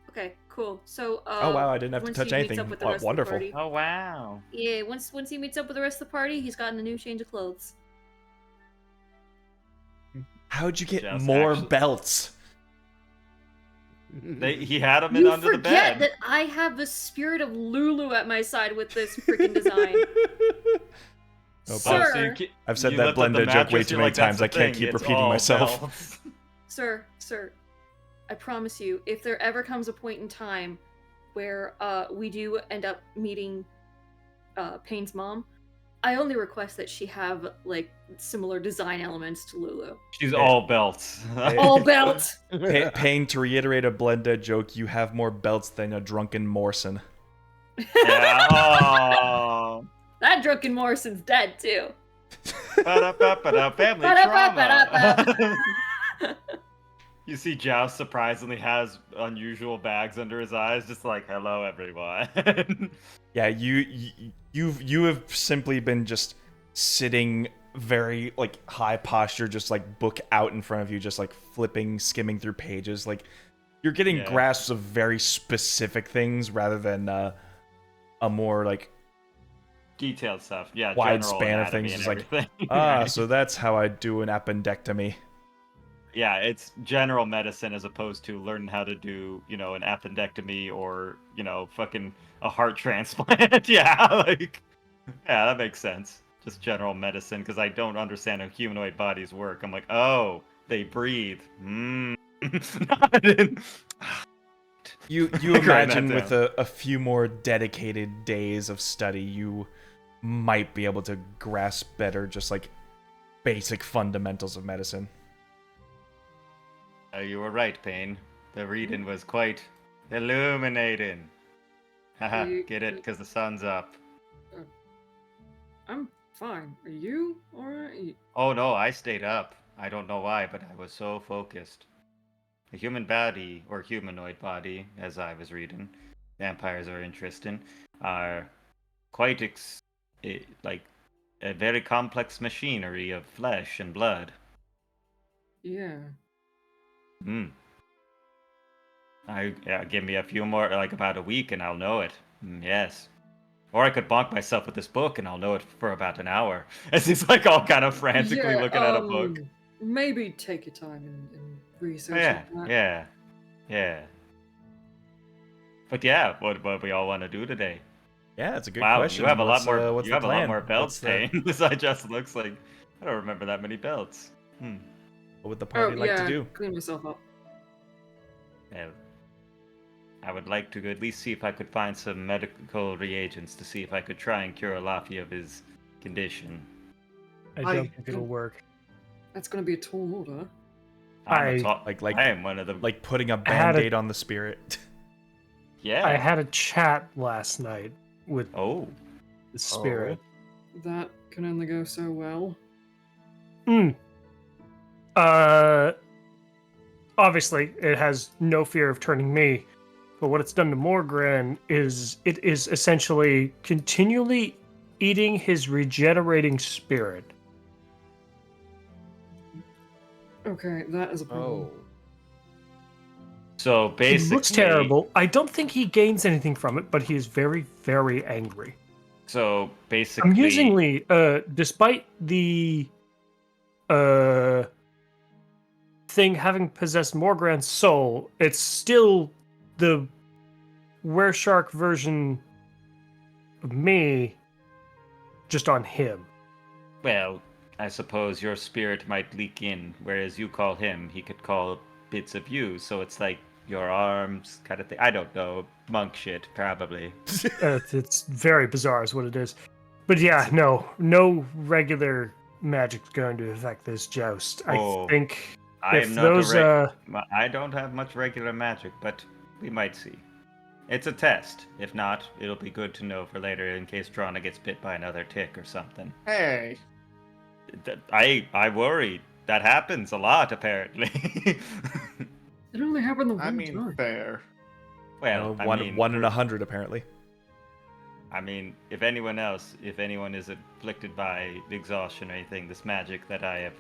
Okay, cool. So Oh wow, I didn't have to once touch he meets anything. up with the rest of the Wonderful. party- Oh wow. Yeah, once he meets up with the rest of the party, he's gotten a new change of clothes. How'd you get Just more actually- belts? He had him in You under the forget bed. that I have the spirit of Lulu at my side with this freaking design. Oh, Sir, so you ca- I've said you that lift up the Blenda joke way mattress, too you're many like, "That's times, I the can't thing, keep it's repeating all myself. belts." sir, I promise you, if there ever comes a point in time where we do end up meeting Payne's mom, I only request that she have like similar design elements to Lulu. She's all belts. All belt. Payne, to reiterate a Blenda joke, you have more belts than a drunken Morrison. Yeah. Oh. That drunken Morrison's dead too. Ba-da-ba-ba-da, family Ba-da-ba-ba-da-ba. trauma. You see Joust surprisingly has unusual bags under his eyes, just like, hello everyone. Yeah, you have simply been just sitting very like high posture, just like book out in front of you, just like flipping, skimming through pages. Like you're getting Yeah. grasps of very specific things rather than a more like Detailed stuff, yeah. wide general span of anatomy things. and It's like, everything. so that's how I do an appendectomy. Yeah, it's general medicine as opposed to learning how to do, an appendectomy or, fucking a heart transplant. Yeah, yeah, that makes sense. Just general medicine, because I don't understand how humanoid bodies work. I'm like, oh, they breathe. You Writing that imagine with down. a few more dedicated days of study, you might be able to grasp better just like basic fundamentals of medicine. You were right, Payne. The reading was quite illuminating. Haha, get it? Because the sun's up. I'm fine. Are you alright? Oh no, I stayed up. I don't know why, but I was so focused. The human body, or humanoid body, as I was reading, vampires are interesting, are quite like a very complex machinery of flesh and blood. Yeah. Give me a few more, like about a week, and I'll know it. Yes. Or I could bonk myself with this book, and I'll know it for about an hour. As he's like all kind of frantically looking at a book. Maybe take your time and research Yeah, that. yeah. But yeah, what we all want to do today? Yeah, that's a good Wow, question. you have a lot What's, more. what's You the have a lot plan? more belts, What's the- Payne. This I just looks like. I don't remember that many belts. What would the Oh, party like yeah. to do? Clean myself up. Yeah. I would like to at least see if I could find some medical reagents to see if I could try and cure Alafi of his condition. I I- don't think it'll work. That's gonna be a tall order. I'm a I- top, Like I am one of the like putting a I had a- band-aid on the spirit. yeah. I had a chat last night with Oh, the spirit. That can only go so well. Obviously, it has no fear of turning me, but what it's done to Morgren is it is essentially continually eating his regenerating spirit. Okay, that is a problem. So It basically, looks terrible. I don't think he gains anything from it, but he is very, very angry. So basically, Amusingly, despite the thing having possessed Morgrand's soul, it's still the Wereshark version of me, just on him. well, I suppose your spirit might leak in, whereas you call him, he could call bits of you. So it's like your arms kind of thing. I don't know, monk shit, probably. It's very bizarre, is what it is. But yeah, no regular magic's going to affect this joust. Oh, I think I if am not those I don't have much regular magic, but we might see. It's a test. If not, it'll be good to know for later in case Drawnaw gets bit by another tick or something. Hey, I worry. That happens a lot, apparently. It only happened the I one mean, time. fair. Well, I one mean, in 100 apparently. I mean, if anyone is afflicted by exhaustion or anything, this magic that I have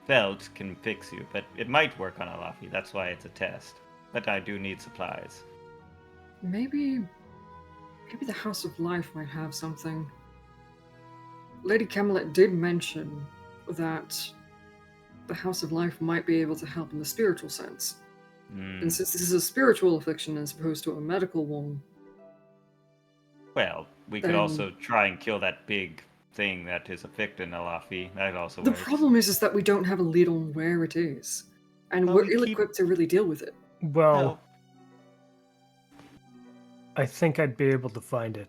felt can fix you. But it might work on Alafi. That's why it's a test. But I do need supplies. Maybe the House of Life might have something. Lady Camelot did mention that the House of Life might be able to help in the spiritual sense. Hmm. And since this is a spiritual affliction as opposed to a medical one, Well, we could Then- also try and kill that big thing that is affecting Alafi. That also the works. problem is that we don't have a lead on where it is. And Well, we're we keep- ill-equipped to really deal with it. well, I think I'd be able to find it.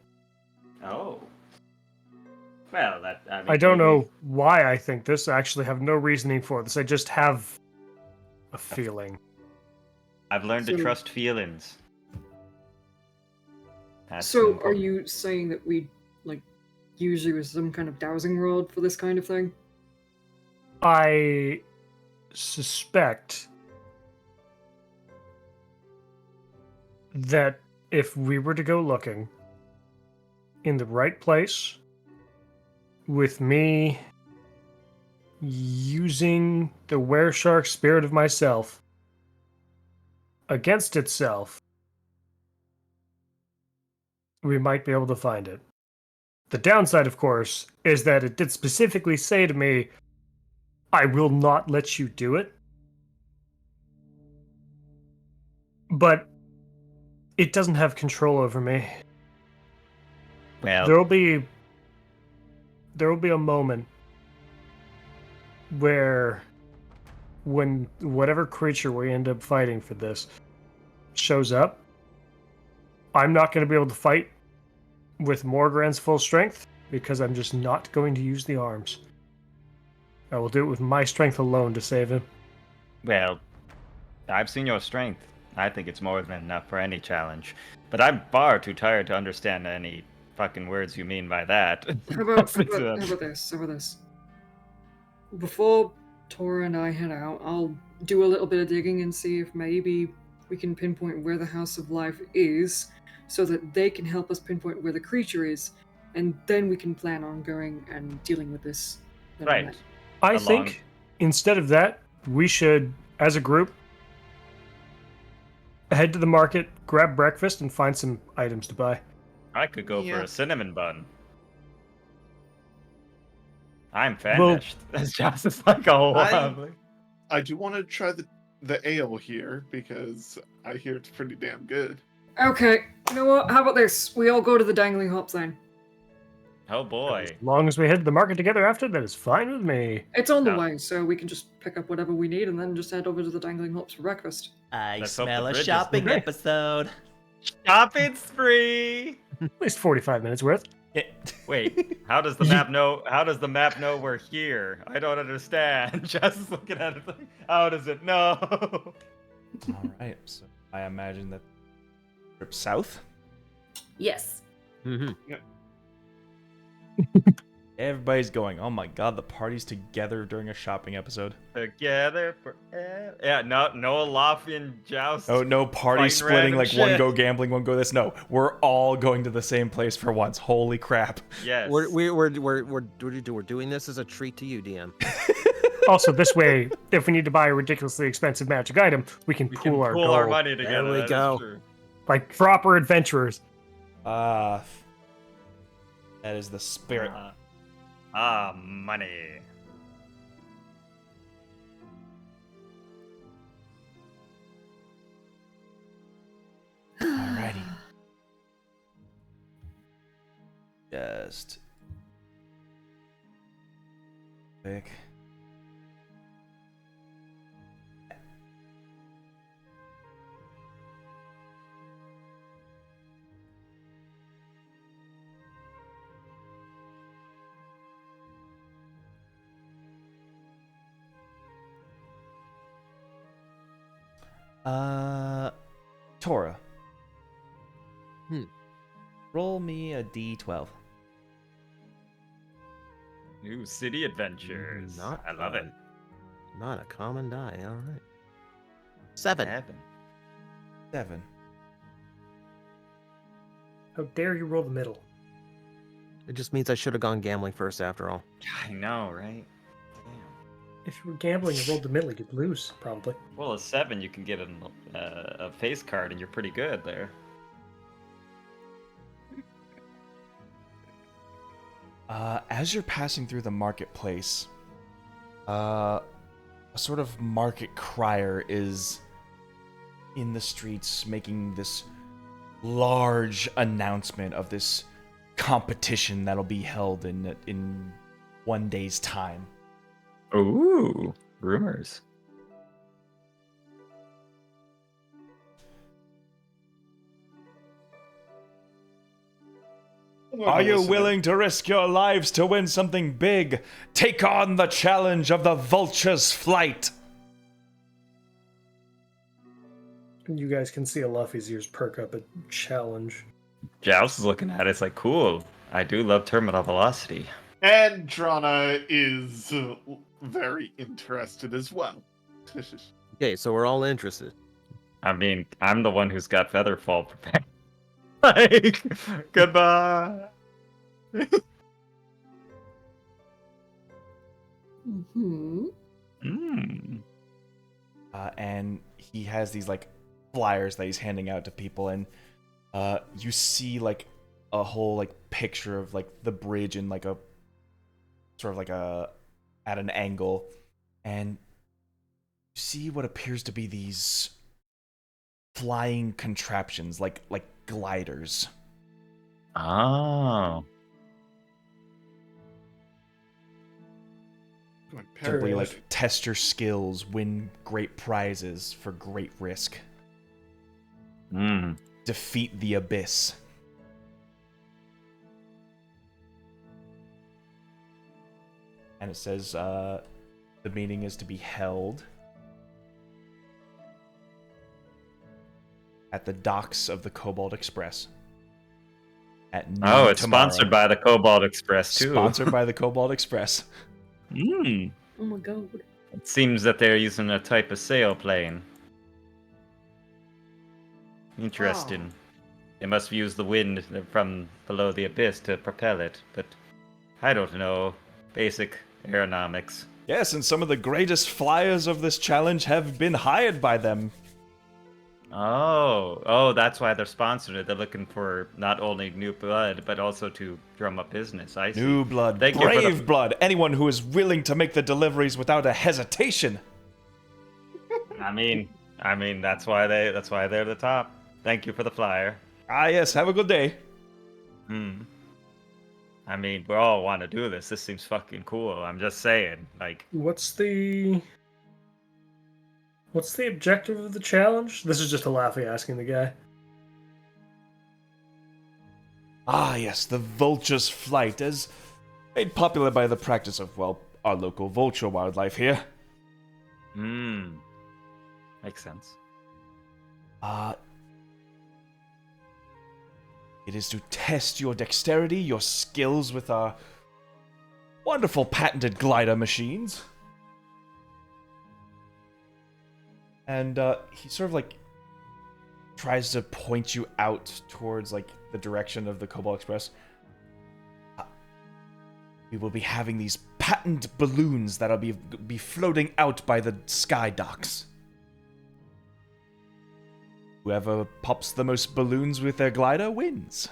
Oh. Well, that I mean, I don't maybe- know why I think this. I actually have no reasoning for this. I just have a feeling. I've learned to So- trust feelings. That's So, are important. you saying that we, use you as some kind of dowsing rod for this kind of thing? I suspect that if we were to go looking in the right place, with me using the Wereshark spirit of myself against itself, we might be able to find it. The downside, of course, is that it did specifically say to me, I will not let you do it. But it doesn't have control over me. Well, There will be a moment where when whatever creature we end up fighting for this shows up, I'm not going to be able to fight with Morgrand's full strength because I'm just not going to use the arms. I will do it with my strength alone to save him. well, I've seen your strength. I think it's more than enough for any challenge. But I'm far too tired to understand any fucking words you mean by that. How about this? Before Tora and I head out, I'll do a little bit of digging and see if maybe we can pinpoint where the House of Life is, so that they can help us pinpoint where the creature is, and then we can plan on going and dealing with this. Right. I Along- think instead of that, we should, as a group, head to the market, grab breakfast, and find some items to buy. I could go for Yeah. a cinnamon bun. I'm Well- famished. That's just like a whole I do want to try the ale here because I hear it's pretty damn good. Okay, you know what? How about this? We all go to the Dangling Hops then. Oh boy. As long as we head to the market together after, that is fine with me. It's on the Oh. way, so we can just pick up whatever we need and then just head over to the Dangling Hops for breakfast. I Let's hope smell the a bridge is shopping great. episode. Shopping spree. At least 45 minutes worth. Wait, how does the map know? How does the map know we're here? I don't understand. Just looking at it, like, how does it know? All right, so I imagine that trip south. Yes. Mm-hmm. Everybody's going. Oh my god, the party's together during a shopping episode. Together forever. Yeah, no Olafian joust. Oh, no party Fighting splitting, random like one shit. go gambling, one go this. No, we're all going to the same place for once. Holy crap. Yes. We're doing this as a treat to you, DM. Also, this way, if we need to buy a ridiculously expensive magic item, we can we pool can our pool gold. our money together. we that is go. true. Like proper adventurers. That is the spirit. Money. Alrighty. Just quick. Tora. Roll me a d12. New city adventures. Not I love it. Not a common die. All right. 7. 7. How dare you roll the middle? It just means I should have gone gambling first after all. I know, right? Damn. If you were gambling and rolled the middle, you'd lose, probably. Well, a 7, you can get a face card, and you're pretty good there. As you're passing through the marketplace, a sort of market crier is in the streets making this large announcement of this competition that'll be held in 1 day's time. Ooh, rumors. Are you willing to risk your lives to win something big? Take on the challenge of the vulture's flight. You guys can see a Luffy's ears perk up at challenge. Joust is looking at it. It's like, cool. I do love terminal velocity. And Drawnaw is very interested as well. Okay, so we're all interested. I mean, I'm the one who's got Featherfall prepared. Like, goodbye. Mm-hmm. And he has these like flyers that he's handing out to people, and you see like a whole like picture of like the bridge in like a sort of like a at an angle, and you see what appears to be these flying contraptions like gliders. Oh. Simply like test your skills, win great prizes for great risk. Defeat the abyss. And it says the meeting is to be held at the docks of the Cobalt Express. At noon Oh, it's tomorrow. sponsored by the Cobalt Express, too. Sponsored by the Cobalt Express. Mm. Oh my god. It seems that they're using a type of sailplane. Interesting. They must use the wind from below the abyss to propel it, but I don't know. Basic aeronomics. Yes, and some of the greatest flyers of this challenge have been hired by them. Oh, that's why they're sponsored it. They're looking for not only new blood, but also to drum up business. I see. New blood, Thank you for brave blood, anyone who is willing to make the deliveries without a hesitation. I mean, that's why they're the top. Thank you for the flyer. Ah, yes, have a good day. I mean, we all want to do this. This seems fucking cool. I'm just saying, like. What's the objective of the challenge? This is just a Laffy asking the guy. Ah, yes, the vulture's flight, as made popular by the practice of, well, our local vulture wildlife here. Makes sense. It is to test your dexterity, your skills with our wonderful patented glider machines. And he sort of like tries to point you out towards like the direction of the Cobalt Express. We will be having these patent balloons that'll be floating out by the sky docks. Whoever pops the most balloons with their glider wins.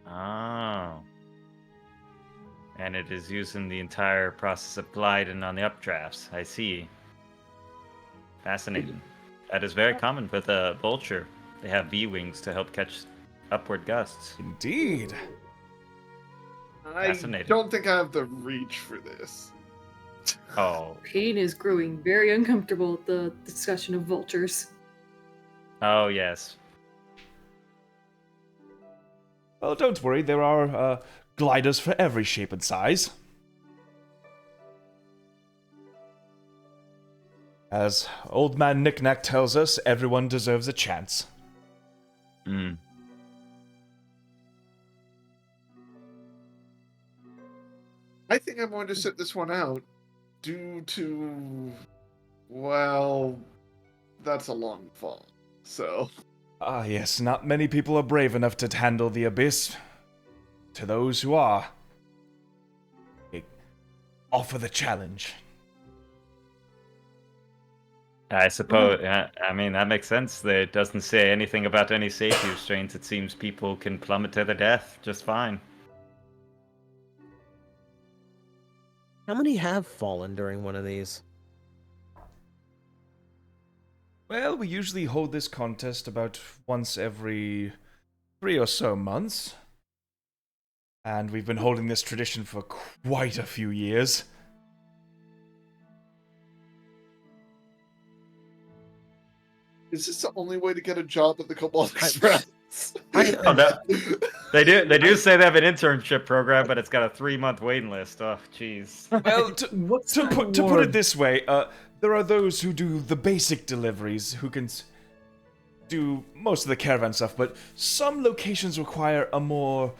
Oh. And it is using the entire process of gliding on the updrafts. I see. Fascinating. That is very common with a vulture. They have V-wings to help catch upward gusts. Indeed. I Fascinating. don't think I have the reach for this. Oh. Payne is growing very uncomfortable at the discussion of vultures. Oh, yes. Well, don't worry, there are gliders for every shape and size. As Old Man Knick-Knack tells us, everyone deserves a chance. Mm. I think I'm going to sit this one out due to, well, that's a long fall. So, Ah, yes, not many people are brave enough to handle the abyss. To those who are, I offer the challenge. I suppose, I mean, that makes sense. It doesn't say anything about any safety restraints. It seems people can plummet to their death just fine. How many have fallen during one of these? Well, we usually hold this contest about once every 3 or so months. And we've been holding this tradition for quite a few years. is this the only way to get a job at the Cobalt Express? Oh, no. They do say they have an internship program, but it's got a 3-month waiting list. Oh, jeez. Well, What's to that put it award? this way, there are those who do the basic deliveries, who can do most of the caravan stuff, but some locations require a more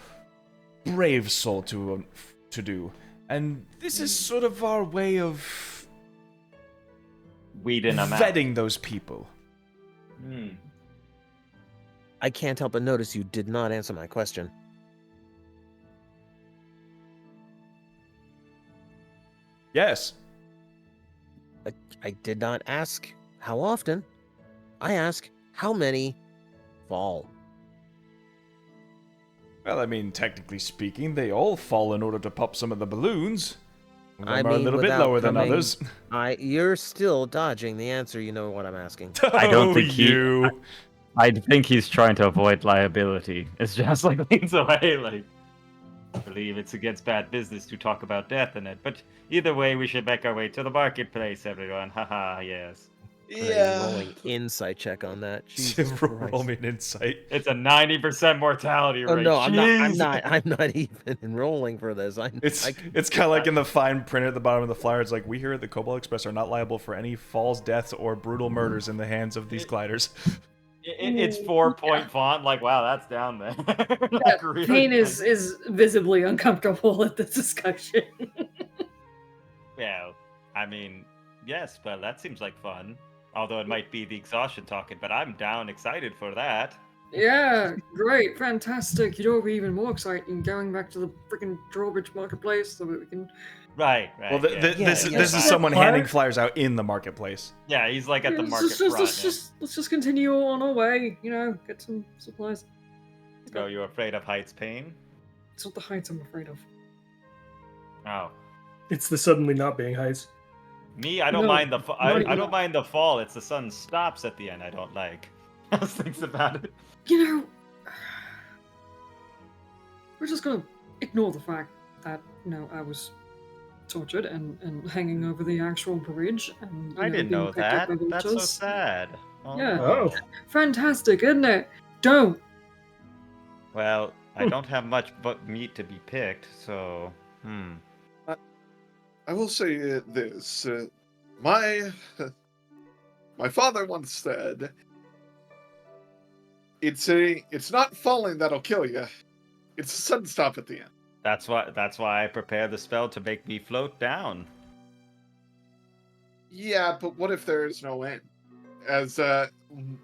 brave soul to do. And this is sort of our way of Weeding them out. vetting those people. Hmm. I can't help but notice you did not answer my question. Yes. I did not ask how often. I ask how many fall. Well, I mean, technically speaking, they all fall in order to pop some of the balloons. Some I are a mean, little bit without lower than coming- others. You're still dodging the answer. You know what I'm asking. I don't Oh, think he- you. I think he's trying to avoid liability. It's just like leans away, like, I believe it's against bad business to talk about death in it. But either way, we should make our way to the marketplace, everyone. Haha, yes. Rolling insight check on that. Jesus Christ. Roll me an insight. It's a 90% mortality rate. Oh no, I'm Jeez. not even enrolling for this. It's kind of like in the fine print at the bottom of the flyer. It's like, we here at the Cobalt Express are not liable for any falls, deaths, or brutal murders in the hands of these gliders. It's 4-point font. Like, wow, that's down there. Like, really Payne good. is visibly uncomfortable at this discussion. Yeah, I mean, yes, but that seems like fun. Although it might be the exhaustion talking, but I'm down excited for that. Yeah, great, fantastic. You know, it'll be even more exciting going back to the freaking Drawbridge Marketplace so that we can. Right. Well, yeah. this yeah. is someone handing flyers out in the marketplace. Yeah, he's like at the Yeah, market front. let's just continue on our way. You know, get some supplies. So you're afraid of heights, Pain? It's not the heights I'm afraid of. Oh, It's the suddenly not being heights. me, I don't No, mind the I not even don't mind the fall. It's the sun stops at the end. I don't like. I was thinking about it. You know, we're just gonna ignore the fact that I was tortured and hanging over the actual bridge and I didn't know being picked up that. by That's so vultures. sad. Oh, Yeah. no. Oh, Fantastic, isn't it? Don't. Well, I don't have much but meat to be picked, so I will say this: my father once said, "It's not falling that'll kill you; it's a sudden stop at the end." That's why I prepared the spell to make me float down. Yeah, but what if there is no end? As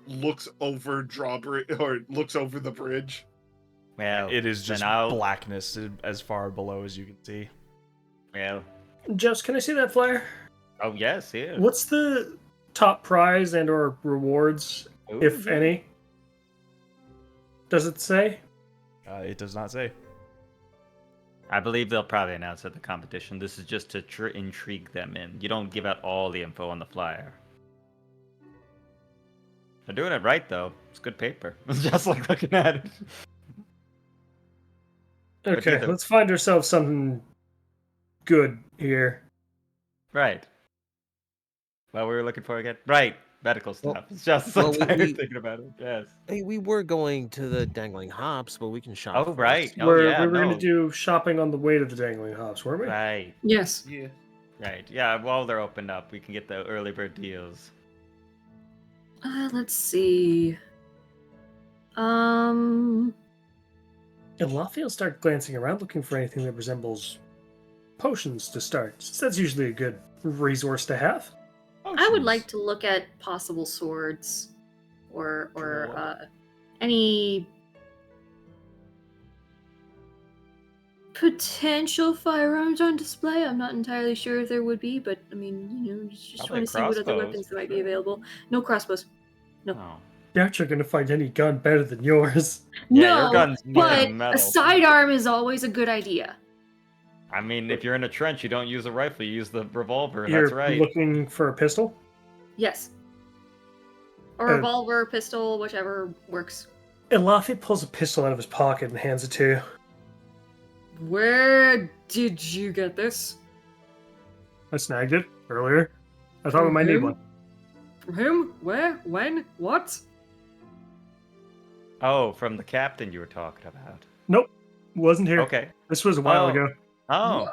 looks over drawbridge or looks over the bridge. Well, It is then just blackness as far below as you can see. Well, Jess, can I see that flyer? oh yes, here. What's the top prize and or rewards, if any? Does it say? It does not say. I believe they'll probably announce at the competition. This is just to intrigue them in. You don't give out all the info on the flyer. They're doing it right, though. It's good paper. It's just like looking at it. Okay, either- let's find ourselves something good here. Right. What we were looking for again? Right. Medical stuff. Well- It's just well, sometimes we- thinking about it. Yes. Hey, we were going to the Dangling Hops, but we can shop. Oh, first. right. Oh, we yeah, were going no. to do shopping on the way to the Dangling Hops, weren't we? Right. Yes. Yeah. Right. Yeah, while they're opened up, we can get the early bird deals. Let's see. And Lafayette will start glancing around looking for anything that resembles potions to start, since that's usually a good resource to have. I would like to look at possible swords, or Sure. Any potential firearms on display. I'm not entirely sure if there would be, but I mean, just Probably want to see what other crossbows, weapons for might be sure. available. No crossbows. No. Oh. You're actually going to find any gun better than yours. Yeah, No, your gun's made but of metal. a sidearm is always a good idea. I mean, if you're in a trench, you don't use a rifle, you use the revolver. You're That's right. looking for a pistol? Yes. Or a Uh, revolver, pistol, whichever works. And Lafayette pulls a pistol out of his pocket and hands it to you. Where did you get this? I snagged it earlier. I thought we might need From one. whom? From whom? Where? When? What? Oh, from the captain you were talking about. Nope, wasn't here. Okay. This was a while Oh. ago. Oh.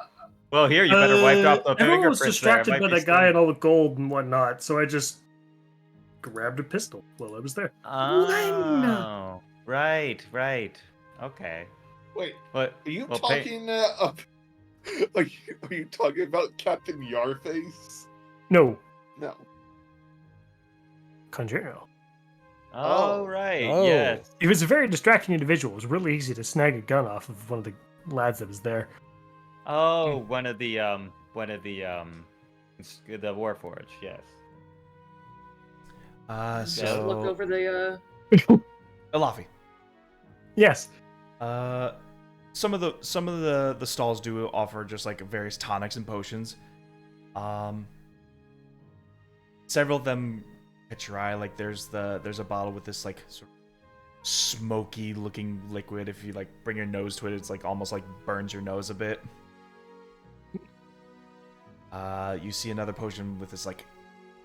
Well, here, you better wipe off the Everyone was fingerprints there. It distracted might by be that guy stained. and all the gold and whatnot, so I just grabbed a pistol while I was there. Oh. Right. Okay. Wait, What? are you Well, talking? Are you talking about Captain Yarface? No, No. Conjuro. Oh, Oh. right. Oh. Yes. He was a very distracting individual. It was really easy to snag a gun off of one of the lads that was there. Oh, one of the Warforged. Yes. Just So- look over the. Elafi. Yes. Some of the stalls do offer just like various tonics and potions. Several of them catch your eye. Like there's a bottle with this like sort of smoky looking liquid. If you like bring your nose to it, it's like almost like burns your nose a bit. You see another potion with this like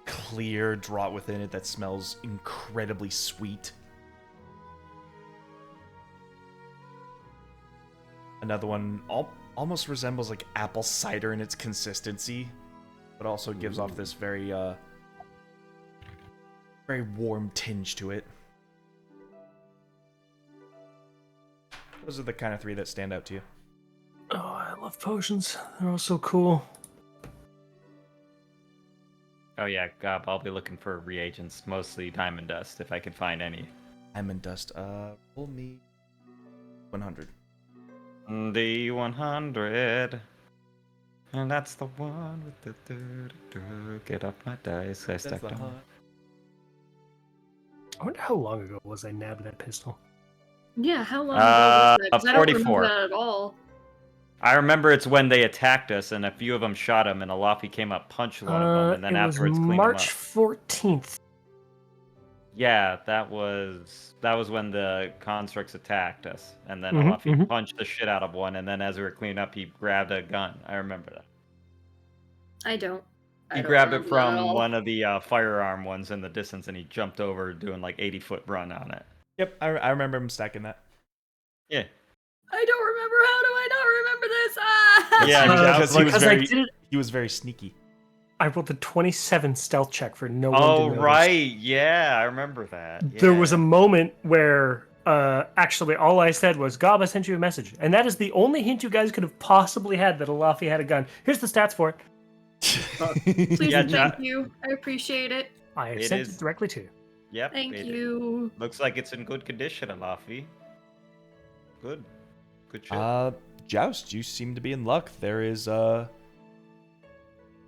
clear draught within it that smells incredibly sweet. Another one almost resembles like apple cider in its consistency, but also gives off this very very warm tinge to it. Those are the kind of three that stand out to you. Oh, I love potions. They're all so cool. Oh yeah, Gob, I'll be looking for reagents, mostly diamond dust, if I can find any. Diamond dust. Roll me 100. The 100. And that's the one with the get off my dice. I stuck on. I wonder how long ago was I nabbed that pistol. Yeah, how long ago was that? 'Cause I don't 44. remember that at all. I remember it's when they attacked us, and a few of them shot him, and Alafi came up, punched one of them, and then it afterwards was cleaned March him up. 14th. Yeah, that was when the constructs attacked us, and then Mhm, Alafi mhm. punched the shit out of one, and then as we were cleaning up, he grabbed a gun. I remember that. I don't. I He don't grabbed it remember that at from all. one of the firearm ones in the distance, and he jumped over, doing like 80-foot run on it. Yep, I remember him stacking that. Yeah. I don't remember. How do I not remember this? Ah! Yeah, because he was because I very did it. he was very sneaky. I rolled a 27 stealth check for no one Oh to notice. right, yeah, I remember that. There was a yeah. moment where Actually, all I said was, Gob, I sent you a message. And that is the only hint you guys could have possibly had that Alafi had a gun. Here's the stats for it. Please Yeah, and thank Ja- you. I appreciate it. I have It sent is- it directly to you. Yep. Thank it you. Looks like it's in good condition, Alafi. Good. Good shit. Joust, you seem to be in luck. There is a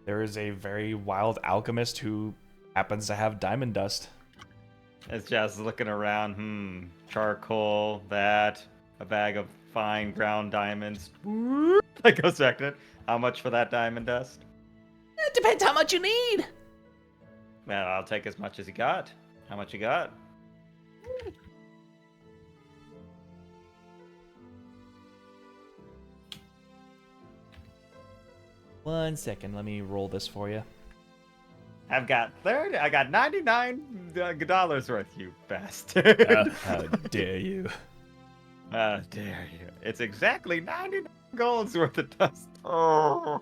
very wild alchemist who happens to have diamond dust. As Jazz is looking around, charcoal, that, a bag of fine ground diamonds. That goes back to it. How much for that diamond dust? It depends how much you need. Well, I'll take as much as you got. How much you got? One second, let me roll this for you. I've got 30. I got $99 worth, you bastard. How dare you? How dare you? It's exactly 99 gold's worth of dust. Oh.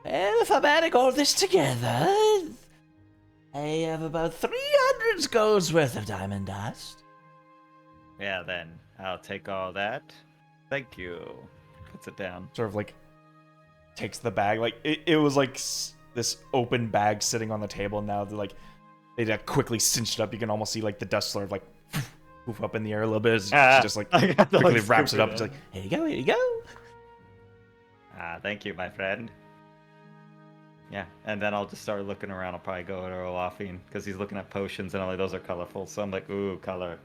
Well, if I'm adding all this together, I have about 300 golds worth of diamond dust. Yeah, then I'll take all that. Thank you. Puts it down. Sort of like takes the bag, like it was like this open bag sitting on the table. And now they're like they quickly cinched it up. You can almost see like the dust sort of like poof up in the air a little bit. As just like I got the, quickly like, wraps it up. scoop It's like, here you go, here you go. Thank you, my friend. Yeah, and then I'll just start looking around. I'll probably go to Olafine because he's looking at potions and all those are colorful. So I'm like, ooh, color.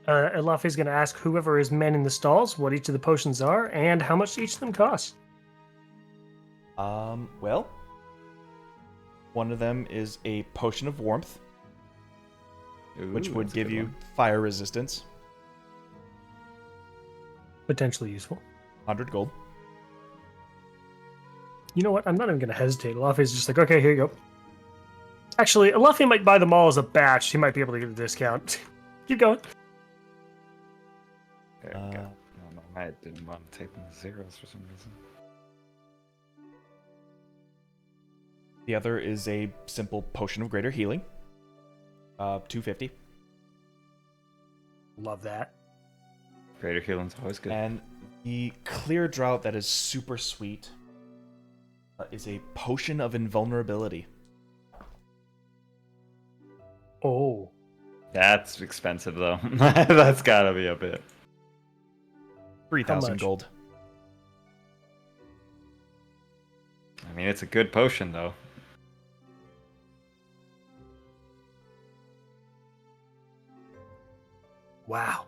Alafi's going to ask whoever is men in the stalls what each of the potions are and how much each of them cost. Well, one of them is a potion of warmth, Ooh, which would that's a give good you one. fire resistance, Potentially useful. 100 gold. You know what? I'm not even going to hesitate. Alafi's just like, okay, here you go. Actually, Alafi might buy them all as a batch. He might be able to get a discount. Keep going. There we go. Oh, no, I didn't want to take them zeros for some reason. The other is a simple potion of greater healing, 250. Love that. Greater healing's always good. And the clear drought that is super sweet is a potion of invulnerability. Oh. That's expensive though. That's gotta be a bit. 3,000 much? gold. I mean, it's a good potion though. Wow.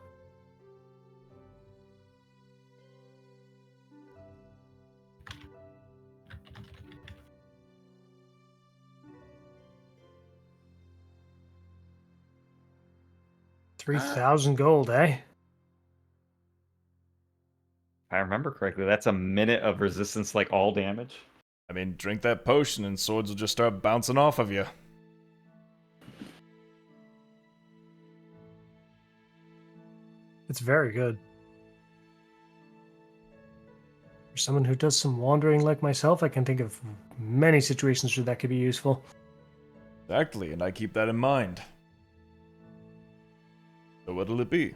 $3,000 gold, eh? If I remember correctly, that's a minute of resistance, like all damage. I mean, drink that potion and swords will just start bouncing off of you. It's very good. For someone who does some wandering like myself, I can think of many situations where that could be useful. Exactly, and I keep that in mind. So what'll it be?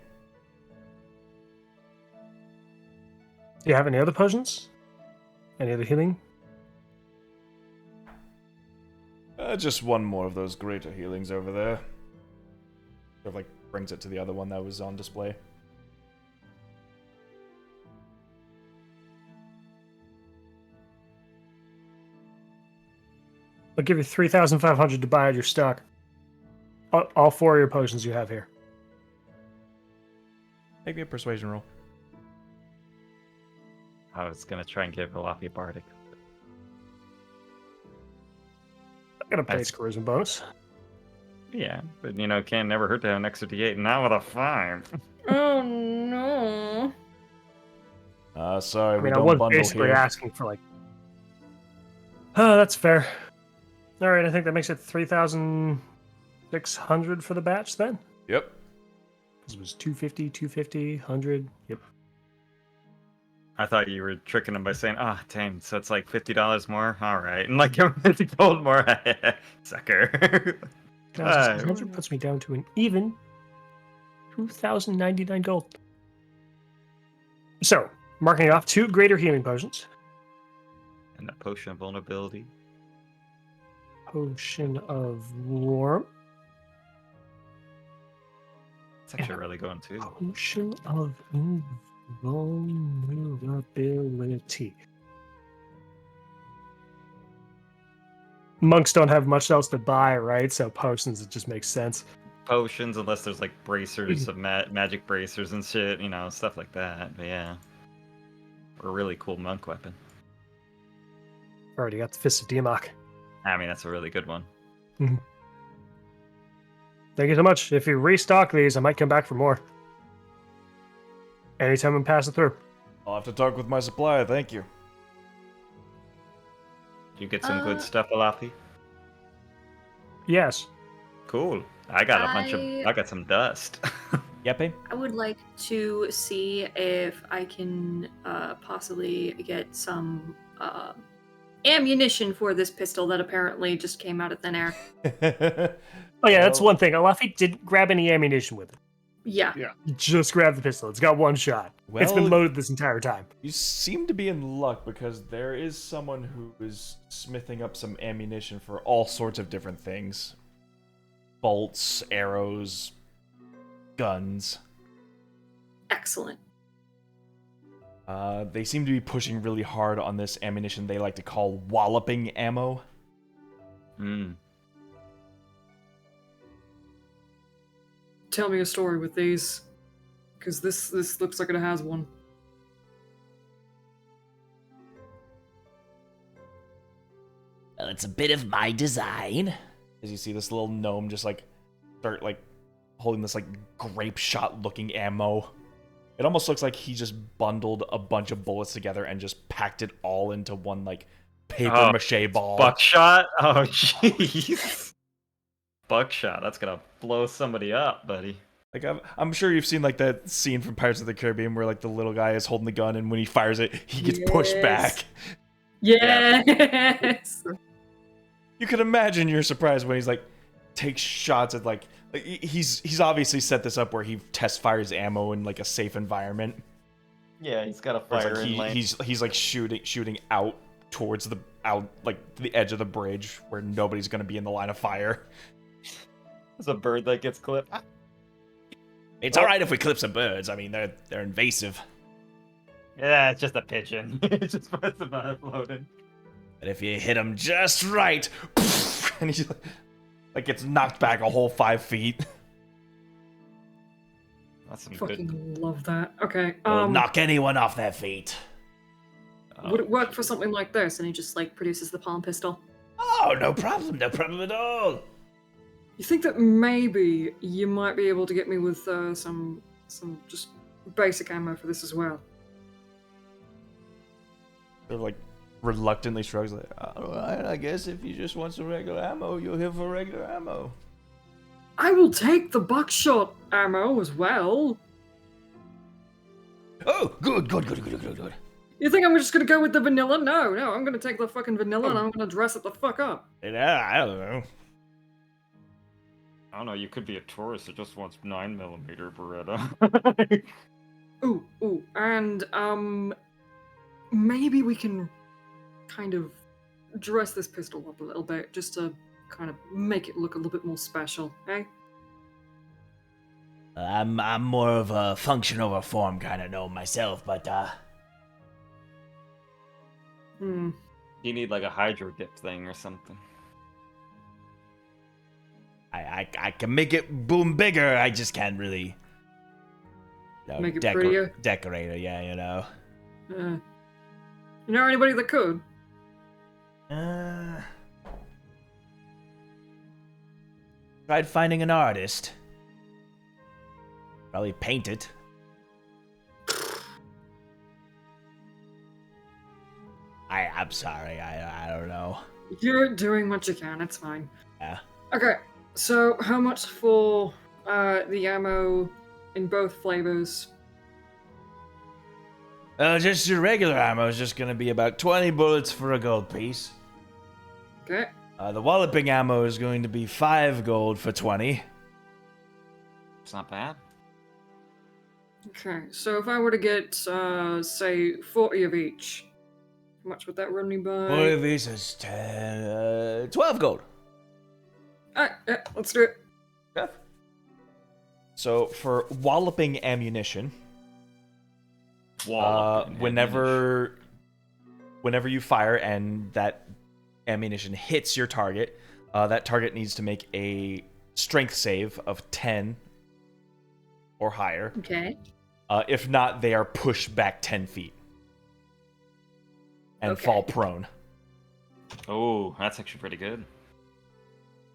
Do you have any other potions? Any other healing? Just one more of those greater healings over there. Sort of like brings it to the other one that was on display. I'll give you 3,500 to buy out your stock. All four of your potions you have here. Make me a persuasion roll. I was gonna try and give Olafi a bardic. I got a That's- base charisma bonus. Yeah, but you know, can never hurt to have an extra D8. And now with a 5. Oh no. Sorry, I we mean, I don't was bundle basically here. asking for like. Oh, that's fair. All right, I think that makes it 3,000 600 for the batch then? Yep. Because it was 250, 250, 100. Yep. I thought you were tricking him by saying, "Ah, dang, so it's like $50 more. All right," and like 50 gold more, sucker. 1,600 puts me down to an even 2,099 gold. So, marking off 2 greater healing potions. And a potion of vulnerability. Potion of warmth. It's actually really going too. Potion of invulnerability. Monks don't have much else to buy, right? So potions, it just makes sense. Potions, unless there's like bracers of magic bracers and shit, stuff like that. But yeah, a really cool monk weapon. Already got the Fist of Diamok. I mean, that's a really good one. Thank you so much. If you restock these, I might come back for more. Anytime I'm passing through. I'll have to talk with my supplier, thank you. You get some good stuff, Alafi? Yes. Cool. I got I got some dust. Yepe? I would like to see if I can possibly get some ammunition for this pistol that apparently just came out of thin air. Oh yeah, that's one thing. Alafi didn't grab any ammunition with it. Yeah. He just grabbed the pistol. It's got one shot. It's been loaded this entire time. You seem to be in luck because there is someone who is smithing up some ammunition for all sorts of different things. Bolts, arrows, guns. Excellent. They seem to be pushing really hard on this ammunition they like to call walloping ammo. Tell me a story with these, because this looks like it has one. Well, it's a bit of my design. As you see this little gnome just start holding this grape shot looking ammo. It almost looks like he just bundled a bunch of bullets together and just packed it all into one paper mache ball. Buckshot? Oh jeez. Buckshot, that's gonna blow somebody up, buddy. I'm sure you've seen that scene from Pirates of the Caribbean where the little guy is holding the gun and when he fires it, he gets pushed back. Yes. You can imagine your surprise when he's takes shots at he's obviously set this up where he test fires ammo in a safe environment. Yeah, he's got a Where fire it's in lane. he's shooting out towards the edge of the bridge where nobody's gonna be in the line of fire. There's a bird that gets clipped. It's alright if we clip some birds. I mean, they're invasive. Yeah, it's just a pigeon. It just puts them floating. But if you hit him just right, and he gets knocked back a whole 5 feet. That's some Fucking good. love that. Okay. It'll knock anyone off their feet. Would it work for something like this? And he just produces the palm pistol. Oh, no problem at all. You think that maybe you might be able to get me with some just basic ammo for this as well? They're reluctantly shrugs alright, I guess if you just want some regular ammo, you'll hit for regular ammo. I will take the buckshot ammo as well. Oh, good. You think I'm just gonna go with the vanilla? No, I'm gonna take the fucking vanilla and I'm gonna dress it the fuck up. Yeah, I don't know. I don't know, you could be a tourist that just wants 9mm Beretta. Ooh, and maybe we can kind of dress this pistol up a little bit just to kind of make it look a little bit more special, eh? I'm more of a function over form kind of gnome myself, but You need a hydro dip thing or something. I can make it boom bigger. I just can't really Make it prettier. Decorate it, yeah, You know anybody that could? Tried finding an artist. Probably paint it. I'm sorry, I don't know. You're doing what you can, it's fine. Yeah. Okay, So, how much for the ammo in both flavors? Just your regular ammo is just gonna be about 20 bullets for a gold piece. Okay. The walloping ammo is going to be 5 gold for 20. It's not bad. Okay, so if I were to get, say, 40 of each, how much would that run me by? 40 of these is 12 gold. Alright, yeah, let's do it. Yeah. So for walloping ammunition, whenever you fire and that ammunition hits your target, that target needs to make a strength save of 10 or higher. Okay. If not, they are pushed back 10 feet and fall prone. Oh, that's actually pretty good.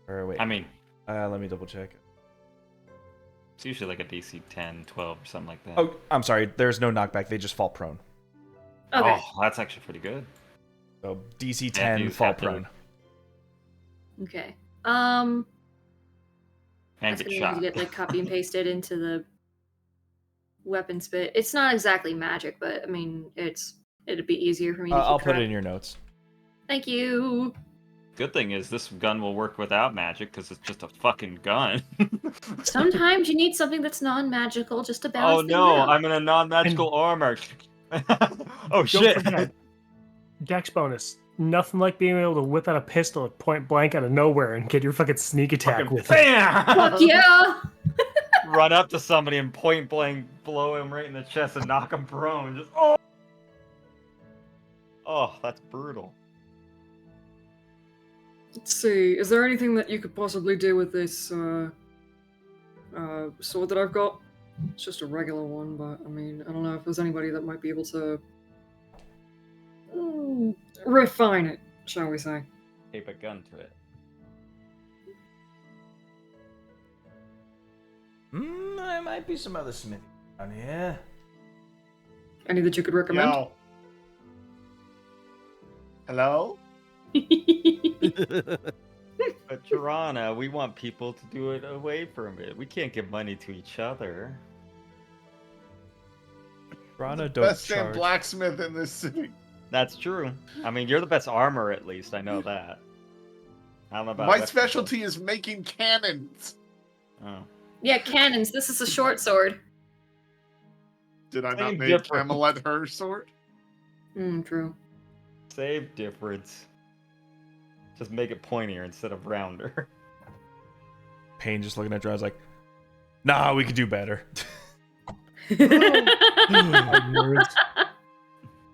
Or wait, I mean, let me double check. it's usually like a DC 10, 12, or something like that. Oh, I'm sorry. There's no knockback. They just fall prone. Okay. Oh, that's actually pretty good. So DC Yeah, 10, you fall have to- prone. Okay. And That's get gonna shot. need to get like copy and pasted into the weapons bit. It's not exactly magic, but I mean, it'd be easier for me to keep I'll put track. it in your notes. Thank you. Good thing is this gun will work without magic because it's just a fucking gun. Sometimes you need something that's non-magical just to balance Oh things no, out. I'm in a non-magical armor. Oh Don't shit! forget, Dex bonus. Nothing like being able to whip out a pistol at point blank out of nowhere and get your fucking sneak attack Fucking with it. bam! Fuck yeah! Run up to somebody and point blank blow him right in the chest and knock him prone. Just oh, that's brutal. Let's see, is there anything that you could possibly do with this, sword that I've got? It's just a regular one, but, I mean, I don't know if there's anybody that might be able to refine it, shall we say. Tape a gun to it. There might be some other smithy down here. Any that you could recommend? Yo. Hello? But Drawnaw, we want people to do it away from it. We can't give money to each other. Drawnaw don't Best damn charge. blacksmith in this city. That's true. I mean, you're the best armor, at least. I know that. I don't know about My weapons, though. specialty is making cannons. Oh. Yeah, cannons. This is a short sword. Did I not Same make difference. Camelot her sword? True. Same difference. Just make it pointier instead of rounder. Payne just looking at Drawnaw like, nah, we could do better.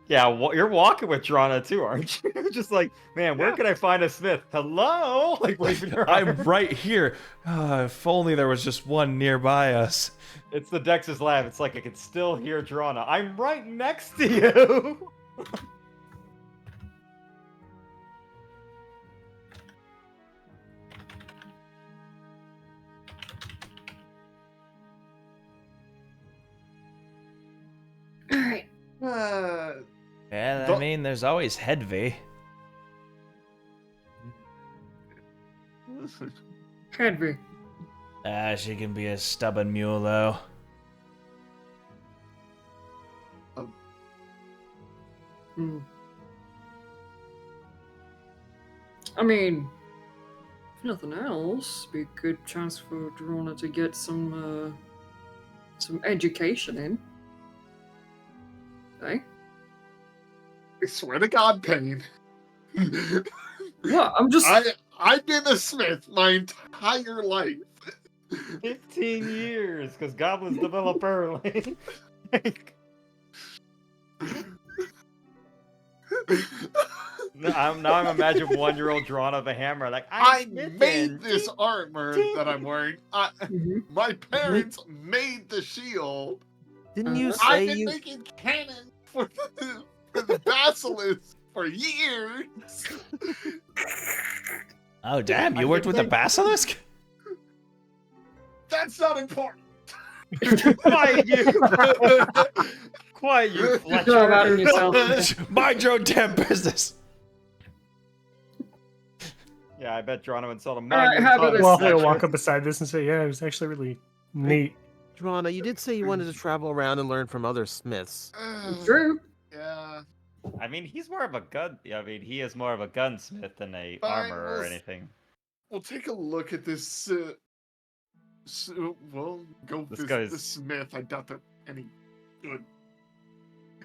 Yeah, you're walking with Drawnaw too, aren't you? Just like, man, where can I find a smith? Hello? Like, waving your I'm arm. right here. If only there was just one nearby us. It's the Dex's lab. It's like I can still hear Drawnaw. I'm right next to you. All right. Uh, Yeah, I Don't- mean, there's always Hedvig. Hedvig. She can be a stubborn mule, though. I mean, if nothing else, be a good chance for Drawnaw to get some education in. Hey? I swear to God, Payne. What? I'm just. I've been a smith my entire life. 15 years, because goblins develop early. now I'm imagining 1-year-old Drawnaw the hammer, like I smitten. made this armor that I'm wearing. Mhm. My parents made the shield. Didn't you I've say been you? making cannon for the basilisk for years. Oh, damn, you I worked did with a think- basilisk? That's not important. Quiet you! Quiet you, Good job Fletcher! outing yourself. Mind your own damn business. Yeah, I bet Drawnaw installed a Alright, million how about times. this? Waffle will Actually- walk up beside this and say, "Yeah, it was actually really neat." Drawnaw, you did say you wanted to travel around and learn from other smiths. True. Yeah. I mean, he's more of a gun. I mean, he is more of a gunsmith than a Fine, armor or anything. We'll take a look at this. We'll go This visit guy's- the smith. I doubt that any good.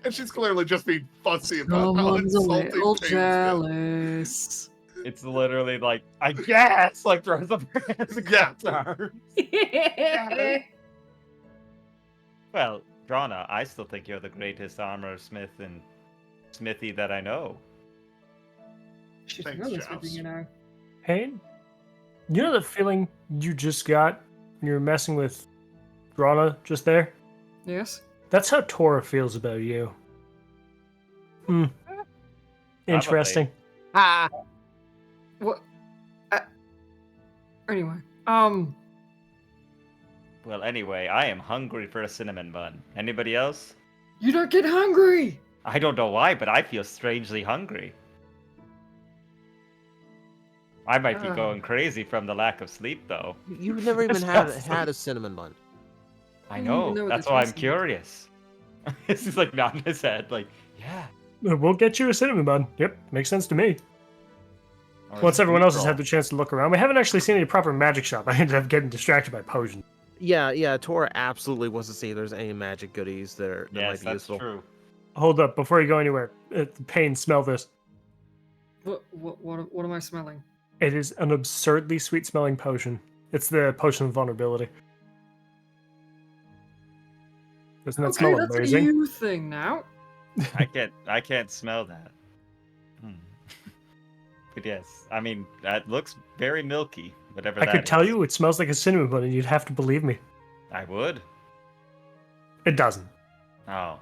And she's clearly just being fussy about how Someone's a insulting little Pain's been. jealous. It's literally like, I guess, like throws up her hands and Yeah. claps her arms. Well, Drawnaw, I still think you're the greatest armor smith and smithy that I know. Should Thanks, know this Joust. thing, you know. Hey, you know the feeling you just got when you were messing with Drawnaw just there? Yes. That's how Tora feels about you. Hmm. Interesting. Ah! What? Anyway, Well, anyway, I am hungry for a cinnamon bun. Anybody else? you don't get hungry. I don't know why, but I feel strangely hungry. I might be Ah. going crazy from the lack of sleep, though. You've never even had a cinnamon bun. I don't even know. know what That's this why I'm is. curious. This is like nodding his head, like, yeah. We'll get you a cinnamon bun. Yep, makes sense to me. Or Once a everyone else has meatball. had the chance to look around, we haven't actually seen any proper magic shop. I ended up getting distracted by potions. Yeah, Tora absolutely wants to see if there's any magic goodies that might Yes, be that's useful. true. Hold up, before you go anywhere, Pain, smell this. What am I smelling? It is an absurdly sweet-smelling potion. It's the potion of vulnerability. Doesn't that Okay, smell that's amazing? a you thing now. I can't smell that. But yes, I mean that looks very milky. Whatever I that could tell is. you it smells like a cinnamon bun, and you'd have to believe me. I would. It doesn't. Oh.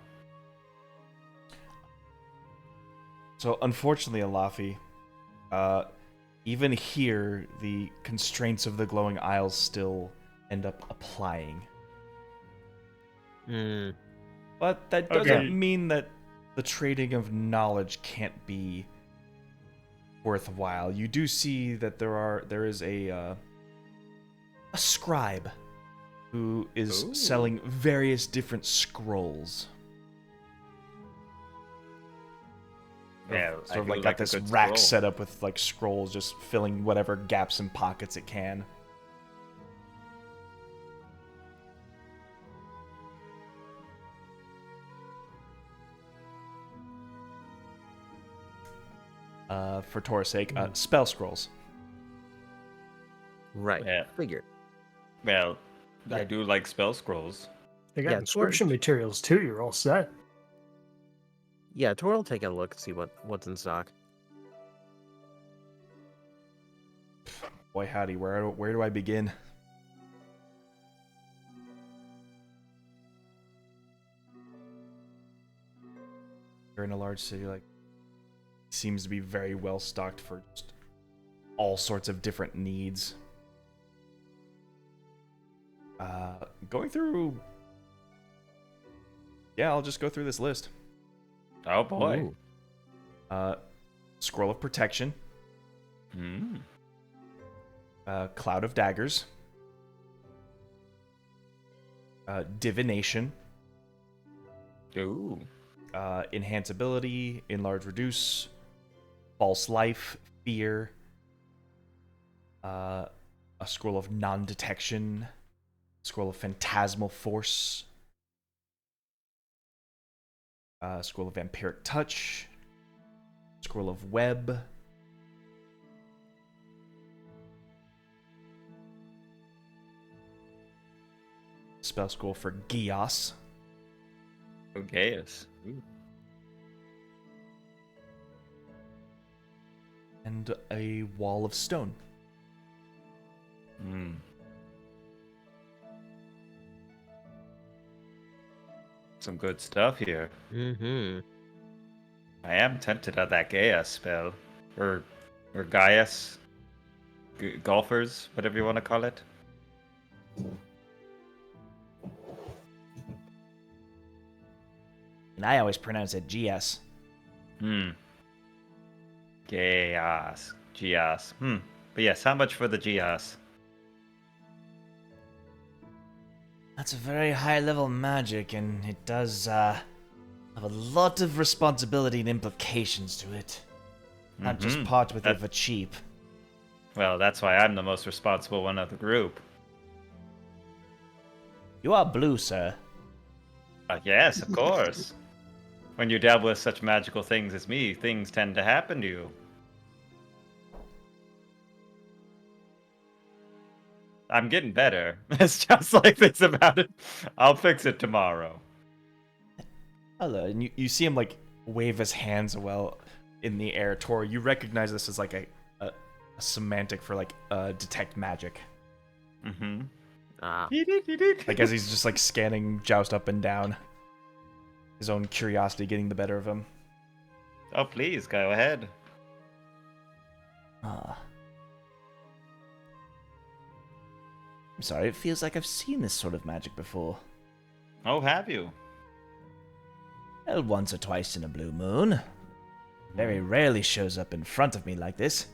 So unfortunately, Alafi, even here, the constraints of the glowing isles still end up applying. Hmm. But that doesn't Okay. mean that the trading of knowledge can't be worthwhile. You do see that there is a scribe who is Ooh. selling various different scrolls. Yeah, Sort I of do like got like a this good rack scroll. set up with like scrolls, just filling whatever gaps and pockets it can. For Tora's sake, spell scrolls. Right. Yeah. Figured. Well, I do like spell scrolls. They got Yeah, inscription materials too. You're all set. Yeah, Tora will take a look and see what's in stock. Boy, howdy, where do I begin? You're in a large city, like, seems to be very well stocked for just all sorts of different needs. Going through. Yeah, I'll just go through this list. Oh boy. Ooh. Scroll of Protection, Hmm. Cloud of Daggers, Divination, Ooh. Enhance Ability, Enlarge Reduce, False Life, Fear, a Scroll of Non-Detection, Scroll of Phantasmal Force, Scroll of Vampiric Touch, Scroll of Web, Spell Scroll for Gios, Oh, Gaius. Ooh. and a Wall of Stone. Hmm. Some good stuff here. Mm-hmm. I am tempted at that Gaius spell. Or Gaius. Golfers, whatever you want to call it. And I always pronounce it GS. Hmm. Gaius. Gias. Hmm. But yes, how much for the Gias? That's a very high-level magic, and it does have a lot of responsibility and implications to it. Not just Mhm. part with it That- for cheap. Well, that's why I'm the most responsible one of the group. You are blue, sir. Yes, of course. When you dabble with such magical things as me, things tend to happen to you. I'm getting better. It's just like this about it. I'll fix it tomorrow. Hello, and you see him like wave his hands well in the air. Tor, you recognize this as like a semantic for like detect magic. Mm-hmm. Ah, Like as he's just like scanning Joust up and down. His own curiosity getting the better of him. Oh, please, go ahead. Ah. I'm sorry, it feels like I've seen this sort of magic before. Oh, have you? Well, once or twice in a blue moon. Very rarely shows up in front of me like this.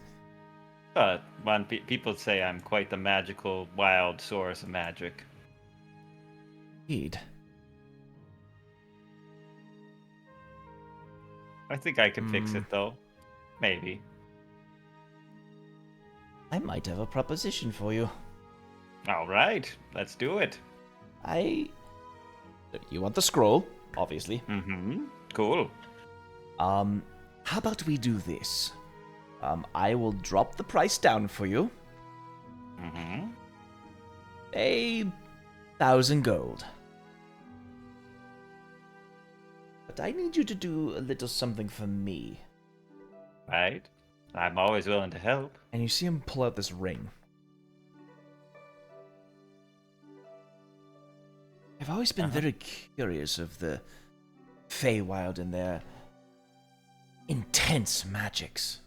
But when people say I'm quite the magical, wild source of magic. Indeed. I think I can fix it, though. Maybe. I might have a proposition for you. All right, let's do it. You want the scroll, obviously. Mm-hmm. Cool. How about we do this? I will drop the price down for you. Mm-hmm. 1,000 gold. But I need you to do a little something for me. Right. I'm always willing to help. And you see him pull out this ring. I've always been very curious of the Feywild and their intense magics.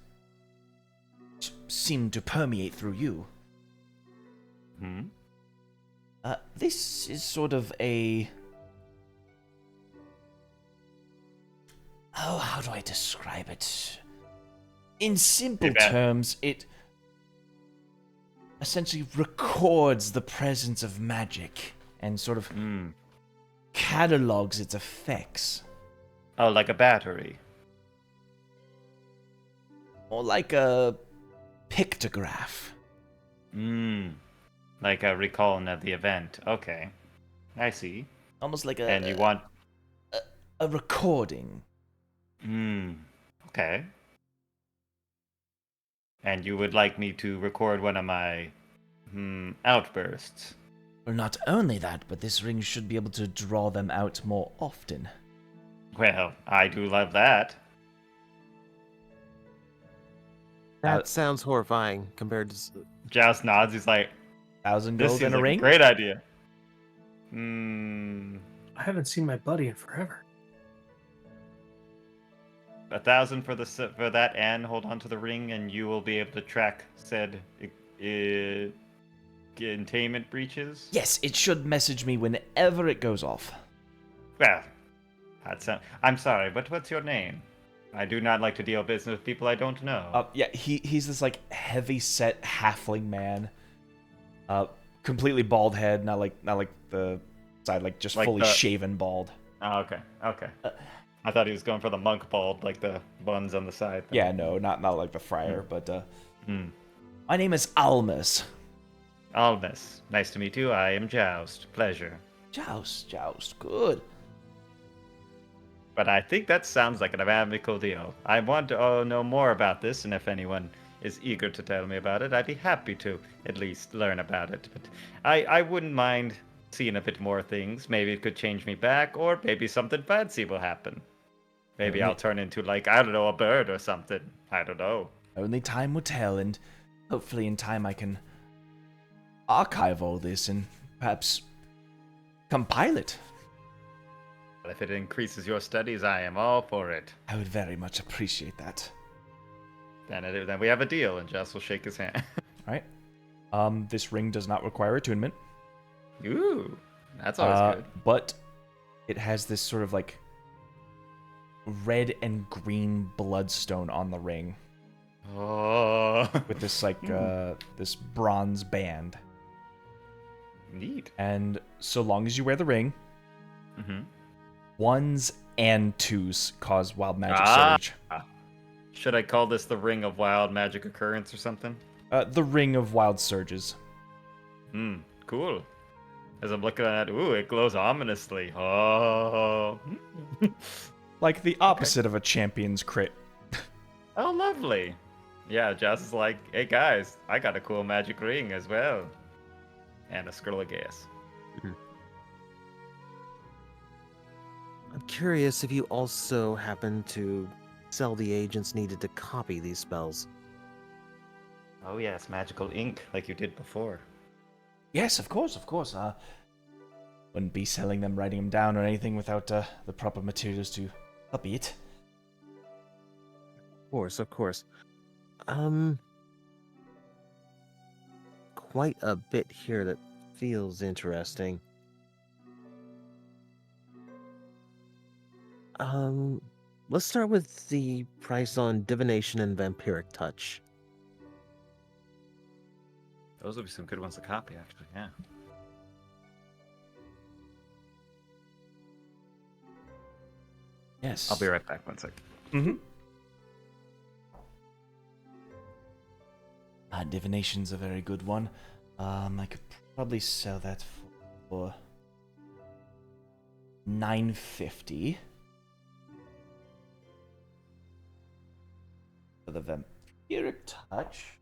Which seem to permeate through you. Hmm. This is sort of a... Oh, how do I describe it? In simple terms, it essentially records the presence of magic and sort of catalogs its effects. Oh, like a battery. Or like a pictograph. Like a recalling of the event. Okay. I see. Almost like And you want... a recording. Okay. And you would like me to record one of my outbursts. Well, not only that, but this ring should be able to draw them out more often. Well, I do love that. that sounds horrifying compared to. Joust nods. He's like, 1,000 "This gold seems and a like ring? a great idea." I haven't seen my buddy in forever. 1,000 for that, and hold on to the ring, and you will be able to track said containment breaches. Yes, it should message me whenever it goes off. Well, I'm sorry, but what's your name? I do not like to deal business with people I don't know. Yeah, he's this like heavy set halfling man. Completely bald head, not like the side, like just Like fully the- shaven bald. Oh, okay. I thought he was going for the monk bald, like the buns on the side. Yeah, no, not like the friar, but Hmm. my name is Almus. Almus, nice to meet you. I am Joust. Pleasure. Joust, good. But I think that sounds like an amicable deal. I want to know more about this, and if anyone is eager to tell me about it, I'd be happy to at least learn about it. But I wouldn't mind seeing a bit more things. Maybe it could change me back, or maybe something fancy will happen. Maybe I'll turn into, like, I don't know, a bird or something. I don't know. Only time will tell, and hopefully in time I can archive all this and perhaps compile it. But if it increases your studies, I am all for it. I would very much appreciate that. Then we have a deal, and Jess will shake his hand. All right. This ring does not require attunement. Ooh, that's always good. But it has this sort of like red and green bloodstone on the ring. Oh. with this like this bronze band. Neat. And so long as you wear the ring, Mm-hmm. 1s and 2s cause wild magic Ah. surge. Should I call this the Ring of Wild Magic Occurrence or something? The ring of wild surges. Cool. As I'm looking at it, ooh, it glows ominously. Oh. Like the opposite of a champion's crit. Oh, lovely. Yeah, Joss is like, hey guys, I got a cool magic ring as well. And a scroll of gas. I'm curious if you also happen to sell the agents needed to copy these spells. Oh yes, magical ink, like you did before. Yes, of course. Wouldn't be selling them, writing them down, or anything without the proper materials to copy it. Of course. Quite a bit here that feels interesting. Let's start with the price on divination and vampiric touch. Those would be some good ones to copy, actually, yeah. Yes. I'll be right back, 1 sec. Mm-hmm. Divination's a very good one. I could probably sell that for $950. For the vampiric touch,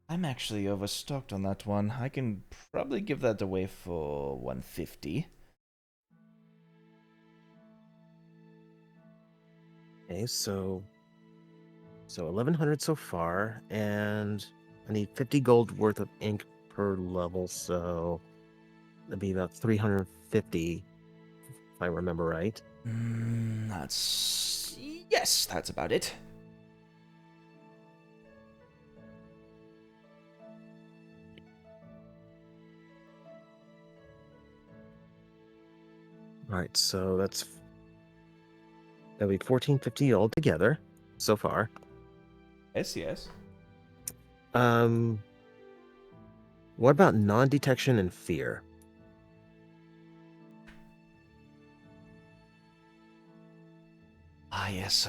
I'm actually overstocked on that one. I can probably give that away for $150. Okay, so 1,100 so far, and I need 50 gold worth of ink per level, so that'd be about 350, if I remember right. Yes, that's about it. All right, so that'll be 1,450 altogether so far. Yes. What about non-detection and fear? Yes,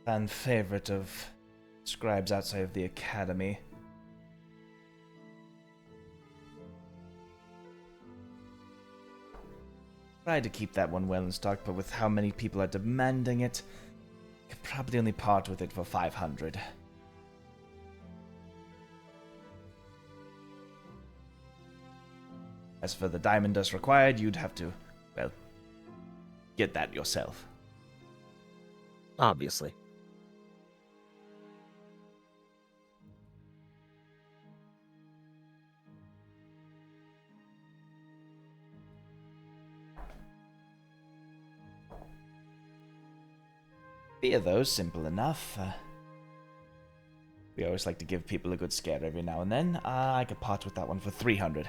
fan favorite of scribes outside of the academy. Tried to keep that one well in stock, but with how many people are demanding it, could probably only part with it for 500. As for the diamond dust required, you'd have to, well, get that yourself. Obviously. Fear, though, simple enough. We always like to give people a good scare every now and then. I could part with that one for 300.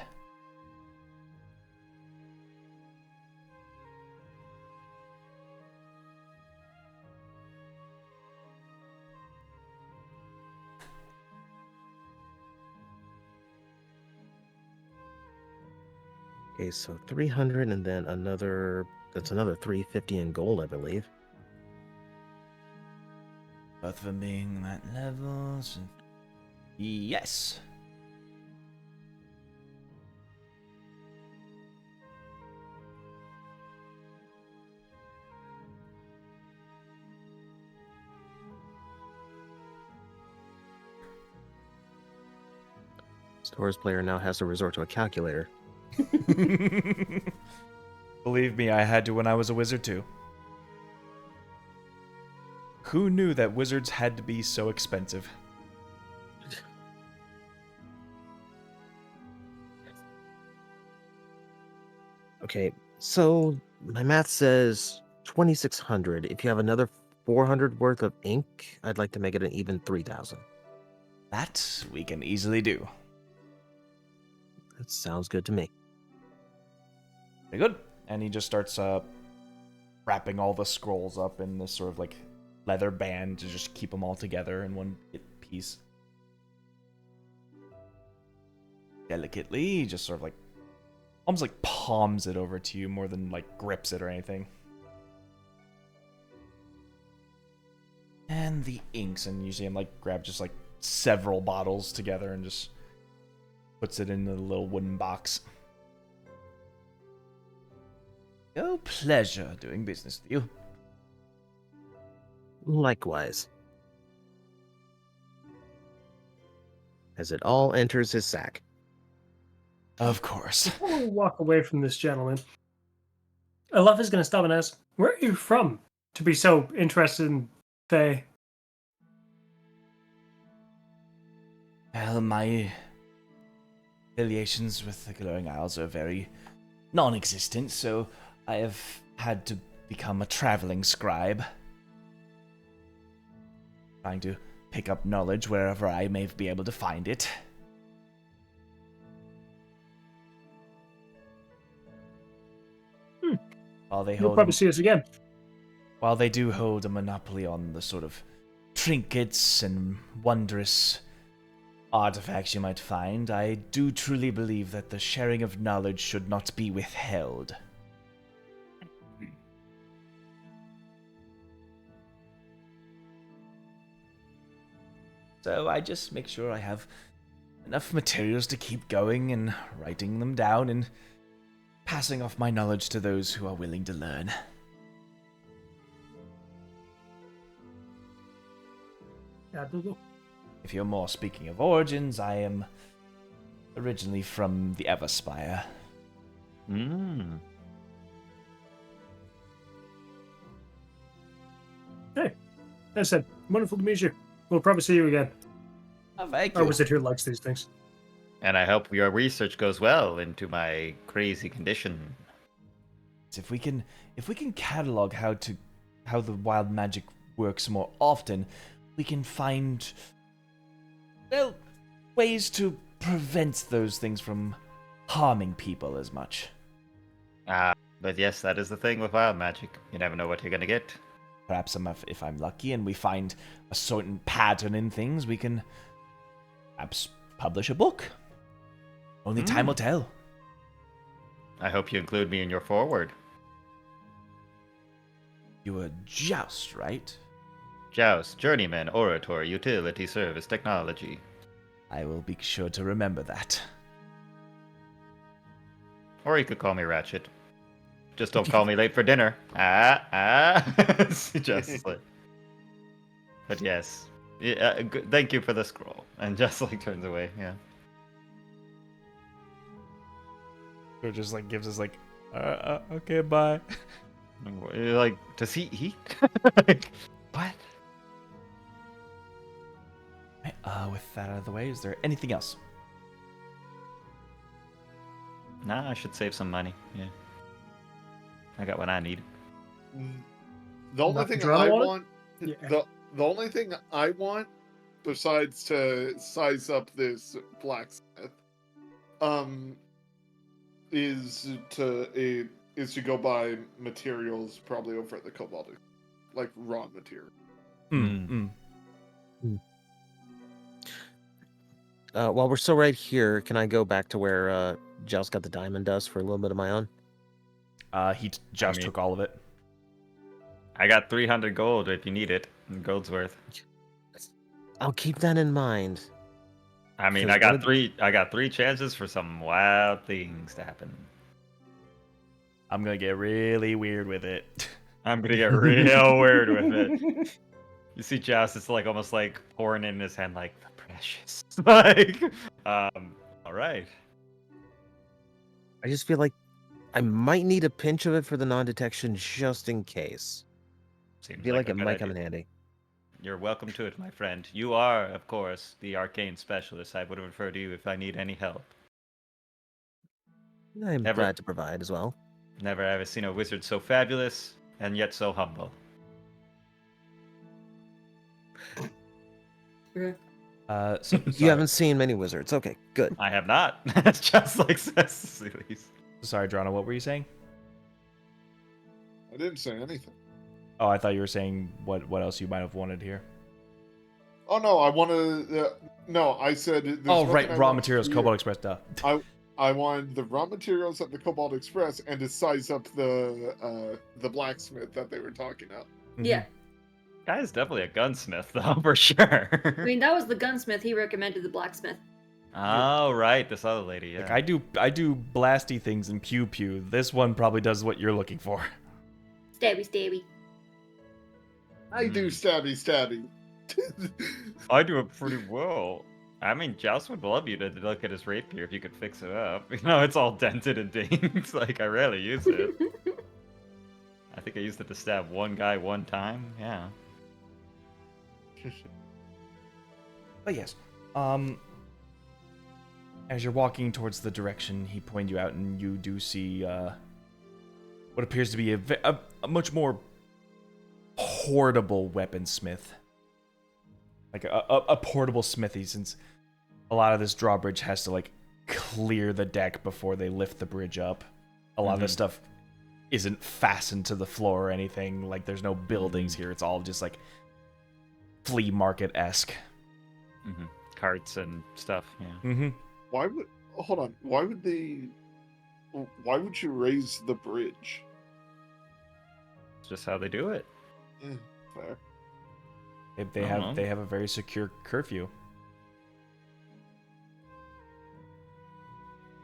Okay, so 300 and then that's another 350 in gold, I believe. Both of them being that level. So... Yes. Store's player now has to resort to a calculator. Believe me, I had to when I was a wizard too. Who knew that wizards had to be so expensive? Okay, so my math says 2,600. If you have another 400 worth of ink, I'd like to make it an even 3,000. That we can easily do. That sounds good to me. Very good. And he just starts wrapping all the scrolls up in this sort of like leather band to just keep them all together in one piece. Delicately, he just sort of like almost like palms it over to you more than like grips it or anything. And the inks, and you see him like grab just like several bottles together and just puts it in the little wooden box. No pleasure doing business with you. Likewise. As it all enters his sack. Of course. Before we walk away from this gentleman, Aleph is going to stop and ask, where are you from to be so interested in Fae? Well, my affiliations with the Glowing Isles are very non-existent, so I have had to become a traveling scribe, trying to pick up knowledge wherever I may be able to find it. While they You'll probably see us again. While they do hold a monopoly on the sort of trinkets and wondrous artifacts you might find, I do truly believe that the sharing of knowledge should not be withheld. So I just make sure I have enough materials to keep going and writing them down and passing off my knowledge to those who are willing to learn. If you're more speaking of origins, I am originally from the Everspire. Hey, as I said, wonderful to meet you. We'll probably see you again. Oh, thank Our you. wizard here likes these things. And I hope your research goes well into my crazy condition. If we can catalog how the wild magic works more often, we can find, well, ways to prevent those things from harming people as much. But yes, that is the thing with wild magic. You never know what you're gonna get. Perhaps if I'm lucky and we find a certain pattern in things, we can perhaps publish a book. Only time will tell. I hope you include me in your foreword. You were Joust, right? Joust, journeyman, orator, utility, service, technology. I will be sure to remember that. Or you could call me Ratchet. Just don't call me late for dinner. Just like. But yes. Yeah, thank you for the scroll. And just like turns away, yeah. Or just like gives us like, okay, bye. Like, does he eat? What? With that out of the way, is there anything else? Nah, I should save some money. Yeah. I got what I need. The only Not thing Drawnaw I wallet? want, Yeah. the only thing I want, besides to size up this blacksmith, is to go buy materials probably over at the Cobalt, like raw material. While we're still right here, can I go back to where Joust got the diamond dust for a little bit of my own? He just took all of it. I got 300 gold if you need it. Gold's worth. I'll keep that in mind. I mean, Because I got three chances for some wild things to happen. I'm gonna get really weird with it. I'm gonna get real weird with it. You see Joust, it's like almost like pouring in his hand like the precious. Like, all right. I just feel like I might need a pinch of it for the non-detection just in case. Seems I feel like a it good might idea. come in handy. You're welcome to it, my friend. You are, of course, the arcane specialist. I would refer to you if I need any help. I'm Never- glad to provide as well. Never ever seen a wizard so fabulous and yet so humble. Okay. You haven't seen many wizards. Okay, good. I have not. That's just like Cecily's. Sorry, Drawnaw, what were you saying? I didn't say anything. Oh, I thought you were saying what else you might have wanted here. Oh no, I want to. No, I said. There's Oh, nothing right, I raw want materials, here. Cobalt Express, duh. I wanted the raw materials at the Cobalt Express and to size up the blacksmith that they were talking about. Yeah. Guy's definitely a gunsmith, though, for sure. I mean, that was the gunsmith. He recommended the blacksmith. Oh, right, this other lady, yeah. Like I do blasty things and pew pew. This one probably does what you're looking for. Stabby, stabby. I do stabby stabby. I do it pretty well. I mean, Joust would love you to look at his rapier if you could fix it up. You know, it's all dented and dinged. Like, I rarely use it. I think I used it to stab one guy one time. Yeah. But yes, as you're walking towards the direction he pointed you out, and you do see what appears to be a much more portable weaponsmith, like a portable smithy, since a lot of this drawbridge has to like clear the deck before they lift the bridge up. A lot of this stuff isn't fastened to the floor or anything. Like, there's no buildings here. It's all just like flea market-esque. Carts and stuff, yeah. Why would you raise the bridge? It's just how they do it. Fair. They have a very secure curfew.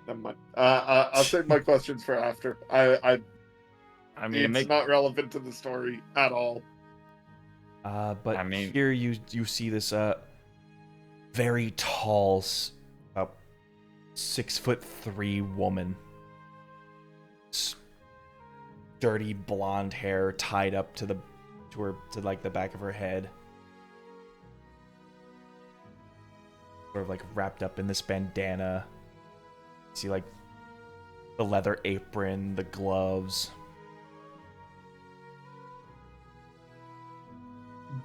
Never mind. I'll save my questions for after. I mean, it's not relevant to the story at all. But I mean, here you see this very tall, about 6'3" woman, dirty blonde hair tied up to the back of her head, sort of like wrapped up in this bandana. You see like the leather apron, the gloves.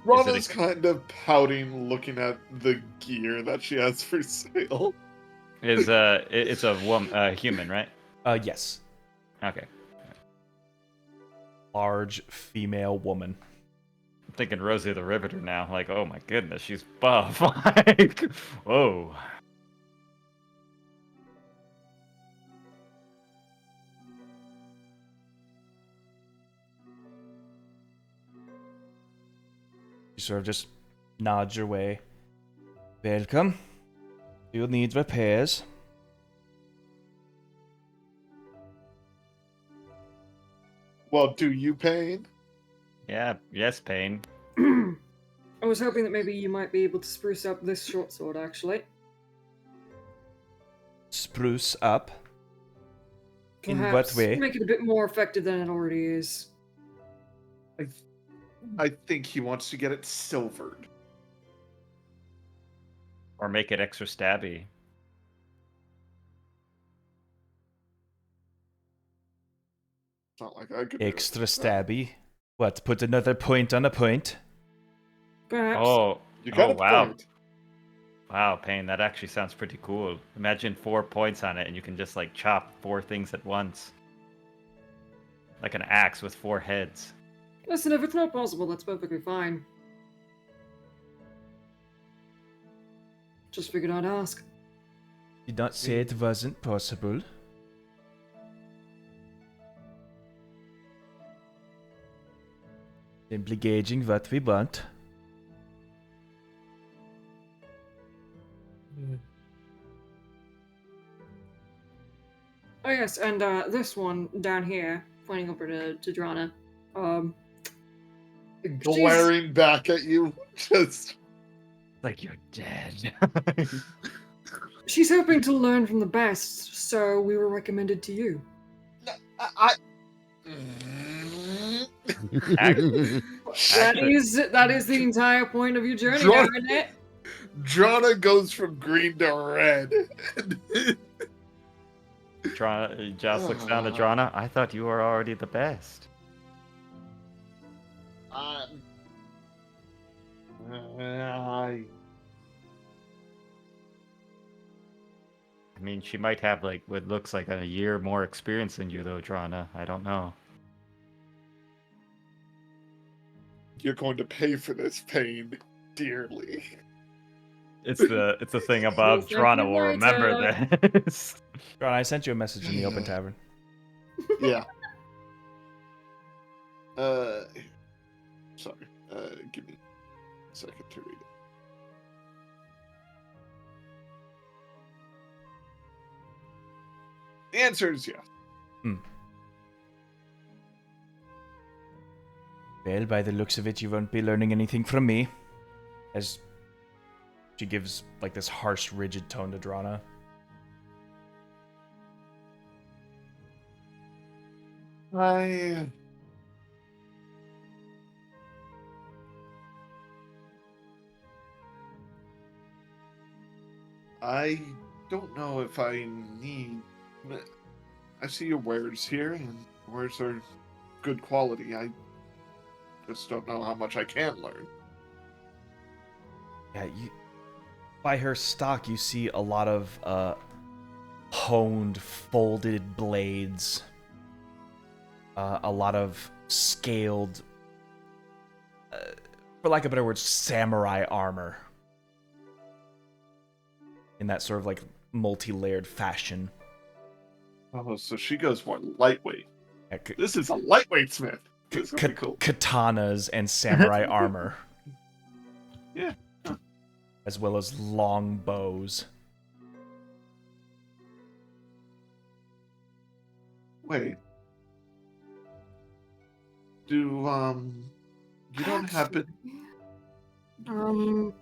Ronna's kind of pouting, looking at the gear that she has for sale. it's a woman, human, right? Yes. Okay. Large female woman. I'm thinking Rosie the Riveter now. Like, oh my goodness, she's buff. Like, whoa. You sort of just nod your way. Welcome. You'll need repairs. Well, do you, Payne? Yeah, yes, Payne. I was hoping that maybe you might be able to spruce up this short sword, actually. Spruce up? In what Perhaps way? make it a bit more effective than it already is. I think he wants to get it silvered. Or make it extra stabby. It's not like I could. Extra stabby. What, put another point on a point? Perhaps. Oh, You got a wow. point. Wow, Payne, that actually sounds pretty cool. Imagine 4 points on it and you can just like chop 4 things at once. Like an axe with 4 heads. Listen, if it's not possible, that's perfectly fine. Just figured I'd ask. Did not say it wasn't possible. Simply gauging what we want. Oh yes, and this one down here, pointing over to Drawnaw. Glaring back at you, just Like you're dead. She's hoping to learn from the best, so we were recommended to you. That is the entire point of your journey, isn't it? Drawnaw goes from green to red. Joss looks down to Drawnaw. I thought you were already the best. I mean, she might have like what looks like a year more experience than you, though, Drawnaw. I don't know. you're going to pay for this pain dearly. It's the thing above. Thank you Drawnaw will remember later. this. Ron, I sent you a message in the open tavern. Yeah. Sorry. Give me a second to read it. The answer is yes. Well, by the looks of it, you won't be learning anything from me. As she gives, like, this harsh, rigid tone to Drawnaw. I don't know if I need. I see your wares here, and wares are good quality. I just don't know how much I can learn. Yeah, by her stock, you see a lot of honed, folded blades. A lot of scaled, for lack of a better word, samurai armor. In that sort of like multi-layered fashion. Oh, so she goes more lightweight. Yeah, This is a lightweight smith. This is cool. Katanas and samurai armor. Yeah. As well as long bows. Wait. You don't happen. You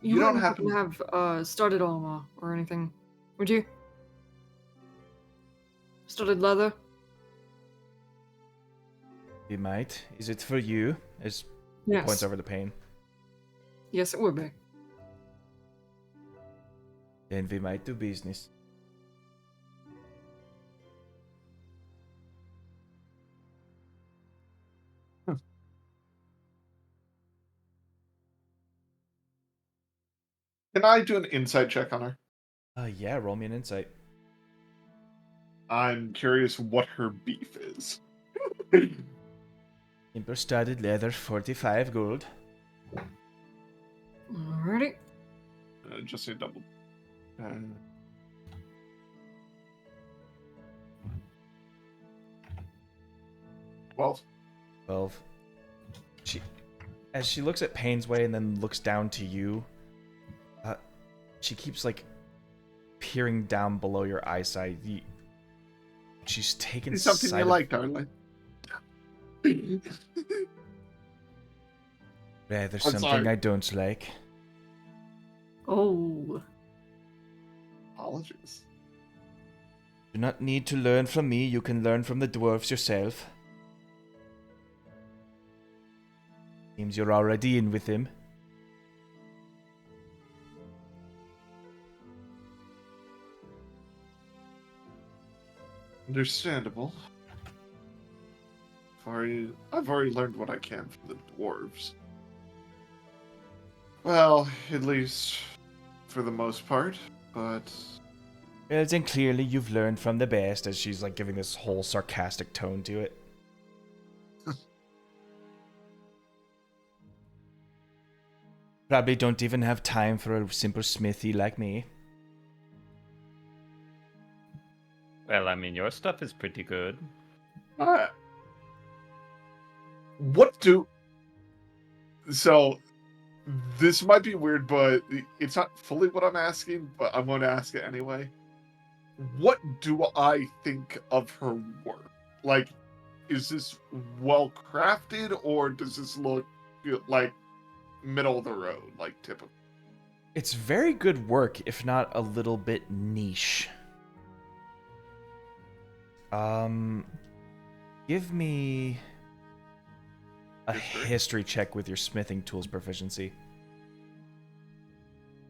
You don't wouldn't happen- have studded armor or anything, would you? Studded leather? We might. Is it for you? As Yes. points over the pane. Yes, it would be. Then we might do business. Can I do an insight check on her? Yeah, roll me an insight. I'm curious what her beef is. Imper studded leather, 45 gold. Alrighty. Just a double. 12. 12. As she looks at Payne's way and then looks down to you, she keeps like peering down below your eyesight. She's taken It's something sight you of- like, darling. Yeah, there's I'm something sorry. I don't like. Oh. Apologies. Do not need to learn from me. You can learn from the dwarves yourself. Seems you're already in with him. Understandable. I've already learned what I can from the dwarves. Well, at least for the most part, but Well, then clearly you've learned from the best, as she's like giving this whole sarcastic tone to it. Probably don't even have time for a simple smithy like me. Well, I mean, your stuff is pretty good. what do... So, this might be weird, but it's not fully what I'm asking, but I'm going to ask it anyway. What do I think of her work? Like, is this well crafted, or does this look like middle of the road, like typical? It's very good work, if not a little bit niche. Give me a history check with your smithing tools proficiency.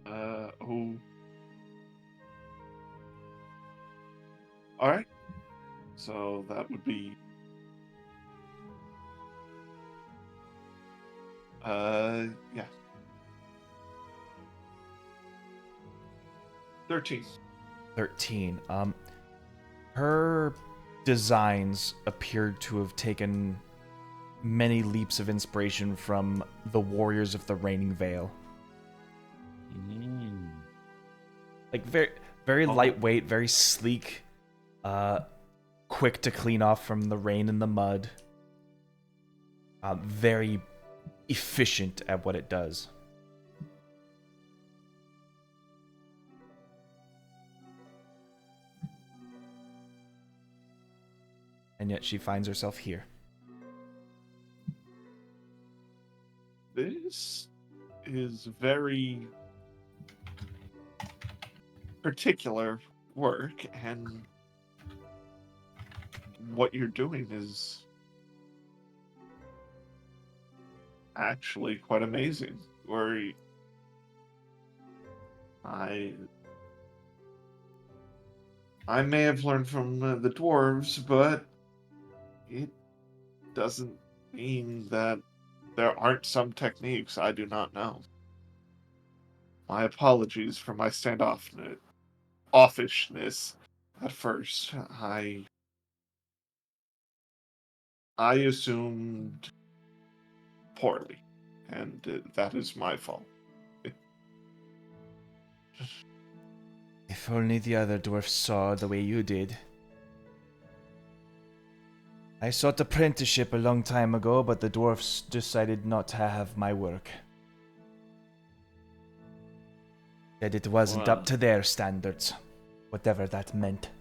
Oh. Alright. So that would be... yeah. 13. 13. Her designs appeared to have taken many leaps of inspiration from the warriors of the Reigning Vale. Like very lightweight, very sleek, quick to clean off from the rain and the mud. Very efficient at what it does. And yet she finds herself here. This is very particular work, and what you're doing is actually quite amazing. Where I may have learned from the dwarves, but it doesn't mean that there aren't some techniques I do not know. My apologies for my offishness at first. I assumed poorly, and that is my fault. If only the other dwarfs saw the way you did. I sought apprenticeship a long time ago, but the dwarfs decided not to have my work. Said it wasn't up to their standards, whatever that meant.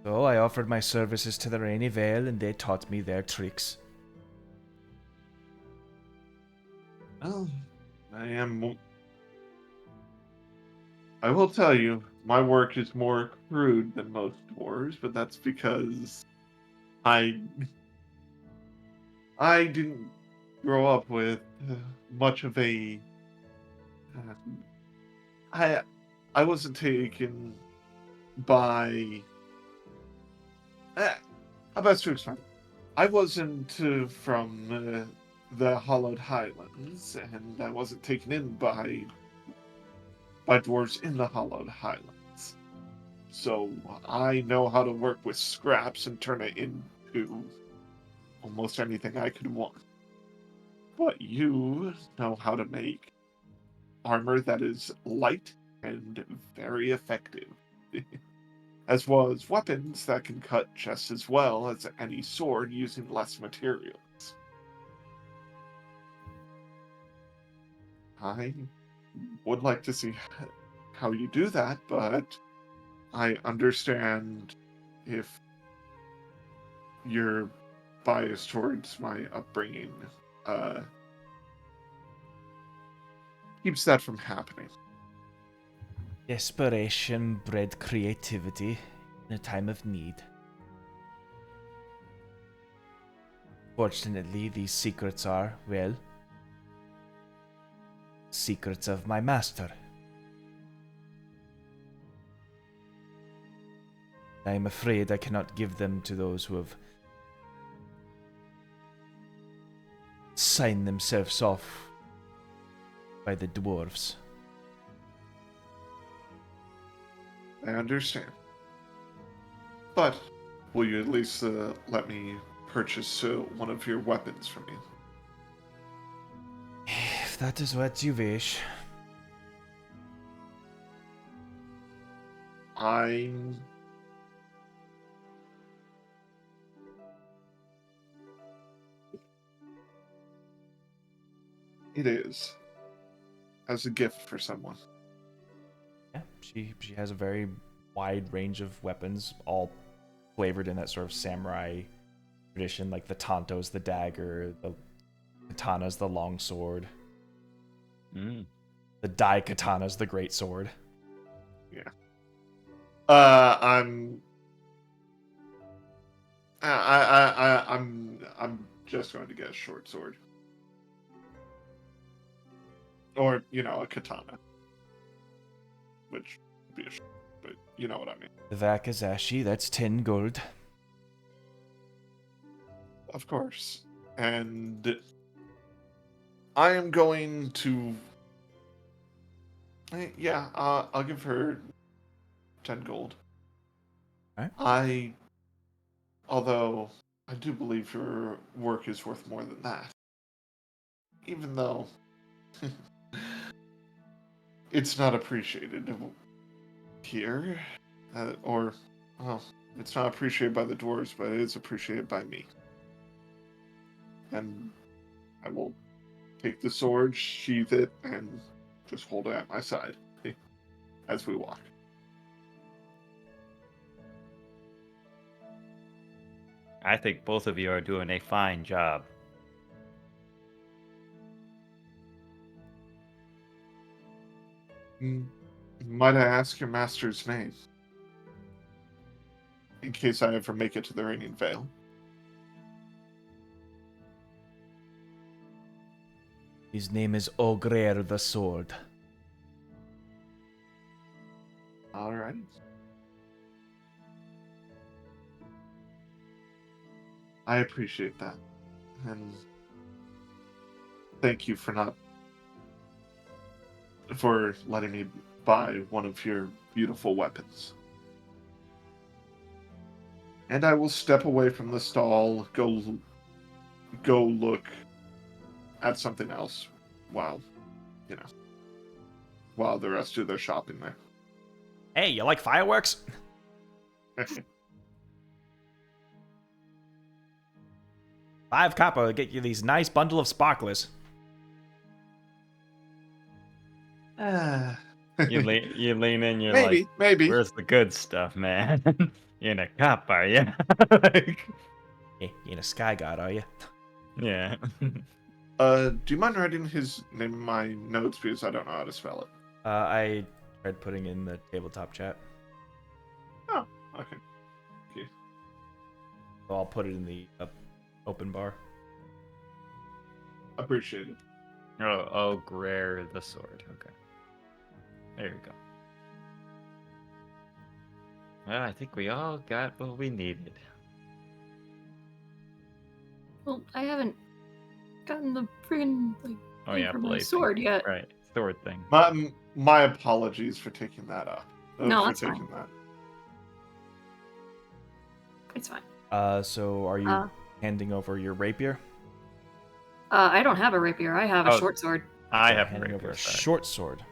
So I offered my services to the Rainy Vale, and they taught me their tricks. Well, I will tell you, my work is more crude than most dwarves, but that's because I didn't grow up with much of a. I wasn't taken by. How best to explain? I wasn't from the Hollowed Highlands, and I wasn't taken in by dwarves in the Hollowed Highlands. So I know how to work with scraps and turn it into almost anything I could want. But you know how to make armor that is light and very effective, as well as weapons that can cut just as well as any sword using less materials. I would like to see how you do that, but I understand if you're biased towards my upbringing keeps that from happening. Desperation bred creativity in a time of need. Fortunately, these secrets are, well, secrets of my master. I am afraid I cannot give them to those who have signed themselves off by the dwarves. I understand. But will you at least let me purchase one of your weapons from you? If that is what you wish. It is. As a gift for someone. Yeah, she has a very wide range of weapons, all flavored in that sort of samurai tradition, like the tanto's the dagger, the katana's the long sword, the dai katana's the great sword. Yeah. I'm just going to get a short sword. Or, a katana. Which would be a short, but you know what I mean. The Vakazashi, that's 10 gold. Of course. And I am going to... Yeah, I'll give her 10 gold. Alright. Although I do believe your work is worth more than that. Even though it's not appreciated here, well, it's not appreciated by the dwarves, but it is appreciated by me. And I will take the sword, sheath it, and just hold it at my side as we walk. I think both of you are doing a fine job. Might I ask your master's name? In case I ever make it to the Reigning Vale. His name is Ogrer the Sword. Alright. I appreciate that. And thank you for letting me buy one of your beautiful weapons. And I will step away from the stall, go look at something else while the rest do their shopping there. Hey, you like fireworks? 5 copper will get you these nice bundle of sparklers. You lean in, you're maybe. like, where's the good stuff, man? You're in a cop, are you? Like, Hey, you ain't a sky god, are you? yeah. Do you mind writing his name in my notes, because I don't know how to spell it? I tried putting in the tabletop chat. Oh, okay. So I'll put it in the open bar. Appreciate it. Oh, Greer the sword. Okay. There we go. Well, I think we all got what we needed. Well, I haven't gotten the friggin' Oh thing yeah, for my blade sword thing. yet. Right, sword thing. My apologies for taking that up. No, for that's taking fine. that. It's fine. So are you handing over your rapier? I don't have a rapier. I have a Oh. short sword. I You're have handing over a short. short sword.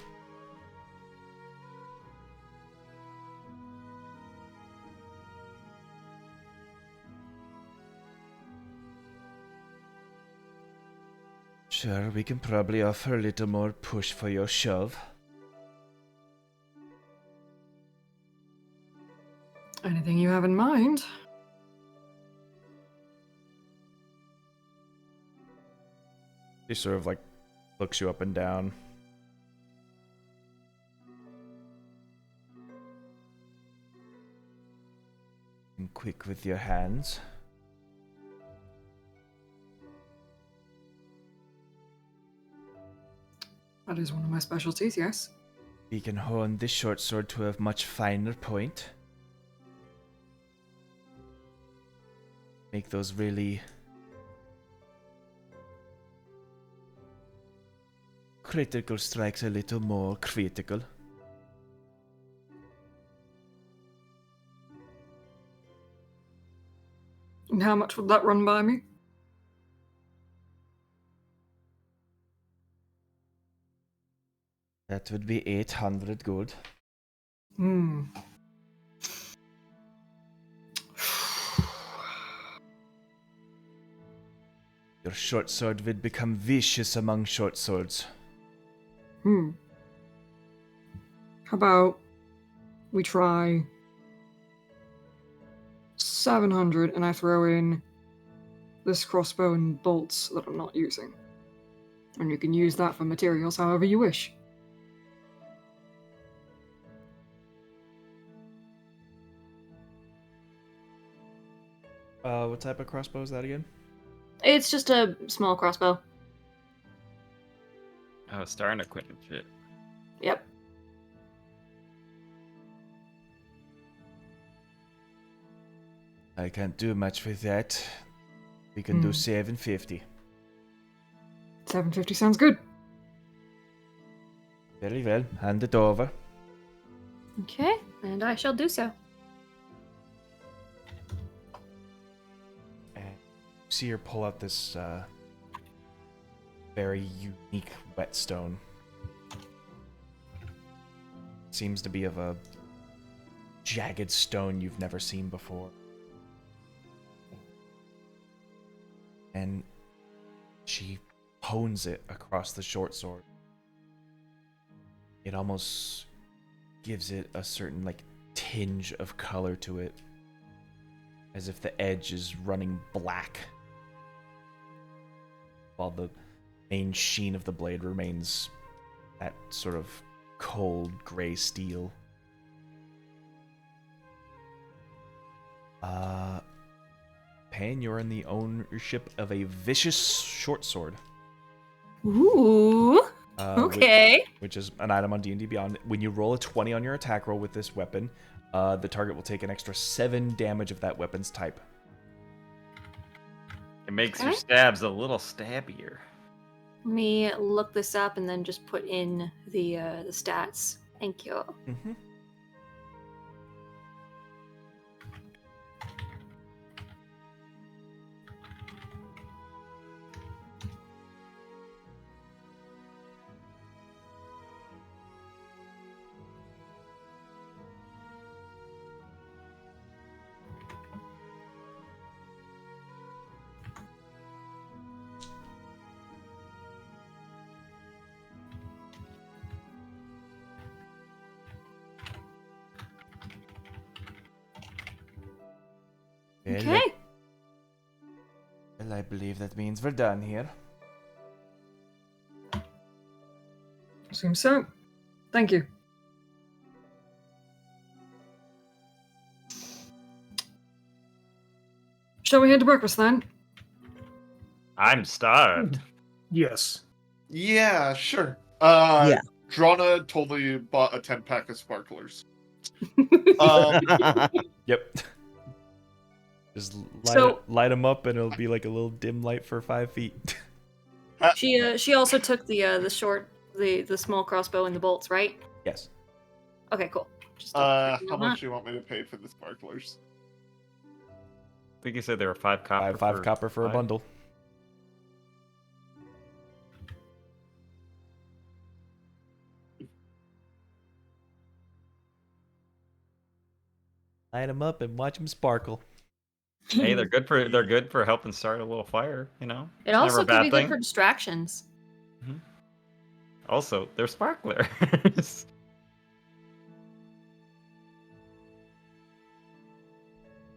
Sure, we can probably offer a little more push for your shove. Anything you have in mind? He sort of looks you up and down. And quick with your hands. That is one of my specialties, yes. We can hone this short sword to a much finer point. Make those really critical strikes a little more critical. And how much would that run by me? That would be 800 gold. Your short sword would become vicious among short swords. How about we try 700 and I throw in this crossbow and bolts that I'm not using. And you can use that for materials however you wish. What type of crossbow is that again? It's just a small crossbow. Oh, star and acquainted shit. Yep. I can't do much with that. We can do 750. 750 sounds good. Very well. Hand it over. Okay, and I shall do so. see her pull out this very unique whetstone. Seems to be of a jagged stone you've never seen before. And she hones it across the short sword. It almost gives it a certain like tinge of color to it, as if the edge is running black, while the main sheen of the blade remains that sort of cold gray steel. Pan, you're in the ownership of a vicious short sword. Ooh. Okay. Which is an item on D&D Beyond. When you roll a 20 on your attack roll with this weapon, the target will take an extra 7 damage of that weapon's type. It makes your stabs a little stabbier. Let me look this up and then just put in the stats. Thank you. Mm-hmm. Okay. Well, I believe that means we're done here. Seems so. Thank you. Shall we head to breakfast then? I'm starved. Yes. Yeah, sure. Yeah. Drawnaw totally bought a 10-pack of sparklers. Yep. Just So- light them up, and it'll be like a little dim light for 5 feet. She also took the small crossbow and the bolts, right? Yes. Okay, cool. Just How much do you want me to pay for the sparklers? I think you said there were 5 copper. Five copper for a bundle. Light them up and watch them sparkle. Hey, they're good for helping start a little fire. You know. It It's also never a could bad be thing. good for distractions. Also, they're sparklers.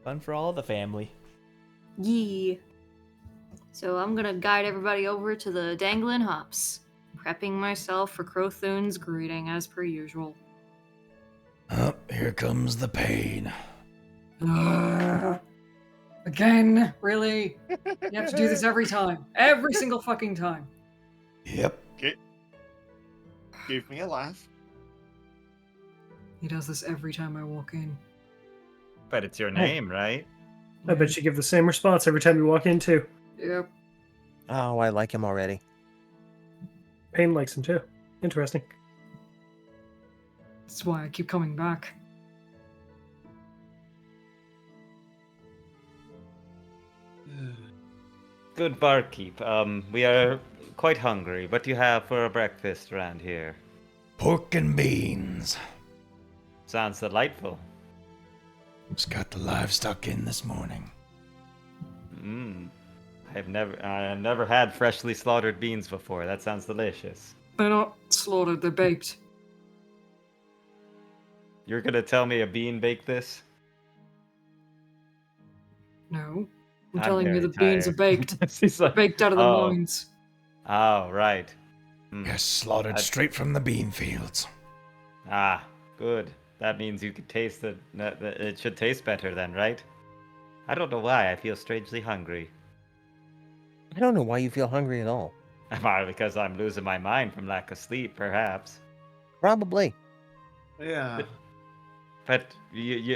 Fun for all the family. Yee. So I'm gonna guide everybody over to the Dangling Hops, prepping myself for Crothoon's greeting as per usual. Oh, here comes the pain. Again? Really? You have to do this every time. Every single fucking time. Yep. Gave me a laugh. He does this every time I walk in. But it's your name, right? I bet you give the same response every time you walk in, too. Yep. Oh, I like him already. Payne likes him, too. Interesting. That's why I keep coming back. Good barkeep. We are quite hungry. What do you have for a breakfast around here? Pork and beans. Sounds delightful. Just got the livestock in this morning. I've never had freshly slaughtered beans before. That sounds delicious. They're not slaughtered, they're baked. You're gonna tell me a bean baked this? No. I'm I'm telling you very the beans are tired. baked. She's like, Baked out of the oh. mines. Oh, right. Yes, slaughtered I- straight from the bean fields. Ah, good. That means you could taste it. It should taste better then, right? I don't know why I feel strangely hungry. I don't know why you feel hungry at all. Because I'm losing my mind from lack of sleep, perhaps. Probably. Yeah. But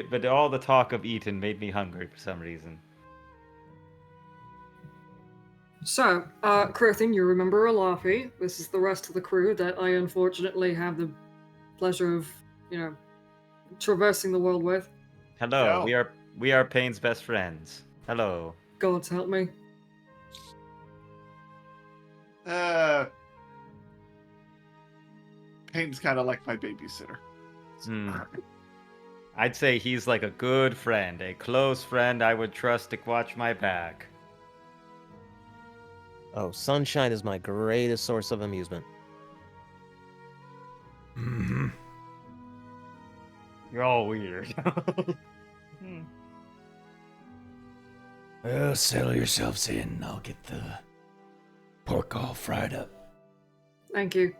but all the talk of eating made me hungry for some reason. So, Crothin, you remember Alafi. This is the rest of the crew that I unfortunately have the pleasure of, traversing the world with. Hello, Yeah. we are Payne's best friends. Hello. Gods help me. Payne's kind of like my babysitter. I'd say he's like a good friend, a close friend I would trust to watch my back. Oh, sunshine is my greatest source of amusement. Mm-hmm. You're all weird. Well, settle yourselves in. I'll get the pork all fried up. Thank you.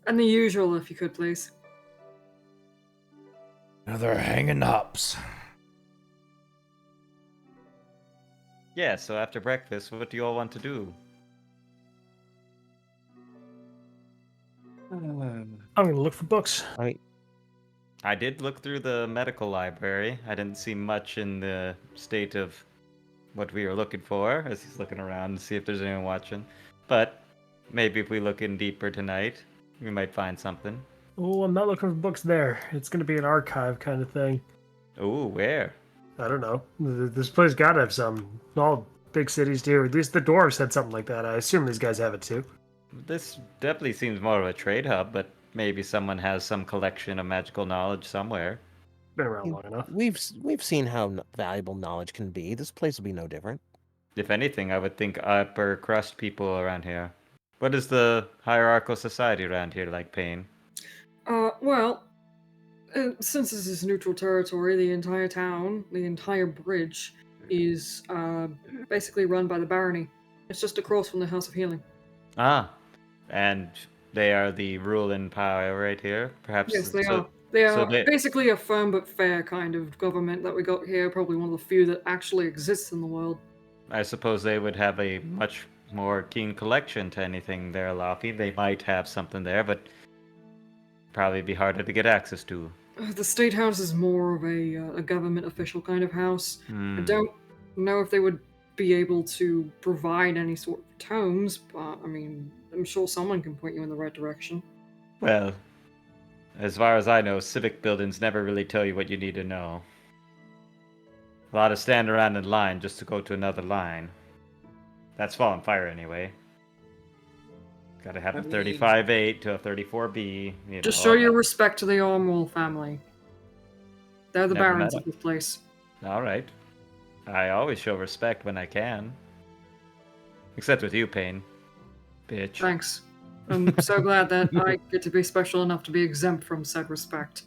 And the usual, if you could, please. Another hanging hops. Yeah, so after breakfast, what do you all want to do? I'm gonna look for books. I did look through the medical library. I didn't see much in the state of what we were looking for, as he's looking around to see if there's anyone watching. But maybe if we look in deeper tonight, we might find something. Oh, I'm not looking for books there. It's gonna be an archive kind of thing. Ooh, where? I don't know. This place gotta have some. All big cities do. At least the dwarves had something like that. I assume these guys have it too. This definitely seems more of a trade hub, but maybe someone has some collection of magical knowledge somewhere. Been around long enough. We've seen how valuable knowledge can be. This place will be no different. If anything, I would think upper crust people around here. What is the hierarchical society around here like, Payne? Well, since this is neutral territory, the entire town, the entire bridge, is basically run by the barony. It's just across from the House of Healing. Ah, and they are the ruling power right here, perhaps. Yes, they so, are. They so are they- basically a firm but fair kind of government that we got here, probably one of the few that actually exists in the world. I suppose they would have a much more keen collection to anything there, Laffy. They might have something there, but probably be harder to get access to. The State House is more of a government official kind of house. I don't know if they would be able to provide any sort of tomes, but I mean, I'm sure someone can point you in the right direction. Well, as far as I know, civic buildings never really tell you what you need to know. A lot of stand around in line just to go to another line. That's Fallen Fire anyway. Gotta have a 35-8 to a 34B. Just show your respect to the Ormwell family. They're the Never barons met of this place. Alright. I always show respect when I can. Except with you, Payne. Bitch. Thanks. I'm so glad that I get to be special enough to be exempt from said respect.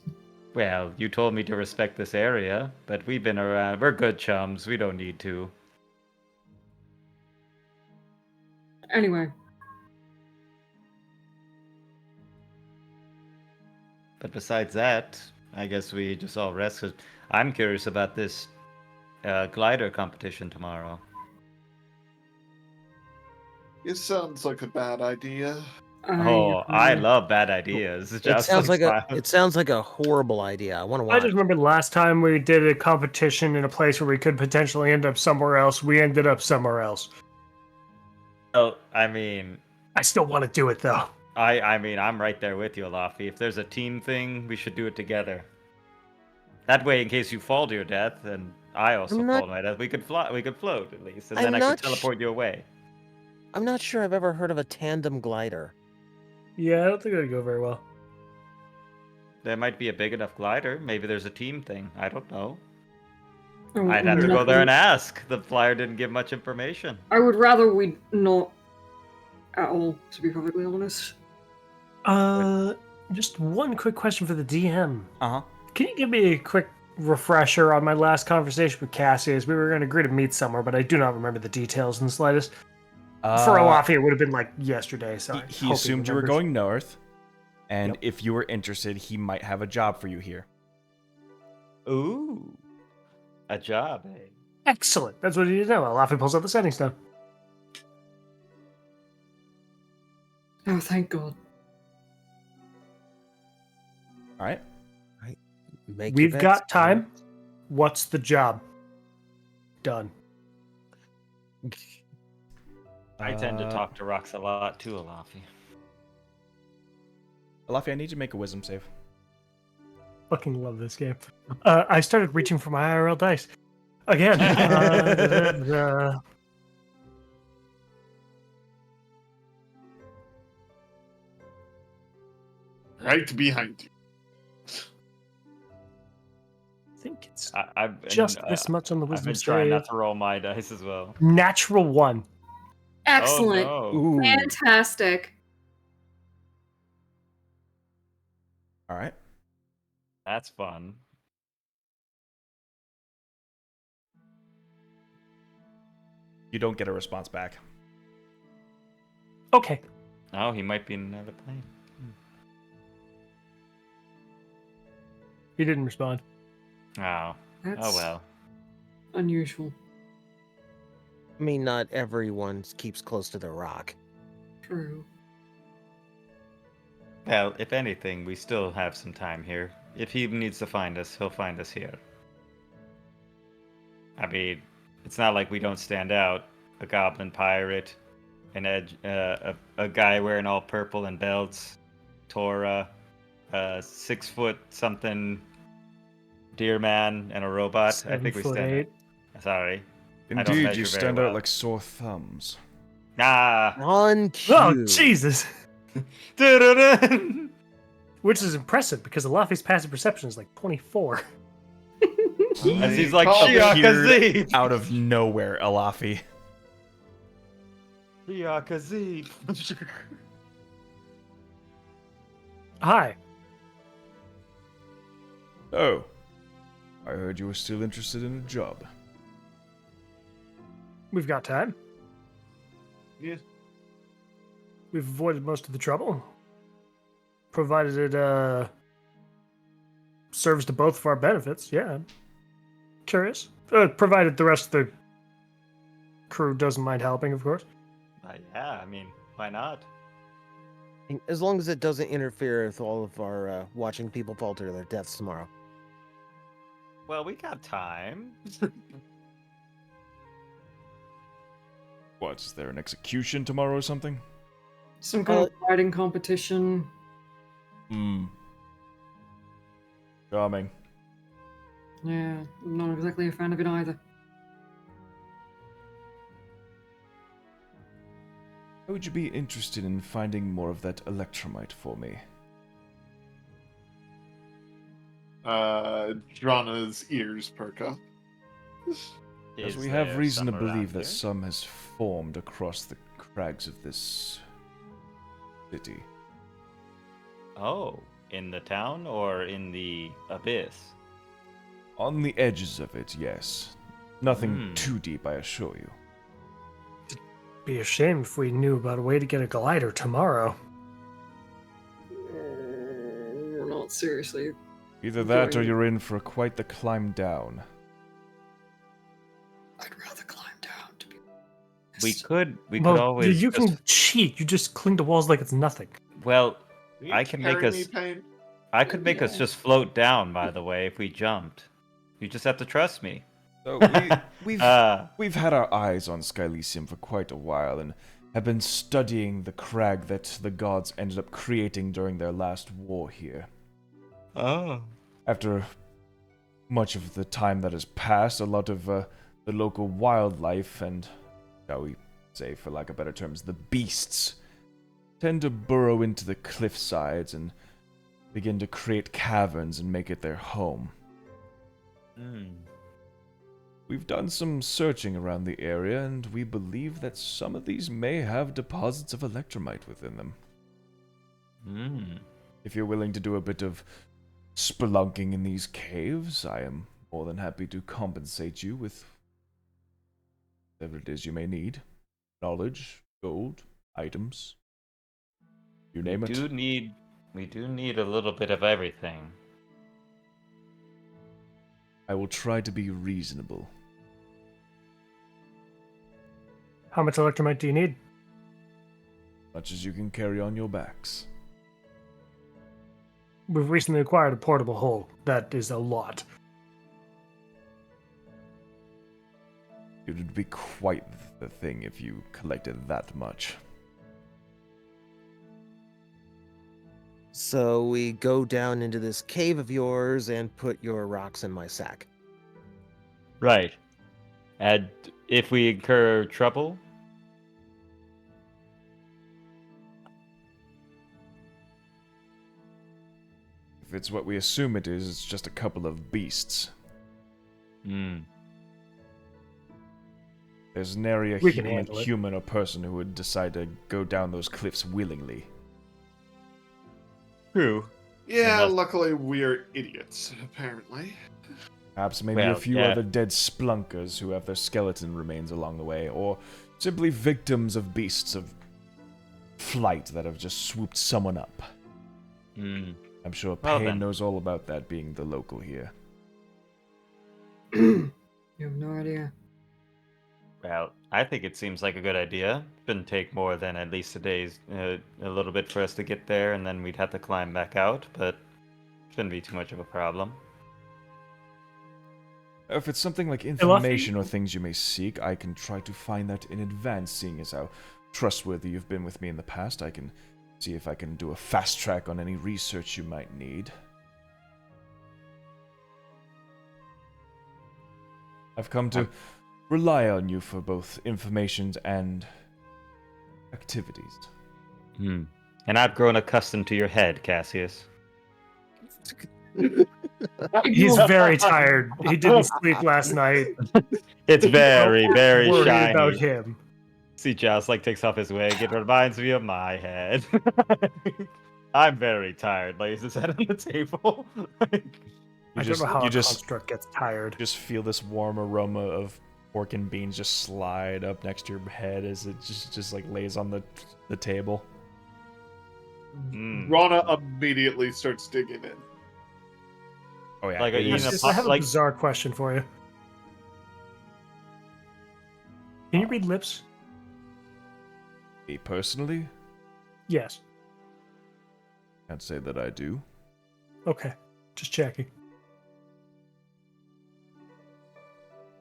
Well, you told me to respect this area, but we've been around. We're good chums. We don't need to. Anyway, But besides that, I guess we just all rest. 'Cause I'm curious about this glider competition tomorrow. It sounds like a bad idea. I love bad ideas. It sounds like a horrible idea. I want to I watch. just remember last time we did a competition in a place where we could potentially end up somewhere else. We ended up somewhere else. Oh, I mean, I still want to do it though. I mean, I'm right there with you, Laffy. If there's a team thing, we should do it together. That way, in case you fall to your death, and I also I'm not- fall to my death, we could fly. We could float at least, and I'm then I could not teleport you away. I'm not sure I've ever heard of a tandem glider. Yeah, I don't think that'd go very well. There might be a big enough glider. Maybe there's a team thing. I don't know. Oh, I'd have to go nothing- there and ask. The flyer didn't give much information. I would rather we not at all, to be perfectly honest. Just one quick question for the DM. Uh-huh. Can you give me a quick refresher on my last conversation with Cassie? As we were going to agree to meet somewhere, but I do not remember the details in the slightest. For Olafi, it would have been like yesterday. So He assumed you were going north, and if you were interested, he might have a job for you here. Ooh, a job, eh? Excellent. That's what you need to know. Olafi pulls out the setting stone. Oh, thank God. All right. Make your We've bets, got Tyler. time. What's the job? Done. I tend to talk to rocks a lot too, Alafi. Alafi, I need you to make a wisdom save. Fucking love this game. I started reaching for my IRL dice. Again. right behind you. I think it's I've been, just this much on the I've wisdom been trying not save. to roll my dice as well. Natural 1. Excellent. Oh no! Ooh. Fantastic. All right. That's fun. You don't get a response back. Okay. Oh, he might be in another plane. He didn't respond. Oh. That's Oh well. unusual. I mean, not everyone keeps close to the rock. True. Well, if anything, we still have some time here. If he needs to find us, he'll find us here. I mean, it's not like we don't stand out. A goblin pirate, a guy wearing all purple and belts, Torah, 6 foot something deer man, and a robot. I think we stand 7'8". out. Sorry. I don't Indeed, measure you very stand out well. like sore thumbs. Ah! On cue. Oh, Jesus! Dun-dun-dun. Which is impressive because Alafi's passive perception is like 24. As he's like, Oh, Shiakazi! Out of nowhere, Alafi. Shiakazi! Hi. Oh, I heard you were still interested in a job. We've got time. Yeah. We've avoided most of the trouble. Provided it serves to both of our benefits. Yeah. Curious. Provided the rest of the crew doesn't mind helping, of course. Yeah, I mean, why not? As long as it doesn't interfere with all of our watching people fall to their deaths tomorrow. Well, we got time. What, is there an execution tomorrow or something? Some kind of riding competition. Hmm. Charming. Yeah, I'm not exactly a fan of it either. How would you be interested in finding more of that electromite for me? Drawnaw's ears perk up. As Is we have there reason to some around believe that here? some has formed across the crags of this city. Oh, in the town or in the abyss? On the edges of it, yes. Nothing Hmm. too deep, I assure you. Be a shame if we knew about a way to get a glider tomorrow. We're not seriously. Either that or Enjoying it. you're in for quite the climb down. I'd rather climb down, to be We honest. could Well, always you just, can cheat. You just cling to walls like it's nothing. well, Will you I can make carry us me, Payne? I could make us Yeah. just float down, by the way, if we jumped. You just have to trust me. So we've Uh, we've had our eyes on Skylesium for quite a while and have been studying the crag that the gods ended up creating during their last war here. oh. After much of the time that has passed, a lot of the local wildlife and, shall we say, for lack of better terms, the beasts, tend to burrow into the cliff sides and begin to create caverns and make it their home. We've done some searching around the area, and we believe that some of these may have deposits of electromite within them. If you're willing to do a bit of spelunking in these caves, I am more than happy to compensate you with whatever it is you may need. Knowledge, gold, items. You name it. We do need a little bit of everything. I will try to be reasonable. How much electromite do you need? Much as you can carry on your backs. We've recently acquired a portable hull. That is a lot. It would be quite the thing if you collected that much. So we go down into this cave of yours and put your rocks in my sack. Right. And if we incur trouble, If it's what we assume it is, it's just a couple of beasts. Hmm. There's nary a We can handle it. human or person who would decide to go down those cliffs willingly. True. Yeah, Unless- luckily we're idiots, apparently. Perhaps maybe Well, a few yeah. other dead splunkers who have their skeleton remains along the way, or simply victims of beasts of flight that have just swooped someone up. Hmm. I'm sure Well, Payne then. knows all about that, being the local here. You have no idea. Well, I think it seems like a good idea. Shouldn't take more than at least a little bit for us to get there, and then we'd have to climb back out, but shouldn't be too much of a problem. If it's something like Luffy? information or things you may seek, I can try to find that in advance, seeing as how trustworthy you've been with me in the past. I can see if I can do a fast track on any research you might need. I've come to rely on you for both information and activities. Hmm. And I've grown accustomed to your head, Cassius. He's very tired. He didn't sleep last night. It's very, very Worried shiny. about him. See, Joss takes off his wig. It reminds me of my head. I'm very tired. Lays his head on the table. I don't know how you a just construct gets tired. feel this warm aroma of pork and beans just slide up next to your head as it just like lays on the table. Mm. Rana immediately starts digging in. Oh yeah, Like a- it in is- a Cassius, I have a like- bizarre question for you. Can you read lips? me personally, Yes. can't say that I do. Okay. Just checking.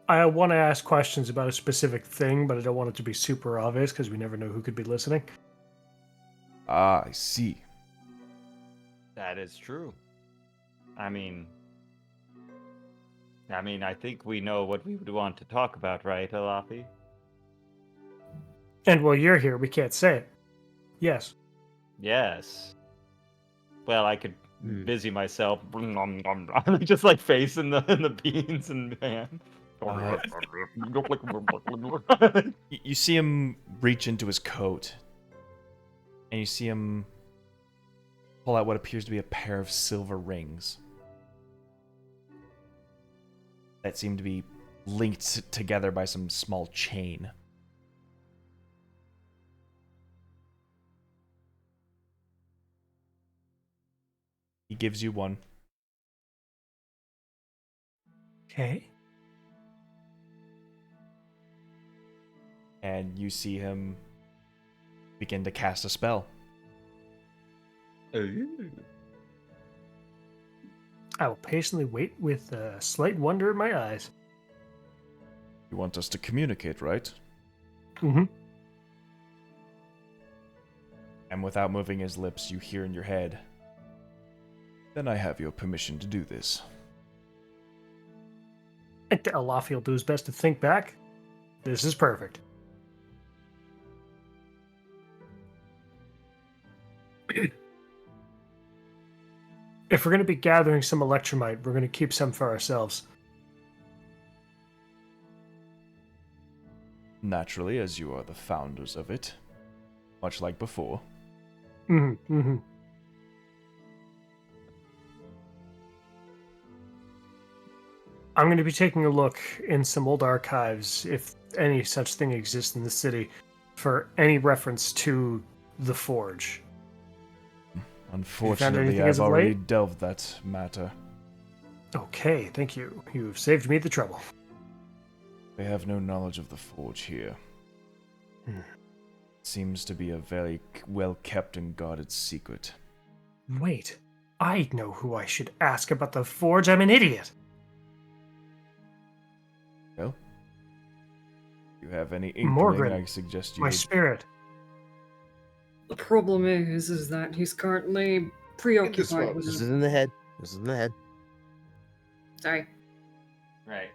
I want to ask questions about a specific thing, but I don't want it to be super obvious because we never know who could be listening. Ah, I see. That is true. I mean, I think we know what we would want to talk about, right, Alafi? And while you're here, we can't say it. Yes. Yes. Well, I could Hmm. busy myself, just like facing the beans and man. You see him reach into his coat, and you see him pull out what appears to be a pair of silver rings that seem to be linked together by some small chain. He gives you one. Okay. And you see him begin to cast a spell. I will patiently wait with a slight wonder in my eyes. You want us to communicate, right? Mm-hmm. And without moving his lips, you hear in your head, "Then I have your permission to do this." And Alafi will do his best to think back. This is perfect. If we're going to be gathering some electromite, we're going to keep some for ourselves. Naturally, as you are the founders of it. Much like before. Mm-hmm. Mm-hmm. I'm going to be taking a look in some old archives, if any such thing exists in the city, for any reference to the forge. Unfortunately, anything I've as of already late? delved that matter. Okay, thank you. You've saved me the trouble. They have no knowledge of the forge here. Hmm. Seems to be a very well kept and guarded secret. Wait, I know who I should ask about the forge. I'm an idiot. Well, if you have any inkling, Morgan, I suggest you My would- spirit. The problem is that he's currently preoccupied with This is in the head. This is in the head. Sorry. Right.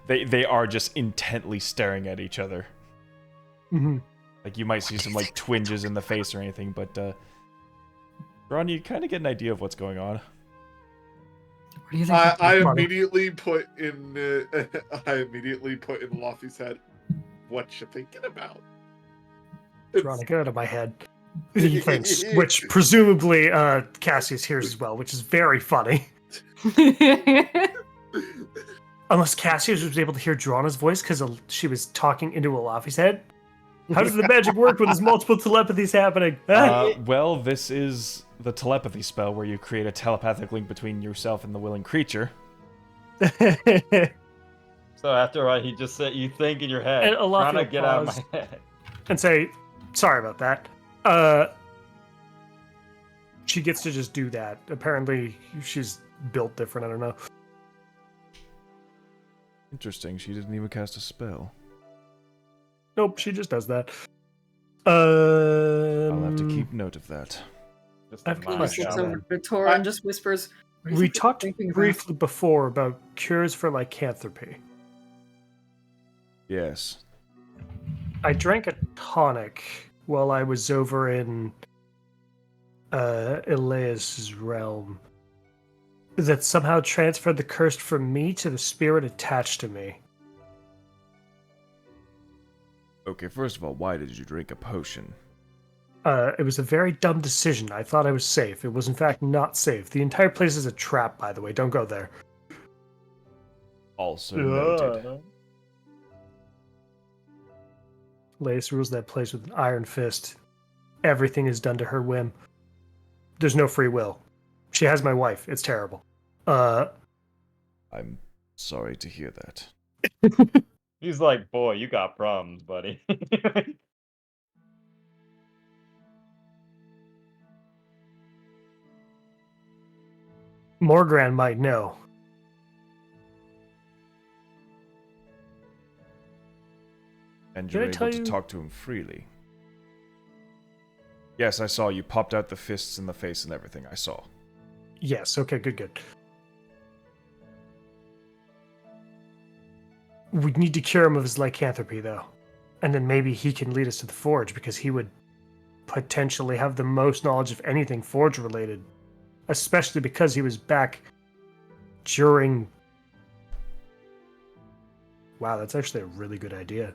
They are just intently staring at each other. Mm-hmm. Like you might see some like twinges in the face or anything, but Ron, you kind of get an idea of what's going on. What do you think? I funny. immediately put in Luffy's head. What you thinking about? Drawnaw, get out of my head. He thinks, which presumably Cassius hears as well, which is very funny. Unless Cassius was able to hear Drawnaw's voice because she was talking into Alafi's head. How does the magic work when there's multiple telepathies happening? Well, this is the telepathy spell where you create a telepathic link between yourself and the willing creature. So after all, he just said, "You think in your head, And Alafi trying to will get out of pause. my head." And say, sorry about that. She gets to just do that. Apparently, she's built different. I don't know. Interesting, she didn't even cast a spell. Nope, she just does that. I'll have to keep note of that. Just a I've got mind Just looks question. job. over to Tora and just whispers. "What do you We think you're talked thinking about?" briefly before about cures for lycanthropy. Yes. I drank a tonic while I was over in Elias's realm that somehow transferred the curse from me to the spirit attached to me. Okay, first of all, why did you drink a potion? It was a very dumb decision. I thought I was safe. It was in fact not safe. The entire place is a trap, by the way. Don't go there. Also noted. Elias rules that place with an iron fist. Everything is done to her whim. There's no free will. She has my wife. It's terrible. I'm sorry to hear that. He's like, "Boy, you got problems, buddy." Morgran might know. And Did you're I tell able to you- talk to him freely. Yes, I saw you popped out the fists in the face and everything. I saw. Yes, okay, good. We need to cure him of his lycanthropy, though. And then maybe he can lead us to the Forge, because he would potentially have the most knowledge of anything Forge related. Especially because he was back during... Wow, that's actually a really good idea.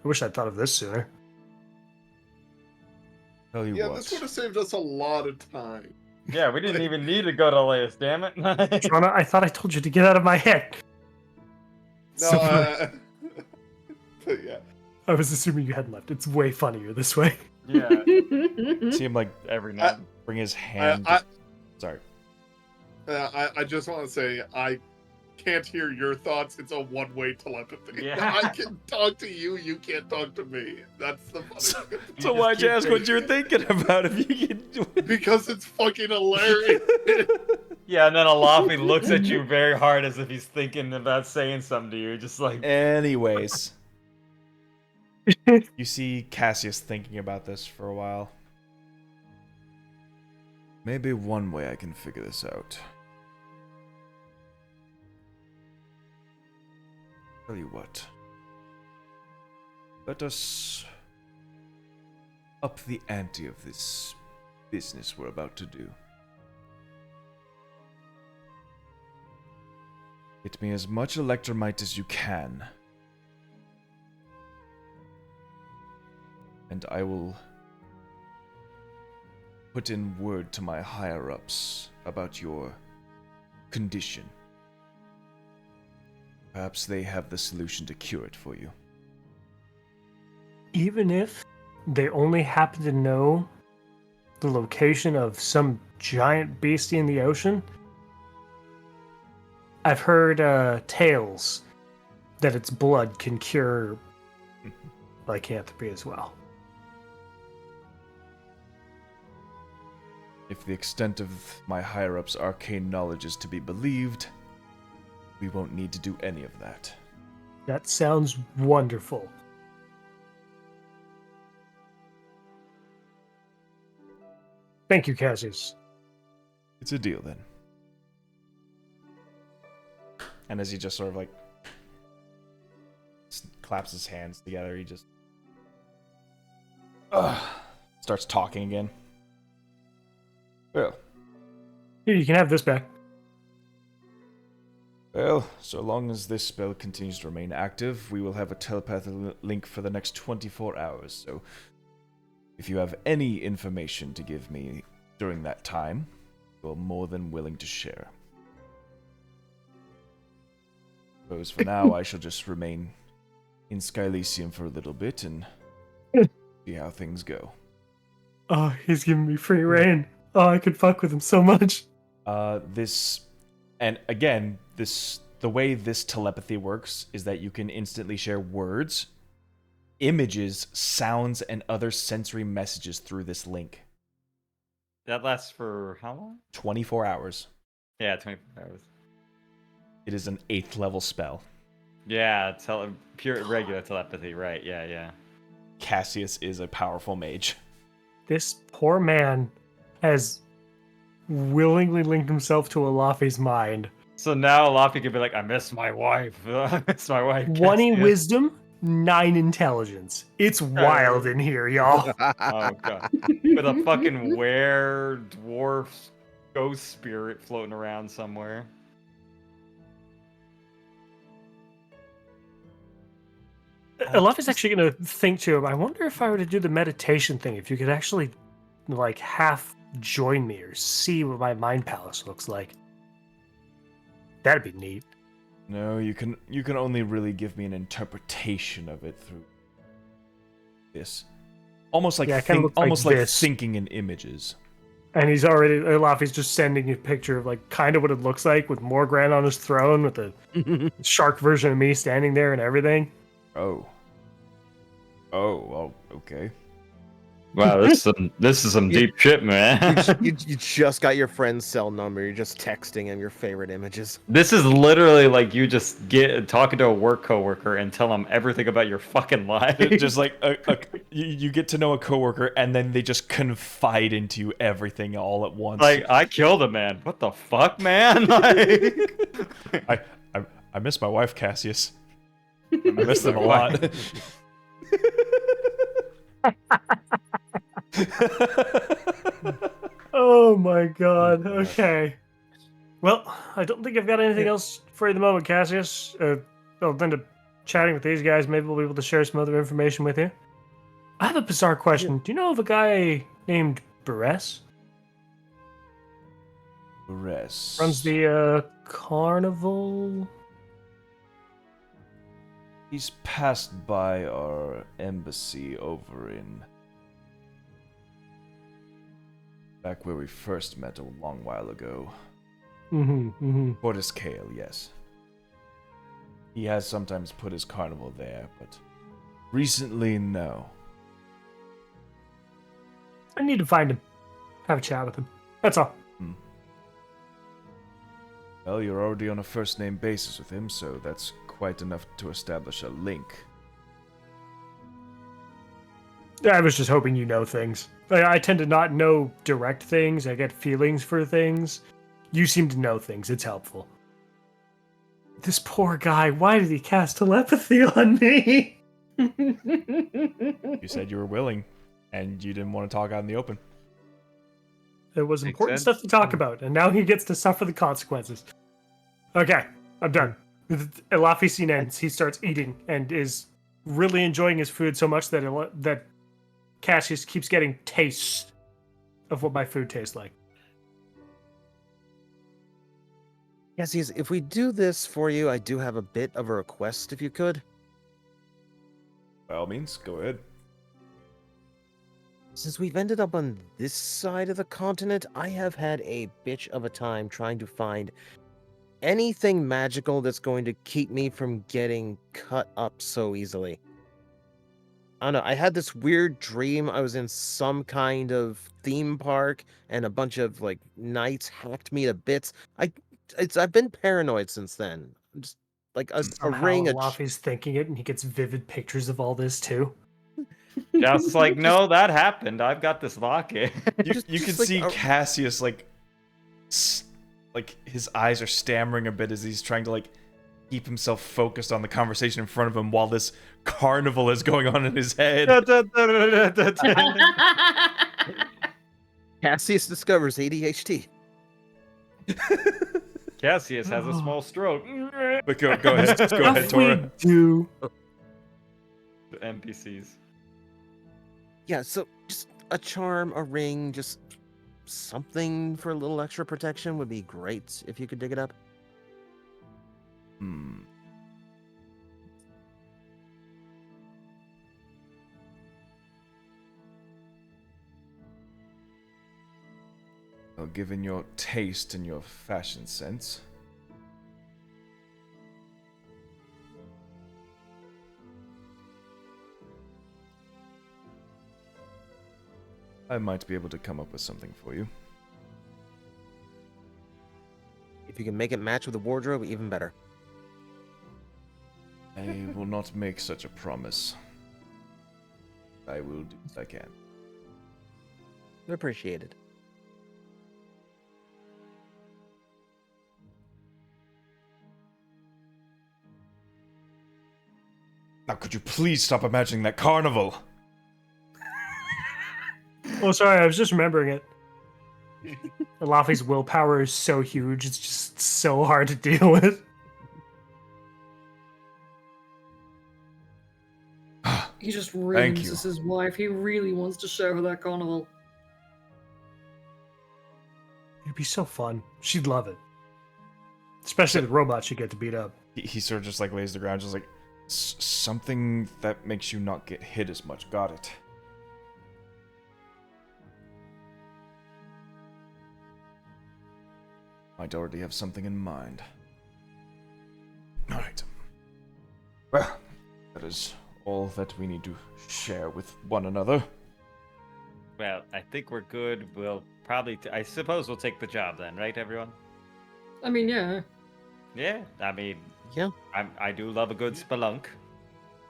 I wish I'd thought of this sooner. Tell you Yeah, what. this would have saved us a lot of time. Yeah, we didn't even need to go to Elias, damn it. Drawnaw, I thought I told you to get out of my head. No, So- but yeah. I was assuming you hadn't left. It's way funnier this way. Yeah, See him like every night. bring his hand. Sorry. I just want to say I can't hear your thoughts. It's a one-way telepathy. Yeah. I can talk to you. You can't talk to me. That's the funny thing. So why'd you ask what you're thinking about if you can do it? Because it's fucking hilarious. Yeah, and then Alafi looks at you very hard as if he's thinking about saying something to you, just like, Anyways. You see Cassius thinking about this for a while. Maybe one way I can figure this out. Tell you what. Let us up the ante of this business we're about to do. Get me as much electromite as you can. And I will put in word to my higher-ups about your condition. Perhaps they have the solution to cure it for you. Even if they only happen to know the location of some giant beastie in the ocean, I've heard tales that its blood can cure lycanthropy as well. If the extent of my higher-ups' arcane knowledge is to be believed, we won't need to do any of that. That sounds wonderful. Thank you, Cassius. It's a deal then. And as he just sort of like claps his hands together, he just starts talking again. Well, Here, you can have this back. Well, so long as this spell continues to remain active, we will have a telepathic link for the next 24 hours. So, if you have any information to give me during that time, you're more than willing to share. Suppose for now, I shall just remain in Skylysium for a little bit and see how things go. Oh, he's giving me free reign. Oh, I could fuck with him so much. And again, the way this telepathy works is that you can instantly share words, images, sounds, and other sensory messages through this link. That lasts for how long? 24 hours. Yeah, 24 hours. It is an 8th level spell. Yeah, pure regular telepathy, right? Yeah. Cassius is a powerful mage. This poor man has willingly linked himself to Alafi's mind. So now Laffy could be like, I miss my wife. I miss my wife. 20 Cassius." wisdom, 9 intelligence. It's wild in here, y'all. Oh god. With a fucking dwarf ghost spirit floating around somewhere. Alafi's actually going to think to him, I wonder if I were to do the meditation thing, if you could actually, like, half join me or see what my mind palace looks like. That'd be neat. No, you can only really give me an interpretation of it through this. Almost like thinking in images. And Alafi's just sending you a picture of like kind of what it looks like with Morgran on his throne with the shark version of me standing there and everything. Oh, well, okay. Wow, this is some deep shit, man. You just got your friend's cell number. You're just texting him your favorite images. This is literally like you just talking to a work coworker and tell them everything about your fucking life. Just like you get to know a coworker and then they just confide into you everything all at once. Like, I killed a man. What the fuck, man? Like, I miss my wife, Cassius. I miss them a lot. Oh my god. Okay. Well, I don't think I've got anything else for you at the moment, Cassius. Well, then to chatting with these guys, maybe we'll be able to share some other information with you. I have a bizarre question. Do you know of a guy named Beres? Beres Runs the carnival. He's passed by our embassy over in back where we first met a long while ago. Fortiscale, yes. He has sometimes put his carnival there, but recently, no. I need to find him. Have a chat with him. That's all. Well, you're already on a first-name basis with him, so that's quite enough to establish a link. I was just hoping you know things. I tend to not know direct things. I get feelings for things. You seem to know things. It's helpful. This poor guy, why did he cast telepathy on me? You said you were willing, and you didn't want to talk out in the open. There was Makes important sense. stuff to talk about, and now he gets to suffer the consequences. Okay, I'm done. Elafi scene ends. He starts eating and is really enjoying his food so much that Cassius keeps getting tastes of what my food tastes like. Cassius, if we do this for you, I do have a bit of a request, if you could. By all means, go ahead. Since we've ended up on this side of the continent, I have had a bitch of a time trying to find anything magical that's going to keep me from getting cut up so easily. I don't know, I had this weird dream. I was in some kind of theme park and a bunch of like knights hacked me to bits. I've been paranoid since then. I'm just like a Somehow ring of Elafi's thinking it, and he gets vivid pictures of all this too. Joust's like, no, that happened. I've got this locket. You can like see a- Cassius like his eyes are stammering a bit as he's trying to like keep himself focused on the conversation in front of him while this carnival is going on in his head. Cassius discovers ADHD. Cassius has a small stroke. But go ahead, go ahead, Stuff we Tora. do. The NPCs. Yeah, so just a charm, a ring, just something for a little extra protection would be great if you could dig it up. Hmm. Well, given your taste and your fashion sense, I might be able to come up with something for you. If you can make it match with the wardrobe, even better. I will not make such a promise. I will do what I can. Appreciated. Now, could you please stop imagining that carnival? Oh, sorry, I was just remembering it. Laffy's willpower is so huge, it's just so hard to deal with. He just really Thank you. misses his wife. He really wants to show her that carnival. It'd be so fun. She'd love it. Especially the robots she'd get to beat up. He sort of just like lays the ground, just like, something that makes you not get hit as much. Got it. Might already have something in mind. Alright. Well, that is all that we need to share with one another. Well, I think we're good. We'll probably, I suppose we'll take the job then, right, everyone? I mean, yeah. Yeah, I mean, Yeah. I do love a good spelunk.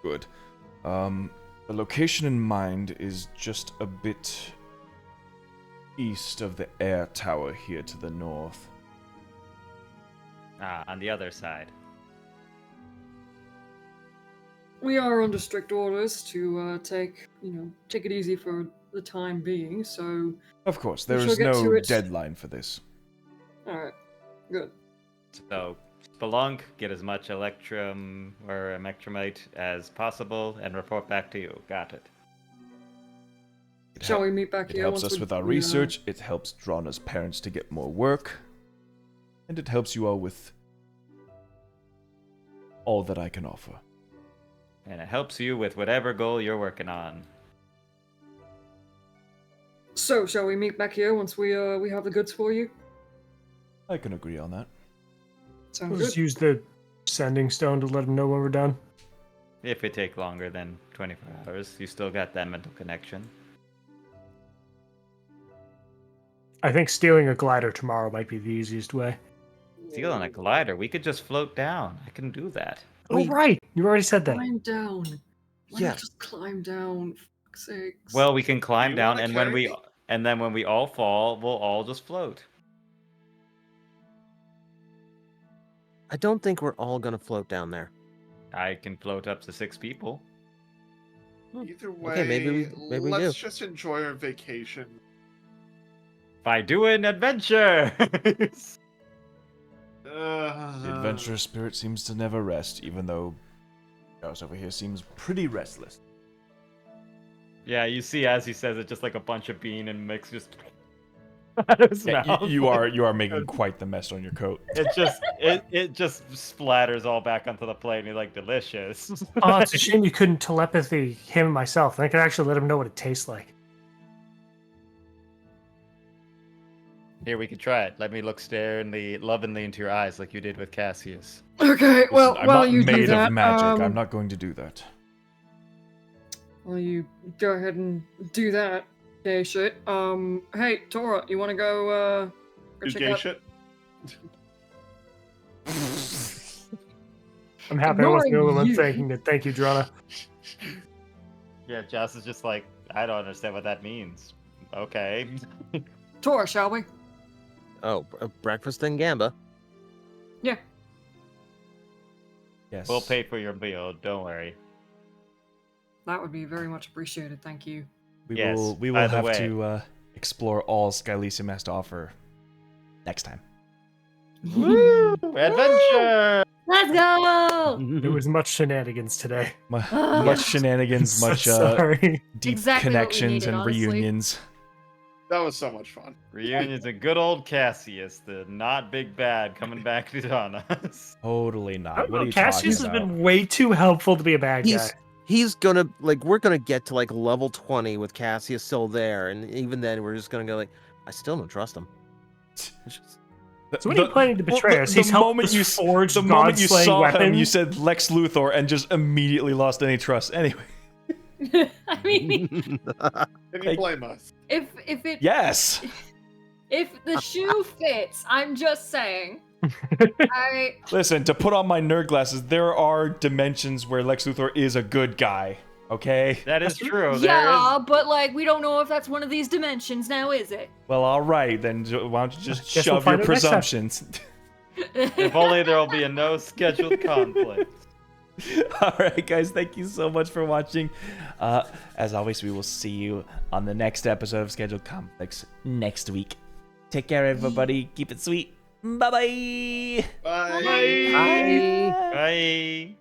Good. The location in mind is just a bit east of the air tower here to the north. Ah, on the other side. We are under strict orders to take it easy for the time being, so... Of course, there We shall is get to no it. deadline for this. Alright, good. So, spelunk, get as much electrum or electromite as possible, and report back to you. Got it. It Shall hel- we meet back It here helps once us with our we, research, it helps Drawna's parents to get more work, and it helps you all with all that I can offer. And it helps you with whatever goal you're working on. So, shall we meet back here once we have the goods for you? I can agree on that. Sounds We'll good. just use the sending stone to let him know when we're done. If it take longer than 24 hours, you still got that mental connection. I think stealing a glider tomorrow might be the easiest way. Stealing a glider, we could just float down. I can do that. Oh, right! You already said that. Climb down. Why Yeah. not just climb down? For fuck's sakes. Well, we can climb You down, wanna and carry me? then when we all fall, we'll all just float. I don't think we're all gonna float down there. I can float up to 6 people. Either way, Okay, maybe we let's do. just enjoy our vacation. By doing adventure. The adventurous spirit seems to never rest, even though Charles over here seems pretty restless. Yeah, you see, as he says it, just like a bunch of bean and mix just out of his Yeah, mouth. you are making quite the mess on your coat. It just splatters all back onto the plate, and he's like, delicious. Oh, it's a shame you couldn't telepathy him and myself. And I could actually let him know what it tastes like. Here, we could try it. Let me look lovingly into your eyes like you did with Cassius. Okay, well, Listen, I'm while not you do made that, of magic. I'm not going to do that. Well, you go ahead and do that. Gay shit. Hey, Tora, you want to go Do check gay out? shit? I'm happy I wasn't the only one Ignoring you. thanking it. Thank you, Drana. Yeah, Joss is just like, I don't understand what that means. Okay. Tora, shall we? Oh, breakfast in Gamba. Yeah. Yes. We'll pay for your meal, don't worry. That would be very much appreciated. Thank you. We Yes, will by the have way. to explore all Skylysium has to offer next time. Woo! Adventure! Let's go! There was much shenanigans today. Much shenanigans, So much sorry. deep Exactly what we connections needed, and honestly. reunions. That was so much fun. Reunions of good old Cassius, the not big bad, coming back to taunt us. Totally I not. don't What are know, you Cassius talking has about? been way too helpful to be a bad guy. He's gonna we're gonna get to like level 20 with Cassius still there, and even then we're just gonna go like, I still don't trust him. It's just- So what are you planning to betray us? The He's helped moment us you forge the moment you god-slaying saw him, you weapons. said Lex Luthor and just immediately lost any trust. Anyway, I mean, Can you Like- blame us? if it yes. if the shoe fits, I'm just saying. I Listen, to put on my nerd glasses, there are dimensions where Lex Luthor is a good guy. Okay. That is true. yeah, but like we don't know if that's one of these dimensions now, is it? Well, all right then. Why don't you just Guess we'll shove your find out next time. presumptions? If only there will be a no scheduled conflict. All right, guys. Thank you so much for watching. As always, we will see you on the next episode of Scheduled Conflicts next week. Take care, everybody. Keep it sweet. Bye-bye. Bye. Bye. Bye.